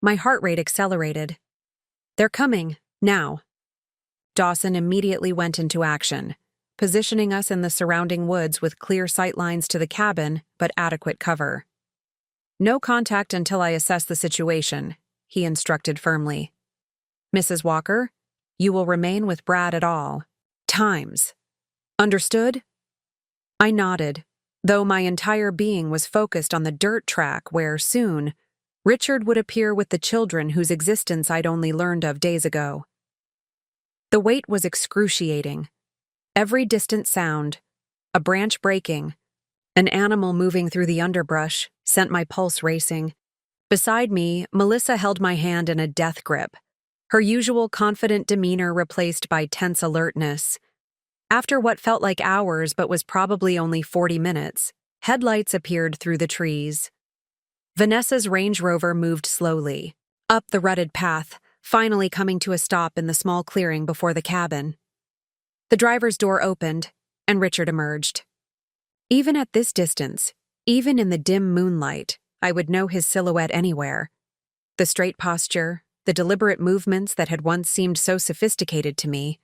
My heart rate accelerated. They're coming, now. Dawson immediately went into action, positioning us in the surrounding woods with clear sight lines to the cabin, but adequate cover. No contact until I assess the situation, he instructed firmly. Mrs. Walker, you will remain with Brad at all times. Understood? I nodded, though my entire being was focused on the dirt track where, soon, Richard would appear with the children whose existence I'd only learned of days ago. The wait was excruciating. Every distant sound, a branch breaking, an animal moving through the underbrush, sent my pulse racing. Beside me, Melissa held my hand in a death grip, her usual confident demeanor replaced by tense alertness. After what felt like hours but was probably only 40 minutes, headlights appeared through the trees. Vanessa's Range Rover moved slowly, up the rutted path, finally coming to a stop in the small clearing before the cabin. The driver's door opened, and Richard emerged. Even at this distance, even in the dim moonlight, I would know his silhouette anywhere. The straight posture, the deliberate movements that had once seemed so sophisticated to me,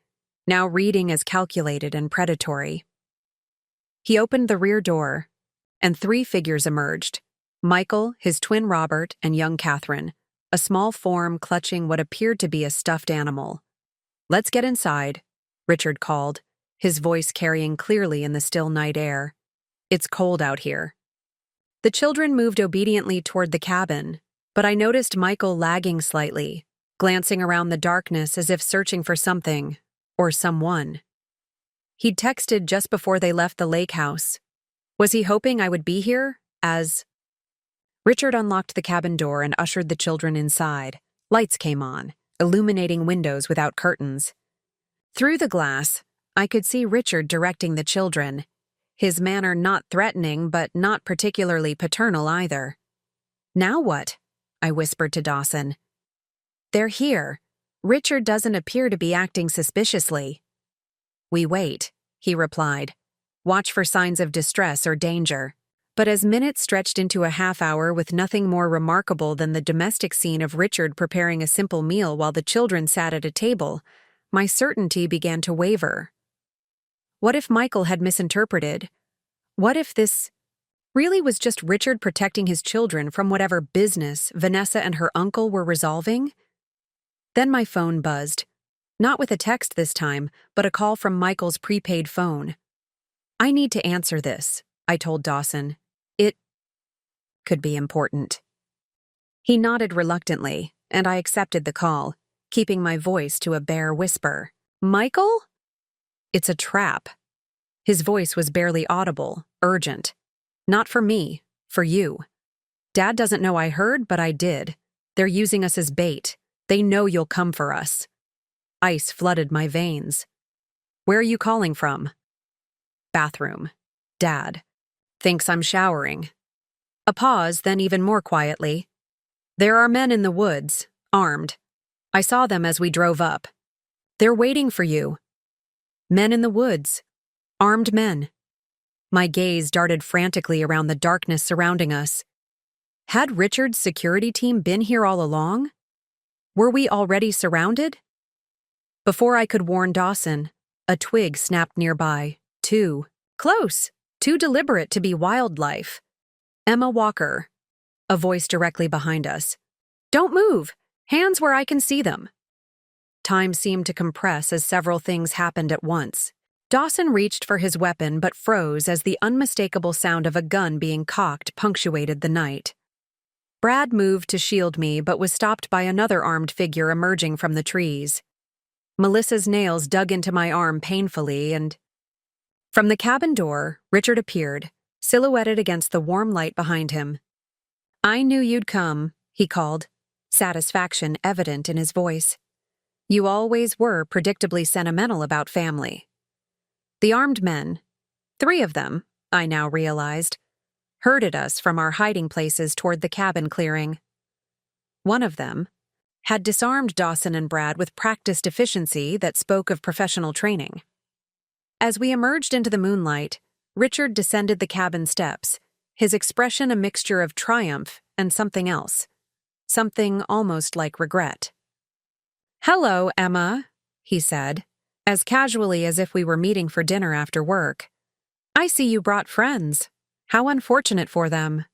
now reading as calculated and predatory. He opened the rear door, and 3 figures emerged. Michael, his twin Robert, and young Catherine, a small form clutching what appeared to be a stuffed animal. Let's get inside, Richard called, his voice carrying clearly in the still night air. It's cold out here. The children moved obediently toward the cabin, but I noticed Michael lagging slightly, glancing around the darkness as if searching for something, or someone. He'd texted just before they left the lake house. Was he hoping I would be here, as Richard unlocked the cabin door and ushered the children inside. Lights came on, illuminating windows without curtains. Through the glass, I could see Richard directing the children, his manner not threatening but not particularly paternal either. "Now what?" I whispered to Dawson. "They're here. Richard doesn't appear to be acting suspiciously." "We wait," he replied. "Watch for signs of distress or danger." But as minutes stretched into a half-hour with nothing more remarkable than the domestic scene of Richard preparing a simple meal while the children sat at a table, my certainty began to waver. What if Michael had misinterpreted? What if this really was just Richard protecting his children from whatever business Vanessa and her uncle were resolving? Then my phone buzzed. Not with a text this time, but a call from Michael's prepaid phone. "I need to answer this," I told Dawson. "It could be important." He nodded reluctantly, and I accepted the call, keeping my voice to a bare whisper. "Michael?" "It's a trap." His voice was barely audible, urgent. "Not for me, for you. Dad doesn't know I heard, but I did. They're using us as bait. They know you'll come for us." Ice flooded my veins. "Where are you calling from?" "Bathroom. Dad thinks I'm showering." A pause, then even more quietly. "There are men in the woods, armed. I saw them as we drove up. They're waiting for you." Men in the woods. Armed men. My gaze darted frantically around the darkness surrounding us. Had Richard's security team been here all along? Were we already surrounded? Before I could warn Dawson, a twig snapped nearby. Too close, too deliberate to be wildlife. "Emma Walker." A voice directly behind us. "Don't move! Hands where I can see them." Time seemed to compress as several things happened at once. Dawson reached for his weapon but froze as the unmistakable sound of a gun being cocked punctuated the night. Brad moved to shield me but was stopped by another armed figure emerging from the trees. Melissa's nails dug into my arm painfully and... From the cabin door, Richard appeared, silhouetted against the warm light behind him. "I knew you'd come," he called, satisfaction evident in his voice. "You always were predictably sentimental about family." The armed men, 3 of them, I now realized, herded us from our hiding places toward the cabin clearing. One of them had disarmed Dawson and Brad with practiced efficiency that spoke of professional training. As we emerged into the moonlight, Richard descended the cabin steps, his expression a mixture of triumph and something else, something almost like regret. "Hello, Emma," he said, as casually as if we were meeting for dinner after work. "I see you brought friends. How unfortunate for them."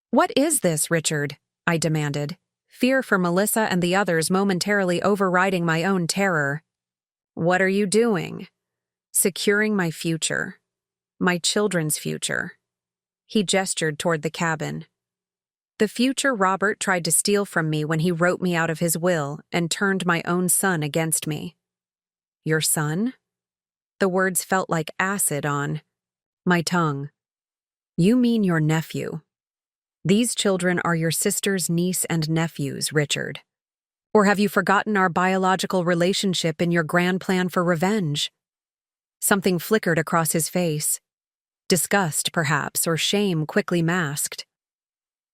"What is this, Richard?" I demanded, fear for Melissa and the others momentarily overriding my own terror. "What are you doing?" "Securing my future. My children's future." He gestured toward the cabin. "The future Robert tried to steal from me when he wrote me out of his will and turned my own son against me." "Your son?" The words felt like acid on my tongue. "You mean your nephew. These children are your sister's niece and nephews, Richard. Or have you forgotten our biological relationship in your grand plan for revenge?" Something flickered across his face. Disgust, perhaps, or shame quickly masked.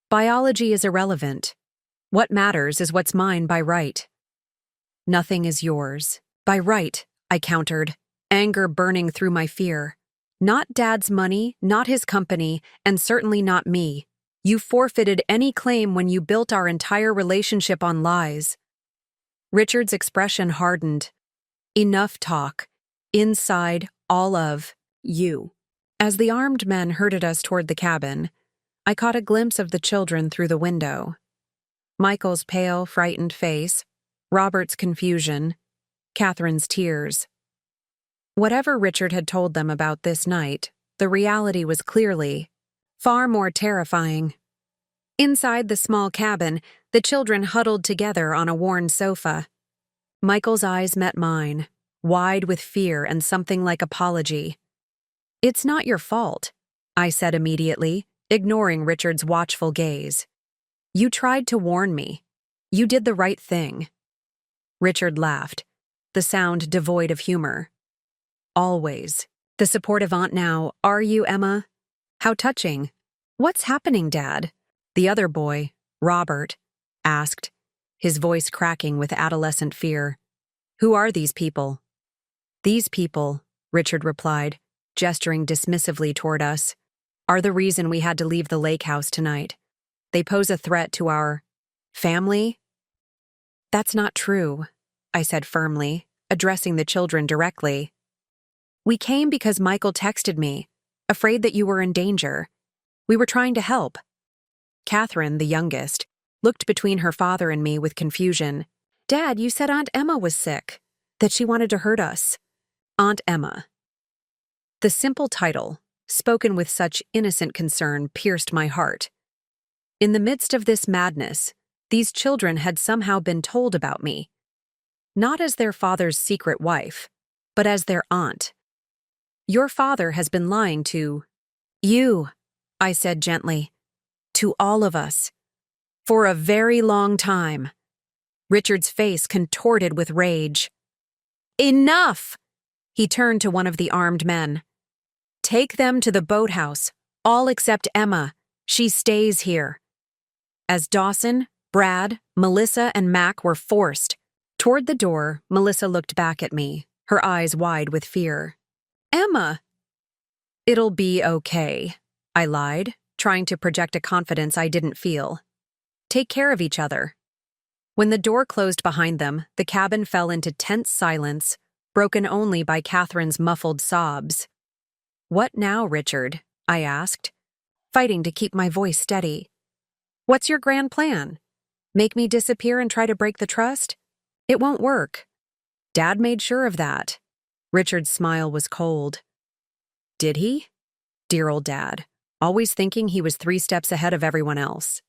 "Biology is irrelevant. What matters is what's mine by right." "Nothing is yours. By right," I countered, anger burning through my fear. "Not Dad's money, not his company, and certainly not me. You forfeited any claim when you built our entire relationship on lies." Richard's expression hardened. "Enough talk. Inside, all of you." As the armed men herded us toward the cabin, I caught a glimpse of the children through the window. Michael's pale, frightened face, Robert's confusion, Catherine's tears. Whatever Richard had told them about this night, the reality was clearly far more terrifying. Inside the small cabin, the children huddled together on a worn sofa. Michael's eyes met mine, wide with fear and something like apology. "It's not your fault," I said immediately, ignoring Richard's watchful gaze. You tried to warn me. You did the right thing. Richard laughed, the sound devoid of humor. Always. The supportive aunt now, are you, Emma? How touching. What's happening, Dad? The other boy, Robert, asked, his voice cracking with adolescent fear. Who are these people? These people, Richard replied, gesturing dismissively toward us, are the reason we had to leave the lake house tonight. They pose a threat to our family? That's not true, I said firmly, addressing the children directly. We came because Michael texted me, afraid that you were in danger. We were trying to help. Catherine, the youngest, looked between her father and me with confusion. Dad, you said Aunt Emma was sick, that she wanted to hurt us. Aunt Emma. The simple title, spoken with such innocent concern, pierced my heart. In the midst of this madness, these children had somehow been told about me. Not as their father's secret wife, but as their aunt. Your father has been lying to you, I said gently. To all of us. For a very long time. Richard's face contorted with rage. Enough! He turned to one of the armed men. Take them to the boathouse, all except Emma. She stays here. As Dawson, Brad, Melissa, and Mac were forced toward the door, Melissa looked back at me, her eyes wide with fear. Emma! It'll be okay, I lied, trying to project a confidence I didn't feel. Take care of each other. When the door closed behind them, the cabin fell into tense silence, broken only by Catherine's muffled sobs. What now, Richard? I asked, fighting to keep my voice steady. What's your grand plan? Make me disappear and try to break the trust? It won't work. Dad made sure of that. Richard's smile was cold. Did he? Dear old Dad, always thinking he was 3 steps ahead of everyone else.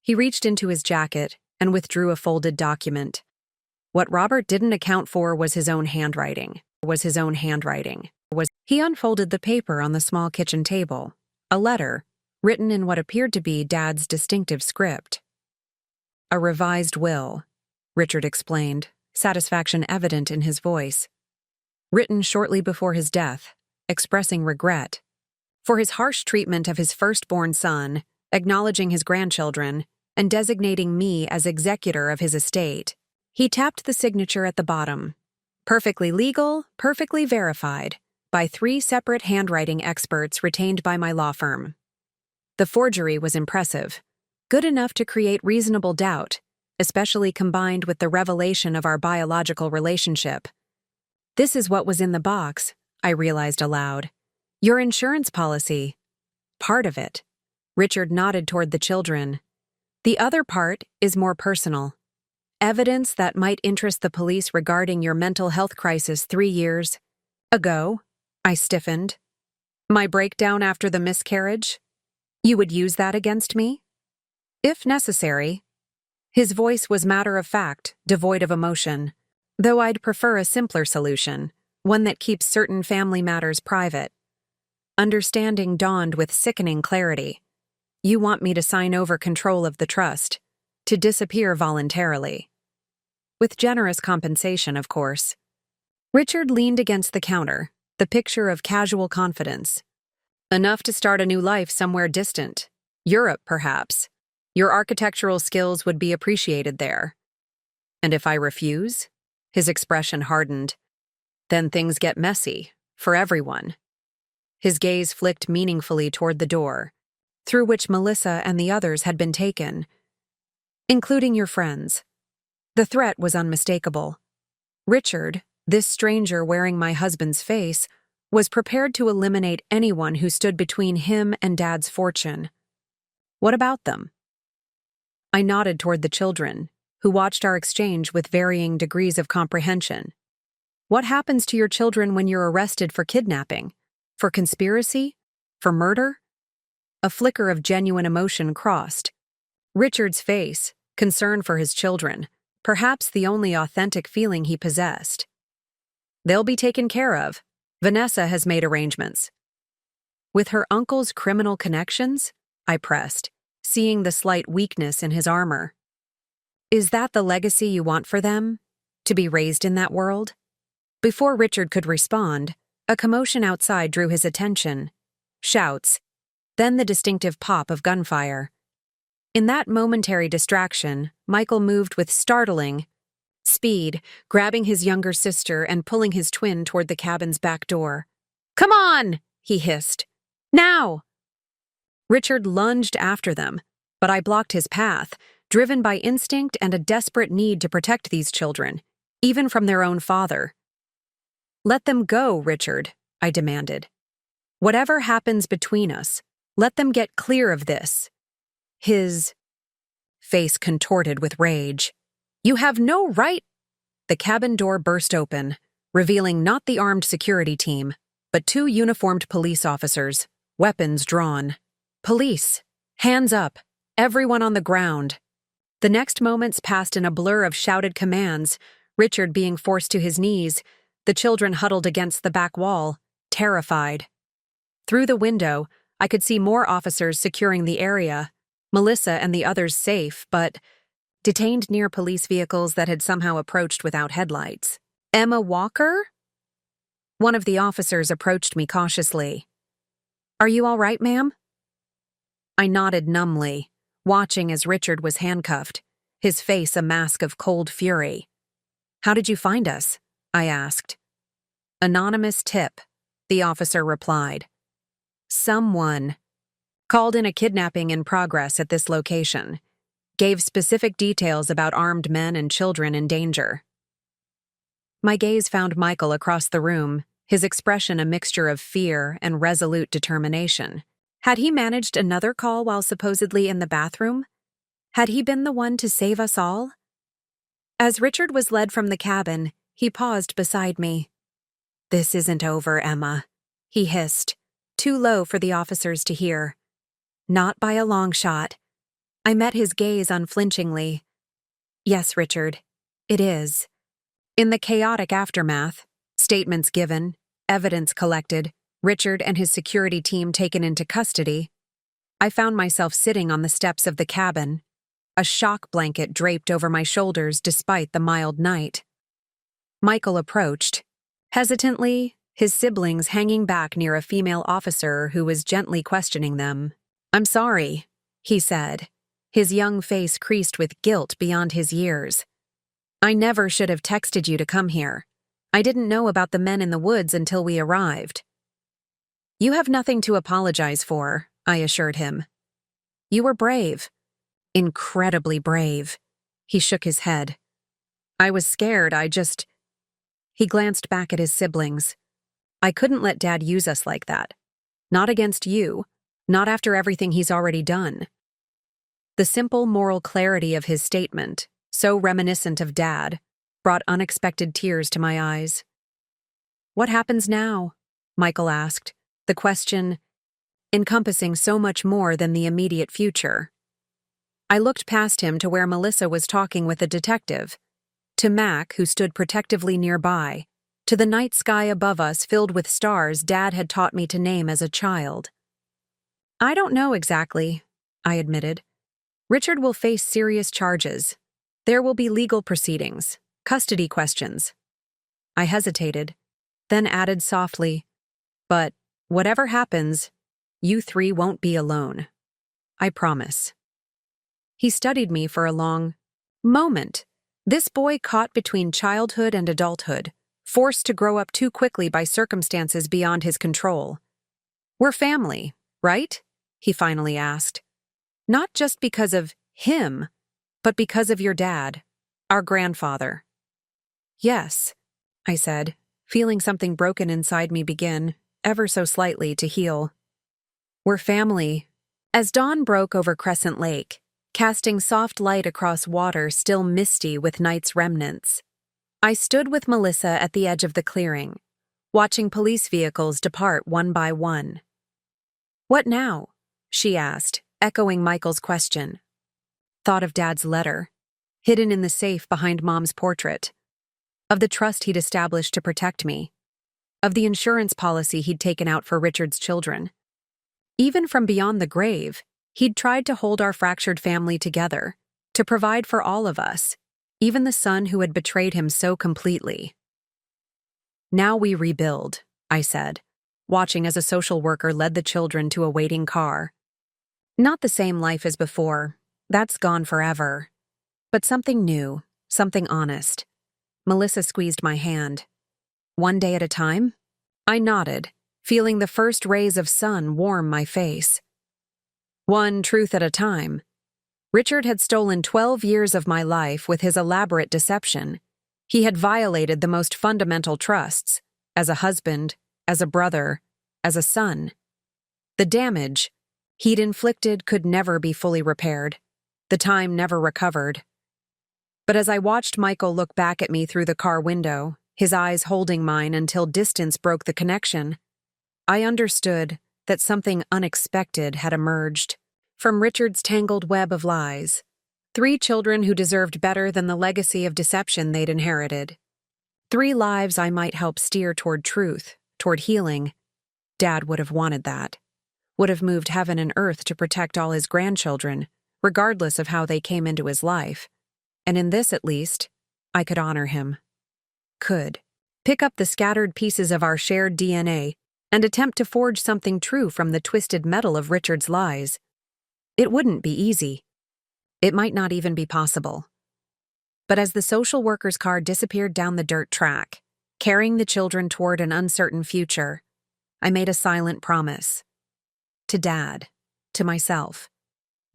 He reached into his jacket and withdrew a folded document. What Robert didn't account for was his own handwriting. He unfolded the paper on the small kitchen table, a letter, written in what appeared to be Dad's distinctive script. A revised will, Richard explained, satisfaction evident in his voice. Written shortly before his death, expressing regret for his harsh treatment of his firstborn son, acknowledging his grandchildren, and designating me as executor of his estate. He tapped the signature at the bottom. Perfectly legal, perfectly verified, by 3 separate handwriting experts retained by my law firm. The forgery was impressive, good enough to create reasonable doubt, especially combined with the revelation of our biological relationship. This is what was in the box, I realized aloud. Your insurance policy. Part of it. Richard nodded toward the children. The other part is more personal. Evidence that might interest the police regarding your mental health crisis 3 years ago. I stiffened. My breakdown after the miscarriage? You would use that against me? If necessary. His voice was matter-of-fact, devoid of emotion, though I'd prefer a simpler solution, one that keeps certain family matters private. Understanding dawned with sickening clarity. You want me to sign over control of the trust, to disappear voluntarily. With generous compensation, of course. Richard leaned against the counter, the picture of casual confidence. Enough to start a new life somewhere distant. Europe, perhaps. Your architectural skills would be appreciated there. And if I refuse? His expression hardened. Then things get messy, for everyone. His gaze flicked meaningfully toward the door, through which Melissa and the others had been taken, including your friends. The threat was unmistakable. Richard, this stranger wearing my husband's face, was prepared to eliminate anyone who stood between him and Dad's fortune. What about them? I nodded toward the children, who watched our exchange with varying degrees of comprehension. What happens to your children when you're arrested for kidnapping? For conspiracy? For murder? A flicker of genuine emotion crossed Richard's face, concern for his children, perhaps the only authentic feeling he possessed. They'll be taken care of. Vanessa has made arrangements. With her uncle's criminal connections? I pressed, seeing the slight weakness in his armor. Is that the legacy you want for them? To be raised in that world? Before Richard could respond, a commotion outside drew his attention. Shouts, then the distinctive pop of gunfire. In that momentary distraction, Michael moved with startling speed, grabbing his younger sister and pulling his twin toward the cabin's back door. "Come on!" he hissed. "Now!" Richard lunged after them, but I blocked his path, driven by instinct and a desperate need to protect these children, even from their own father. "Let them go, Richard," I demanded. "Whatever happens between us, let them get clear of this." His face contorted with rage. "You have no right—" The cabin door burst open, revealing not the armed security team, but two uniformed police officers, weapons drawn. "Police! Hands up! Everyone on the ground!" The next moments passed in a blur of shouted commands, Richard being forced to his knees, the children huddled against the back wall, terrified. Through the window, I could see more officers securing the area, Melissa and the others safe, but detained near police vehicles that had somehow approached without headlights. "Emma Walker?" One of the officers approached me cautiously. "Are you all right, ma'am?" I nodded numbly, watching as Richard was handcuffed, his face a mask of cold fury. "How did you find us?" I asked. "Anonymous tip," the officer replied. "Someone called in a kidnapping in progress at this location. Gave specific details about armed men and children in danger." My gaze found Michael across the room, his expression a mixture of fear and resolute determination. Had he managed another call while supposedly in the bathroom? Had he been the one to save us all? As Richard was led from the cabin, he paused beside me. "This isn't over, Emma," he hissed, too low for the officers to hear. "Not by a long shot." I met his gaze unflinchingly. "Yes, Richard, it is." In the chaotic aftermath, statements given, evidence collected, Richard and his security team taken into custody, I found myself sitting on the steps of the cabin, a shock blanket draped over my shoulders despite the mild night. Michael approached, hesitantly, his siblings hanging back near a female officer who was gently questioning them. "I'm sorry," he said, his young face creased with guilt beyond his years. "I never should have texted you to come here. I didn't know about the men in the woods until we arrived." "You have nothing to apologize for," I assured him. "You were brave. Incredibly brave." He shook his head. "I was scared, He glanced back at his siblings. "I couldn't let Dad use us like that. Not against you. Not after everything he's already done." The simple moral clarity of his statement, so reminiscent of Dad, brought unexpected tears to my eyes. "What happens now?" Michael asked, the question encompassing so much more than the immediate future. I looked past him to where Melissa was talking with a detective, to Mac, who stood protectively nearby, to the night sky above us filled with stars Dad had taught me to name as a child. "I don't know exactly," I admitted. "Richard will face serious charges. There will be legal proceedings, custody questions." I hesitated, then added softly, "But whatever happens, you three won't be alone. I promise." He studied me for a long moment. This boy caught between childhood and adulthood, forced to grow up too quickly by circumstances beyond his control. "We're family, right?" he finally asked. "Not just because of him, but because of your dad, our grandfather." "Yes," I said, feeling something broken inside me begin, ever so slightly, to heal. "We're family." As dawn broke over Crescent Lake, casting soft light across water still misty with night's remnants, I stood with Melissa at the edge of the clearing, watching police vehicles depart one by one. "What now?" she asked, echoing Michael's question. Thought of Dad's letter, hidden in the safe behind Mom's portrait, of the trust he'd established to protect me, of the insurance policy he'd taken out for Richard's children. Even from beyond the grave, he'd tried to hold our fractured family together, to provide for all of us, even the son who had betrayed him so completely. "Now we rebuild," I said, watching as a social worker led the children to a waiting car. "Not the same life as before. That's gone forever. But something new, something honest." Melissa squeezed my hand. "One day at a time?" I nodded, feeling the first rays of sun warm my face. One truth at a time. Richard had stolen 12 years of my life with his elaborate deception. He had violated the most fundamental trusts, as a husband, as a brother, as a son. The damage he'd inflicted could never be fully repaired, the time never recovered. But as I watched Michael look back at me through the car window, his eyes holding mine until distance broke the connection, I understood that something unexpected had emerged. From Richard's tangled web of lies, 3 children who deserved better than the legacy of deception they'd inherited. 3 lives I might help steer toward truth, toward healing. Dad would have wanted that. Would have moved heaven and earth to protect all his grandchildren, regardless of how they came into his life. And in this, at least, I could honor him. Could pick up the scattered pieces of our shared DNA and attempt to forge something true from the twisted metal of Richard's lies. It wouldn't be easy. It might not even be possible. But as the social worker's car disappeared down the dirt track, carrying the children toward an uncertain future, I made a silent promise. To Dad, to myself,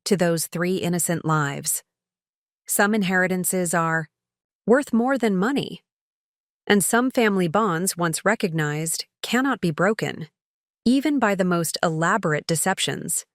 to those 3 innocent lives. Some inheritances are worth more than money. And some family bonds, once recognized, cannot be broken, even by the most elaborate deceptions.